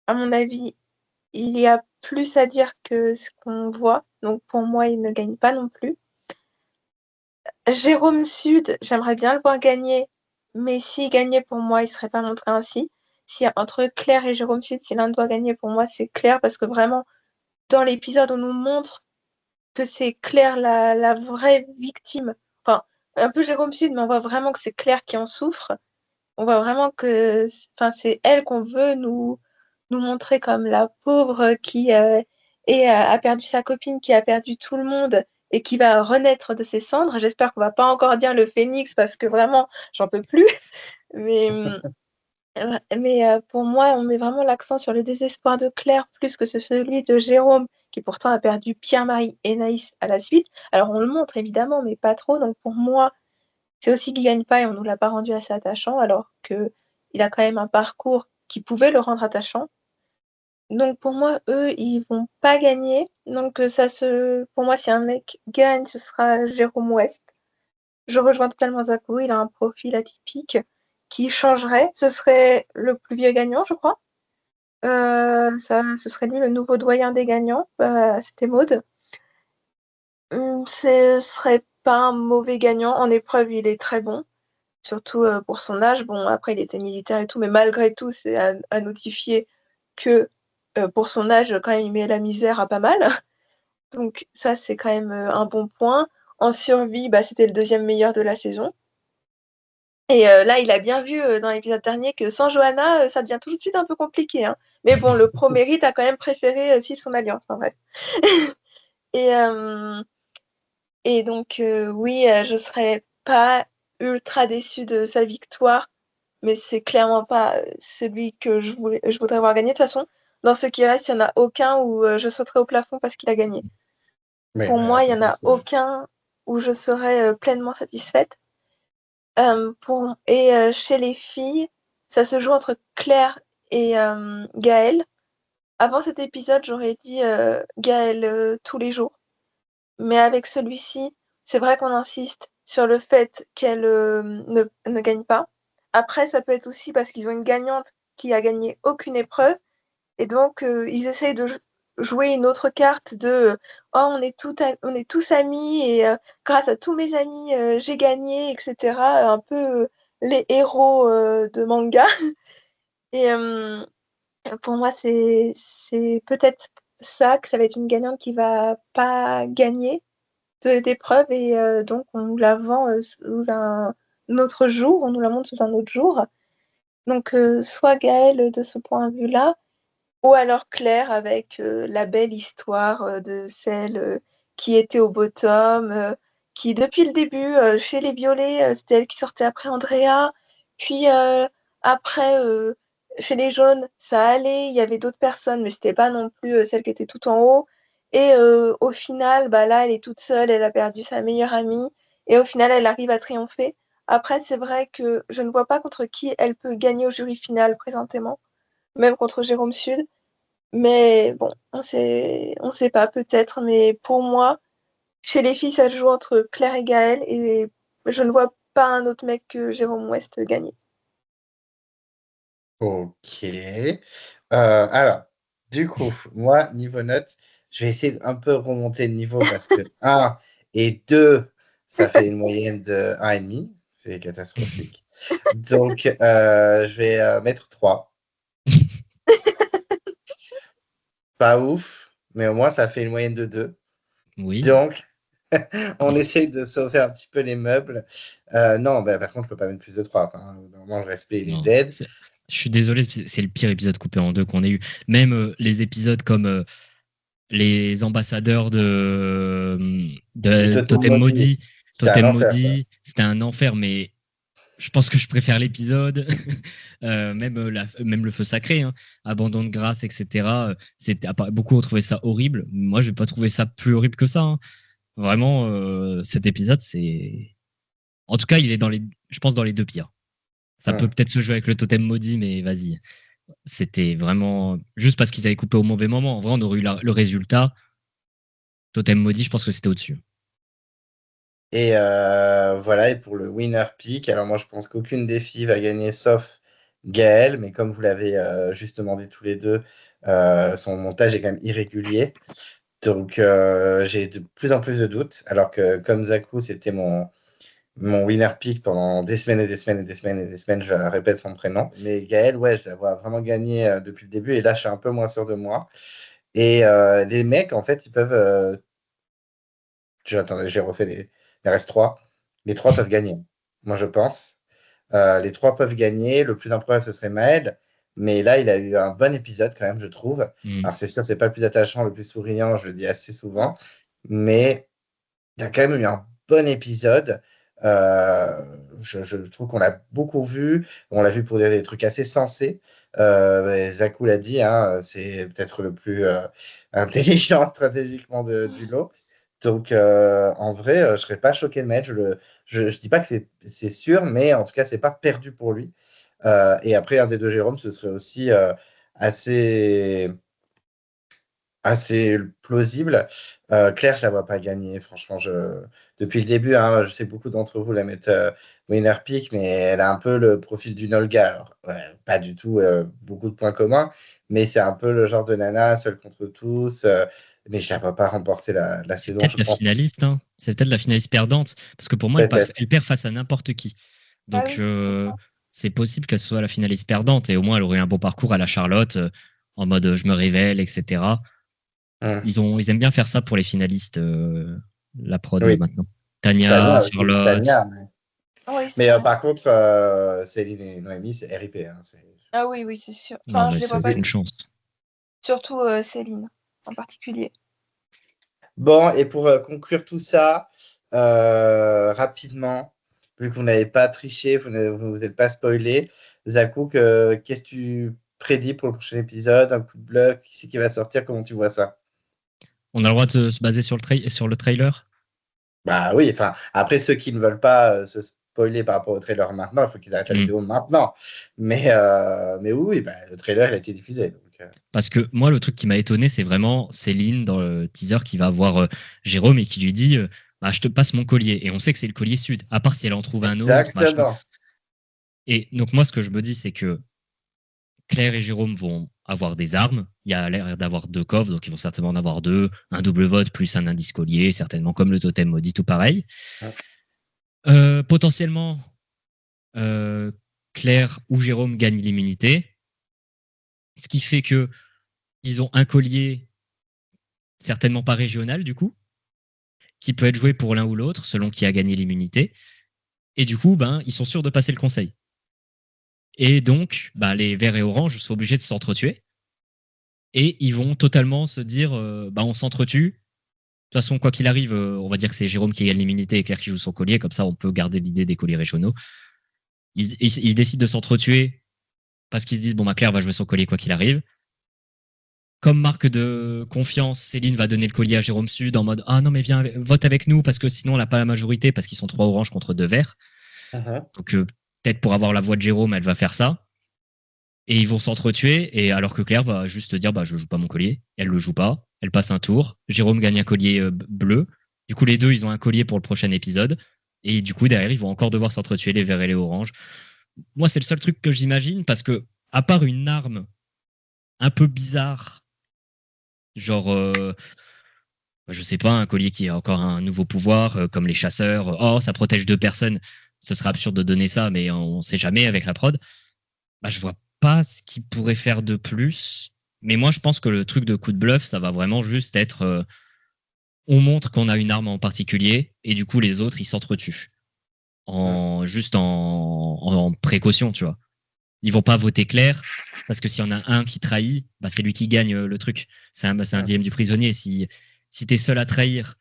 À mon avis, il y a plus à dire que ce qu'on voit. Donc pour moi, il ne gagne pas non plus. Jérôme Sud, j'aimerais bien le voir gagner, mais s'il gagnait pour moi, il serait pas montré ainsi. Si entre Claire et Jérôme Sud, si l'un doit gagner pour moi, c'est Claire parce que vraiment, dans l'épisode, on nous montre que c'est Claire la vraie victime. Enfin, un peu Jérôme Sud, mais on voit vraiment que c'est Claire qui en souffre. On voit vraiment que enfin, c'est elle qu'on veut nous montrer comme la pauvre qui a perdu sa copine, qui a perdu tout le monde et qui va renaître de ses cendres. J'espère qu'on va pas encore dire le phénix parce que vraiment, j'en peux plus. Mais, pour moi, on met vraiment l'accent sur le désespoir de Claire plus que celui de Jérôme, qui pourtant a perdu Pierre-Marie et Naïs à la suite. Alors on le montre évidemment, mais pas trop. Donc pour moi, c'est aussi qu'il gagne pas et on nous l'a pas rendu assez attachant, alors que il a quand même un parcours qui pouvait le rendre attachant. Donc pour moi, eux, ils vont pas gagner. Donc pour moi, si un mec gagne, ce sera Jérôme West. Je rejoins totalement Zako, il a un profil atypique qui changerait. Ce serait le plus vieux gagnant, je crois. Ce serait lui le nouveau doyen des gagnants. C'était Maud. Ce serait pas un mauvais gagnant. En épreuve, il est très bon. Surtout pour son âge. Bon, après, il était militaire et tout, mais malgré tout, c'est à notifier que pour son âge, quand même, il met la misère à pas mal. Donc ça, c'est quand même un bon point. En survie, bah, c'était le deuxième meilleur de la saison. Et là, il a bien vu dans l'épisode dernier que sans Johanna, ça devient tout de suite un peu compliqué. Hein. Mais bon, le pro-mérite a quand même préféré suivre son alliance. Enfin, bref. et, et donc, oui, je serais pas ultra déçue de sa victoire, mais c'est clairement pas celui que je voudrais voir gagner. De toute façon, dans ceux qui restent, il n'y en a aucun où je sauterais au plafond parce qu'il a gagné. Mais Pour moi, il n'y en a c'est- aucun où je serais pleinement satisfaite. Chez les filles, ça se joue entre Claire et Gaëlle. Avant cet épisode, j'aurais dit Gaëlle tous les jours. Mais avec celui-ci, c'est vrai qu'on insiste sur le fait qu'elle ne gagne pas. Après, ça peut être aussi parce qu'ils ont une gagnante qui a gagné aucune épreuve. Et donc, ils essayent de jouer une autre carte de oh, on est tous amis et grâce à tous mes amis, j'ai gagné, etc. Un peu les héros de manga. Et pour moi, c'est peut-être ça, que ça va être une gagnante qui va pas gagner d'épreuve et donc on nous la vend sous un autre jour, on nous la montre sous un autre jour. Donc, soit Gaëlle de ce point de vue-là, ou alors Claire avec la belle histoire de celle qui était au bottom, qui depuis le début, chez les violets, c'était elle qui sortait après Andrea. Puis après, chez les jaunes, ça allait, il y avait d'autres personnes, mais c'était pas non plus celle qui était tout en haut. Et au final, bah là, elle est toute seule, elle a perdu sa meilleure amie. Et au final, elle arrive à triompher. Après, c'est vrai que je ne vois pas contre qui elle peut gagner au jury final présentement, même contre Jérôme Sud. Mais bon, on sait pas peut-être, mais pour moi, chez les filles, ça se joue entre Claire et Gaëlle et je ne vois pas un autre mec que Jérôme West gagner. Ok. Alors, du coup, moi, niveau note, je vais essayer un peu remonter le niveau parce que 1 et 2, ça fait une moyenne de 1,5. C'est catastrophique. Donc, je vais mettre 3. Pas ouf, mais au moins, ça fait une moyenne de 2. Oui. Donc, on essaye de sauver un petit peu les meubles. Non, bah, par contre, je peux pas mettre plus de 3. Enfin, normalement, le respect, il est Non, dead. je suis désolé, c'est le pire épisode coupé en deux qu'on ait eu. Même les épisodes comme les ambassadeurs Et Totem Maudit. C'était un Totem enfer, ça. Maudit, c'était un enfer, mais je pense que je préfère l'épisode. Même le feu sacré, hein, abandon de grâce, etc. Beaucoup ont trouvé ça horrible. Moi, je n'ai pas trouvé ça plus horrible que ça, hein. Vraiment, cet épisode, c'est. En tout cas, il est je pense, dans les deux pires. Ça peut peut-être se jouer avec le Totem Maudit, mais vas-y. C'était vraiment juste parce qu'ils avaient coupé au mauvais moment. En vrai, on aurait eu le résultat. Totem Maudit, je pense que c'était au-dessus. Et voilà, et pour le winner pick, alors moi je pense qu'aucune des filles va gagner sauf Gaëlle, mais comme vous l'avez justement dit tous les deux, son montage est quand même irrégulier. Donc j'ai de plus en plus de doutes, alors que comme Zaku, c'était mon winner pick pendant des semaines et des semaines et des semaines et des semaines, je répète son prénom. Mais Gaëlle, ouais, je la vois vraiment gagner depuis le début, et là je suis un peu moins sûr de moi. Et les mecs, en fait, ils peuvent... Attendez, j'ai refait les restes 3. Les 3 peuvent gagner, moi je pense. Les 3 peuvent gagner. Le plus improbable, ce serait Maël. Mais là, il a eu un bon épisode quand même, je trouve. Alors c'est sûr, c'est pas le plus attachant, le plus souriant, je le dis assez souvent. Mais il y a quand même eu un bon épisode. Je trouve qu'on l'a beaucoup vu. On l'a vu pour des trucs assez sensés. Zaku l'a dit, hein, c'est peut-être le plus intelligent stratégiquement du lot. Donc, en vrai, je ne serais pas choqué de mettre. Je dis pas que c'est sûr, mais en tout cas, c'est pas perdu pour lui. Et après, un des deux Jérôme, ce serait aussi assez plausible. Claire, je la vois pas gagner. Franchement, depuis le début, hein, je sais que beaucoup d'entre vous la mettent winner pick, mais elle a un peu le profil d'une Olga. Alors, ouais, pas du tout beaucoup de points communs, mais c'est un peu le genre de nana, seule contre tous. Mais je la vois pas remporter la C'est saison, peut-être je la pense. finaliste, hein. C'est peut-être la finaliste perdante. Parce que pour moi, Peut-être. elle perd face à n'importe qui. Ah Donc, oui, c'est ça. c'est possible qu'elle soit la finaliste perdante. Et au moins, elle aurait un bon parcours à la Charlotte, en mode je me révèle, etc. Hum. Ils aiment bien faire ça pour les finalistes, la prod Oui, maintenant. Tania, Tania aussi. Charlotte. Tania. Oui, c'est Mais vrai. par contre, Céline et Noémie, c'est RIP, hein, Ah oui, oui, c'est sûr. Non, Enfin, je mais les c'est vois pas. aucune chance. Surtout Céline, en particulier. Bon, et pour conclure tout ça, rapidement, vu que vous n'avez pas triché, vous ne vous êtes pas spoilé, Zakou, qu'est-ce que tu prédis pour le prochain épisode? Un coup de bluff? Qui c'est qui va sortir? Comment tu vois ça? On a le droit de se baser sur le trailer. Bah oui, enfin, après, ceux qui ne veulent pas se spoiler par rapport au trailer maintenant, il faut qu'ils arrêtent la vidéo maintenant. Mais oui, bah, le trailer, il a été diffusé. Donc, Parce que moi, le truc qui m'a étonné, c'est vraiment Céline dans le teaser qui va voir Jérôme et qui lui dit bah, je te passe mon collier. Et on sait que c'est le collier sud, à part si elle en trouve un autre, machin. exactement. Et donc, moi, ce que je me dis, c'est que Claire et Jérôme vont avoir des armes. Il y a l'air d'avoir 2 coffres, donc ils vont certainement en avoir 2. Un double vote plus un indice collier, certainement comme le totem maudit, tout pareil. Potentiellement, Claire ou Jérôme gagnent l'immunité. Ce qui fait que ils ont un collier certainement pas régional, du coup, qui peut être joué pour l'un ou l'autre, selon qui a gagné l'immunité. Et du coup, ben, ils sont sûrs de passer le conseil. Et donc, ben, les verts et oranges sont obligés de s'entretuer. Et ils vont totalement se dire, ben, on s'entretue. De toute façon, quoi qu'il arrive, on va dire que c'est Jérôme qui gagne l'immunité et Claire qui joue son collier. Comme ça, on peut garder l'idée des colliers régionaux. Ils décident de s'entretuer parce qu'ils se disent, bon, bah, Claire va jouer son collier quoi qu'il arrive. Comme marque de confiance, Céline va donner le collier à Jérôme Sud en mode ah non mais viens vote avec nous parce que sinon on n'a pas la majorité parce qu'ils sont 3 oranges contre 2 verts. Donc peut-être pour avoir la voix de Jérôme, elle va faire ça. Et ils vont s'entretuer et alors que Claire va juste dire bah je joue pas mon collier, elle le joue pas, elle passe un tour, Jérôme gagne un collier bleu. Du coup les deux ils ont un collier pour le prochain épisode et du coup derrière ils vont encore devoir s'entretuer les verts et les oranges. Moi c'est le seul truc que j'imagine parce que à part une arme un peu bizarre genre je sais pas, un collier qui a encore un nouveau pouvoir, comme les chasseurs. Oh, ça protège 2 personnes. Ce serait absurde de donner ça, mais on sait jamais avec la prod. Bah, je vois pas ce qu'il pourrait faire de plus. Mais moi, je pense que le truc de coup de bluff, ça va vraiment juste être on montre qu'on a une arme en particulier, et du coup, les autres, ils s'entretuent. Juste en précaution, tu vois. Ils vont pas voter clair, parce que s'il y en a un qui trahit, bah, c'est lui qui gagne le truc. C'est un dilemme du prisonnier. Si t'es seul à trahir,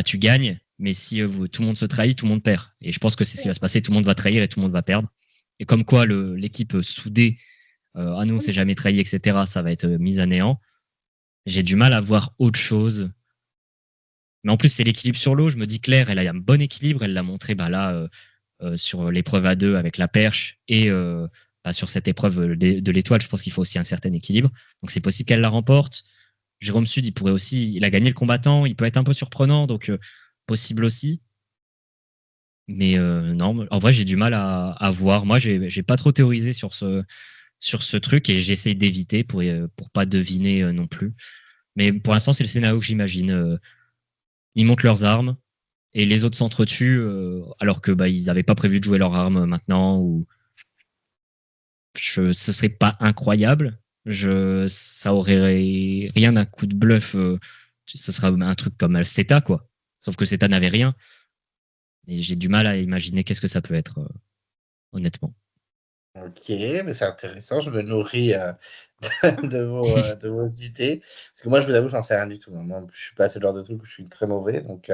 tu gagnes. Mais si tout le monde se trahit, tout le monde perd. Et je pense que c'est ce qui va se passer. Tout le monde va trahir et tout le monde va perdre. Et comme quoi l'équipe soudée, nous on s'est jamais trahi, etc., ça va être mise à néant. J'ai du mal à voir autre chose. Mais en plus, c'est l'équilibre sur l'eau. Je me dis, Claire, elle a un bon équilibre. Elle l'a montré là sur l'épreuve à 2 avec la perche et sur cette épreuve de l'étoile. Je pense qu'il faut aussi un certain équilibre. Donc, c'est possible qu'elle la remporte. Jérôme Sud, il a gagné le combattant. Il peut être un peu surprenant. Donc, possible aussi. Mais non, en vrai, j'ai du mal à voir. Moi, j'ai pas trop théorisé sur ce truc et j'essaye d'éviter pour pas deviner non plus. Mais pour l'instant, c'est le scénario que j'imagine. Ils montent leurs armes et les autres s'entretuent alors que ils n'avaient pas prévu de jouer leurs armes maintenant. Ou ce serait pas incroyable. Ça aurait rien d'un coup de bluff. Ce sera un truc comme Alceta, quoi. Sauf que Ceta n'avait rien. Et j'ai du mal à imaginer qu'est-ce que ça peut être, honnêtement. Ok, mais c'est intéressant. Je me nourris de vos idées. Parce que moi, je vous avoue, j'en sais rien du tout. Moi, je suis pas ce genre de truc où je suis très mauvais. Donc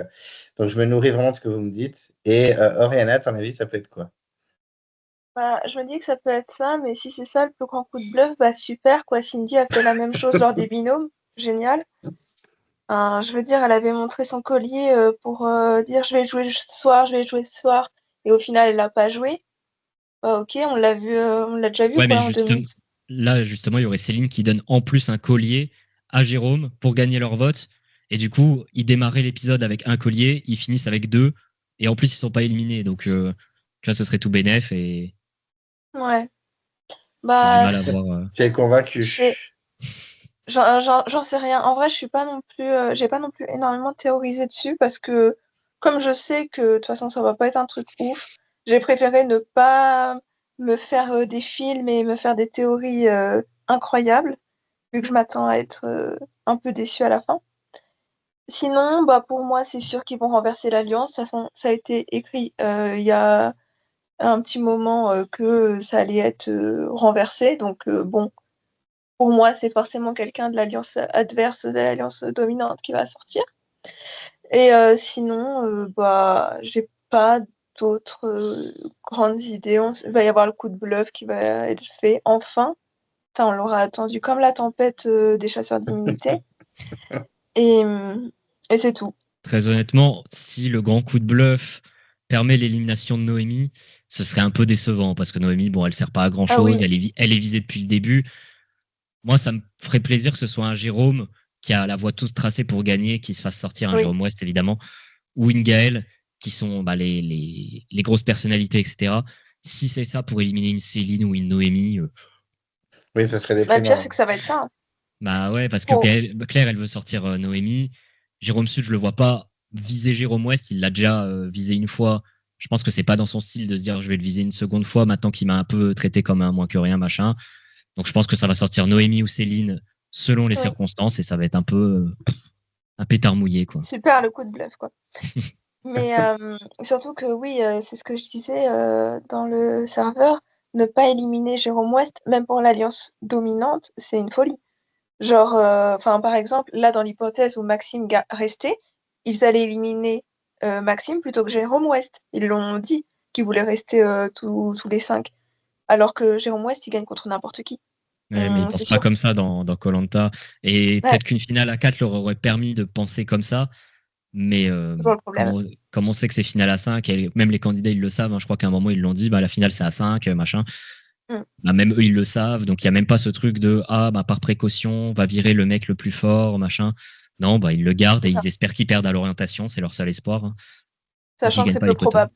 je me nourris vraiment de ce que vous me dites. Et Oriana, à ton avis, ça peut être quoi? Je me dis que ça peut être ça, mais si c'est ça le plus grand coup de bluff, super quoi. Cindy a fait la même chose lors des binômes, génial. Je veux dire, elle avait montré son collier pour dire je vais jouer ce soir, je vais jouer ce soir, et au final elle l'a pas joué. Ok, on l'a vu, on l'a déjà vu Ouais, mais quoi en 2000. là, justement, il y aurait Céline qui donne en plus un collier à Jérôme pour gagner leur vote. Et du coup, ils démarraient l'épisode avec un collier, ils finissent avec 2. Et en plus, ils sont pas éliminés. Donc, tu vois, ce serait tout bénef. Et Ouais. j'ai du Bah, mal à voir. Tu es convaincu. j'en sais rien. En vrai, je suis pas non plus, j'ai pas non plus énormément théorisé dessus parce que comme je sais que de toute façon ça va pas être un truc ouf, j'ai préféré ne pas me faire des films et me faire des théories incroyables vu que je m'attends à être un peu déçue à la fin. Sinon, pour moi, c'est sûr qu'ils vont renverser l'alliance. De toute façon, ça a été écrit il y a un petit moment que ça allait être renversé. Donc, bon, pour moi, c'est forcément quelqu'un de l'alliance adverse, de l'alliance dominante qui va sortir. Et sinon, j'ai pas d'autres grandes idées. Il va y avoir le coup de bluff qui va être fait enfin. Ça, on l'aura attendu comme la tempête des chasseurs d'immunité. Et, et c'est tout. Très honnêtement, si le grand coup de bluff permet l'élimination de Noémie, ce serait un peu décevant parce que Noémie, bon, elle sert pas à grand Ah chose. oui. Elle est visée depuis le début. Moi, ça me ferait plaisir que ce soit un Jérôme qui a la voie toute tracée pour gagner, qui se fasse sortir, un Oui. Jérôme West évidemment, ou une Gaëlle, qui sont les grosses personnalités, etc. Si c'est ça pour éliminer une Céline ou une Noémie, Oui, ça serait Le pire, déprimant. c'est que ça va être ça. ouais, parce que Claire, elle veut sortir Noémie. Jérôme Sud, je le vois pas viser Jérôme West, il l'a déjà visé une fois. Je pense que c'est pas dans son style de se dire je vais le viser une seconde fois maintenant qu'il m'a un peu traité comme un moins que rien, machin. Donc je pense que ça va sortir Noémie ou Céline selon les circonstances et ça va être un peu un pétard mouillé, quoi. Super le coup de bluff, quoi. Mais surtout que oui, c'est ce que je disais dans le serveur, ne pas éliminer Jérôme West, même pour l'alliance dominante, c'est une folie. Genre, par exemple, là, dans l'hypothèse où Maxime restait, ils allaient éliminer Maxime plutôt que Jérôme West. Ils l'ont dit qu'ils voulaient rester tous les 5. Alors que Jérôme West, il gagne contre n'importe qui. Ouais, mais ils C'est pensent pas sûr. comme ça dans Koh-Lanta. Et Ouais, peut-être qu'une finale à 4 leur aurait permis de penser comme ça. Mais c'est toujours le problème. comme on sait que c'est finale à 5, et même les candidats ils le savent, hein, je crois qu'à un moment ils l'ont dit, la finale c'est à 5, machin. Mm. Même eux ils le savent, donc il n'y a même pas ce truc de par précaution, on va virer le mec le plus fort, machin. Non, ils le gardent et C'est ça. ils espèrent qu'ils perdent à l'orientation, c'est leur seul espoir. Hein, et qu'ils Sachant que gagnent c'est pas peu les poteaux. probable.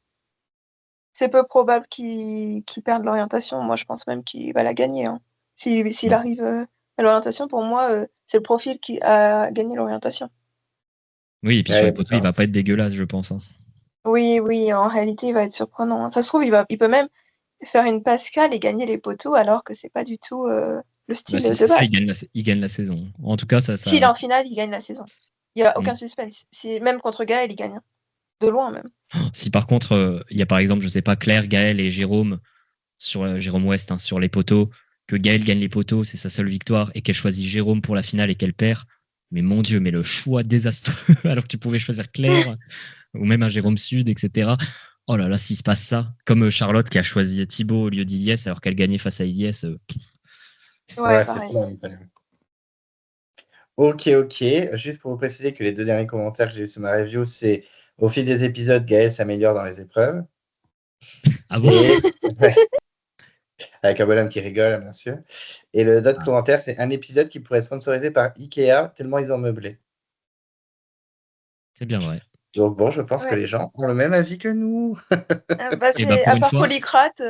C'est peu probable qu'il perde l'orientation. Moi, je pense même qu'il va la gagner. Hein. S'il Ouais. arrive à l'orientation, pour moi, c'est le profil qui a gagné l'orientation. Oui, et puis Ouais, sur les mais poteaux, il va pas être dégueulasse, je pense. Hein. Oui, oui, en réalité, il va être surprenant. Hein. Ça se trouve, il peut même faire une Pascal et gagner les poteaux alors que c'est pas du tout le style Si de c'est ça, base. il gagne la saison. En tout cas, S'il est en finale, il gagne la saison. Il n'y a aucun Mm. suspense. Même contre Gaël, il gagne. De loin, même. Si par contre, il y a par exemple, je sais pas, Claire, Gaël et Jérôme sur Jérôme West, hein, sur les poteaux, que Gaël gagne les poteaux, c'est sa seule victoire, et qu'elle choisit Jérôme pour la finale et qu'elle perd, Mais mon Dieu, mais le choix désastreux, alors que tu pouvais choisir Claire, ou même un Jérôme Sud, etc. Oh là là, s'il se passe ça, comme Charlotte qui a choisi Thibaut au lieu d'Iliès, alors qu'elle gagnait face à Iliès. Ouais, c'est pareil. dingue, quand même. Ok. Juste pour vous préciser que les 2 derniers commentaires que j'ai eu sur ma review, c'est au fil des épisodes, Gaël s'améliore dans les épreuves. Ah bon? Et ouais, avec un bonhomme qui rigole, bien sûr. Et l'autre Ah. commentaire, c'est un épisode qui pourrait être sponsorisé par Ikea, tellement ils ont meublé. C'est bien vrai. Donc bon, je pense que Ouais. les gens ont le même avis que nous. Bah, Et bah, c'est pour à une part fois, Polycrate,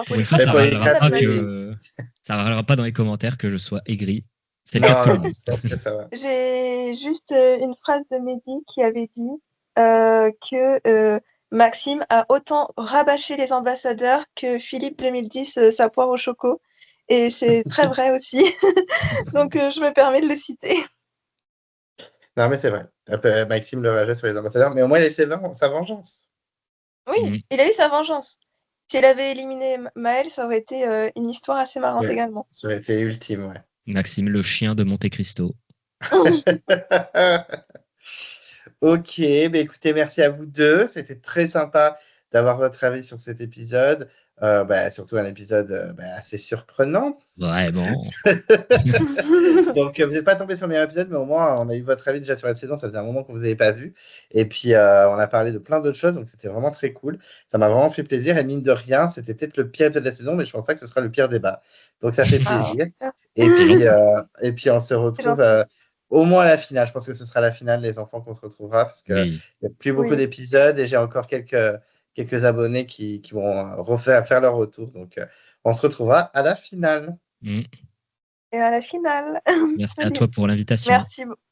pour une fois, Mais ça pour les râlera crêpes, pas oui. ça râlera pas dans les commentaires que je sois aigri. C'est le cas de tout le Non, monde. je pense que ça va. J'ai juste une phrase de Mehdi qui avait dit que Maxime a autant rabâché les ambassadeurs que Philippe 2010 sa poire au choco. Et c'est très vrai aussi. Donc je me permets de le citer. Non, mais c'est vrai. Maxime le rageait sur les ambassadeurs, mais au moins il a eu sa vengeance. Oui, il a eu sa vengeance. S'il avait éliminé Maël, ça aurait été une histoire assez marrante Ouais, également. ça aurait été ultime, ouais. Maxime, le chien de Monte Cristo. Ok, bah écoutez, merci à vous deux. C'était très sympa d'avoir votre avis sur cet épisode. Surtout un épisode assez surprenant. Vraiment. Donc, vous n'êtes pas tombé sur le meilleur épisode, mais au moins, on a eu votre avis déjà sur la saison. Ça faisait un moment qu'on vous avait pas vu. Et puis, on a parlé de plein d'autres choses. Donc, c'était vraiment très cool. Ça m'a vraiment fait plaisir. Et mine de rien, c'était peut-être le pire épisode de la saison, mais je pense pas que ce sera le pire débat. Donc, ça fait plaisir. Et puis, on se retrouve au moins à la finale. Je pense que ce sera la finale, les enfants, qu'on se retrouvera parce qu'il Oui. n'y a plus beaucoup Oui. d'épisodes et j'ai encore quelques abonnés qui vont faire leur retour. Donc, on se retrouvera à la finale. Mm. Et à la finale. Merci à toi pour l'invitation.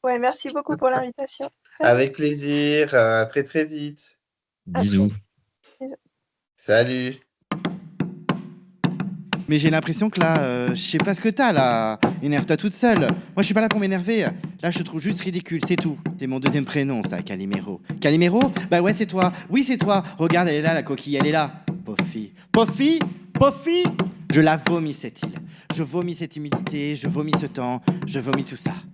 Merci beaucoup pour l'invitation. Avec plaisir. À très, très vite. Bisous. Salut. Mais j'ai l'impression que là, je sais pas ce que t'as là. Énerve-toi toute seule. Moi, je suis pas là pour m'énerver. Là, je te trouve juste ridicule, c'est tout. C'est mon deuxième prénom, ça, Calimero. Calimero? Bah ouais, c'est toi. Oui, c'est toi. Regarde, elle est là, la coquille, elle est là. Pauvre fille. Pauvre fille? Pauvre fille? Je la vomis, cette île. Je vomis cette humidité, je vomis ce temps, je vomis tout ça.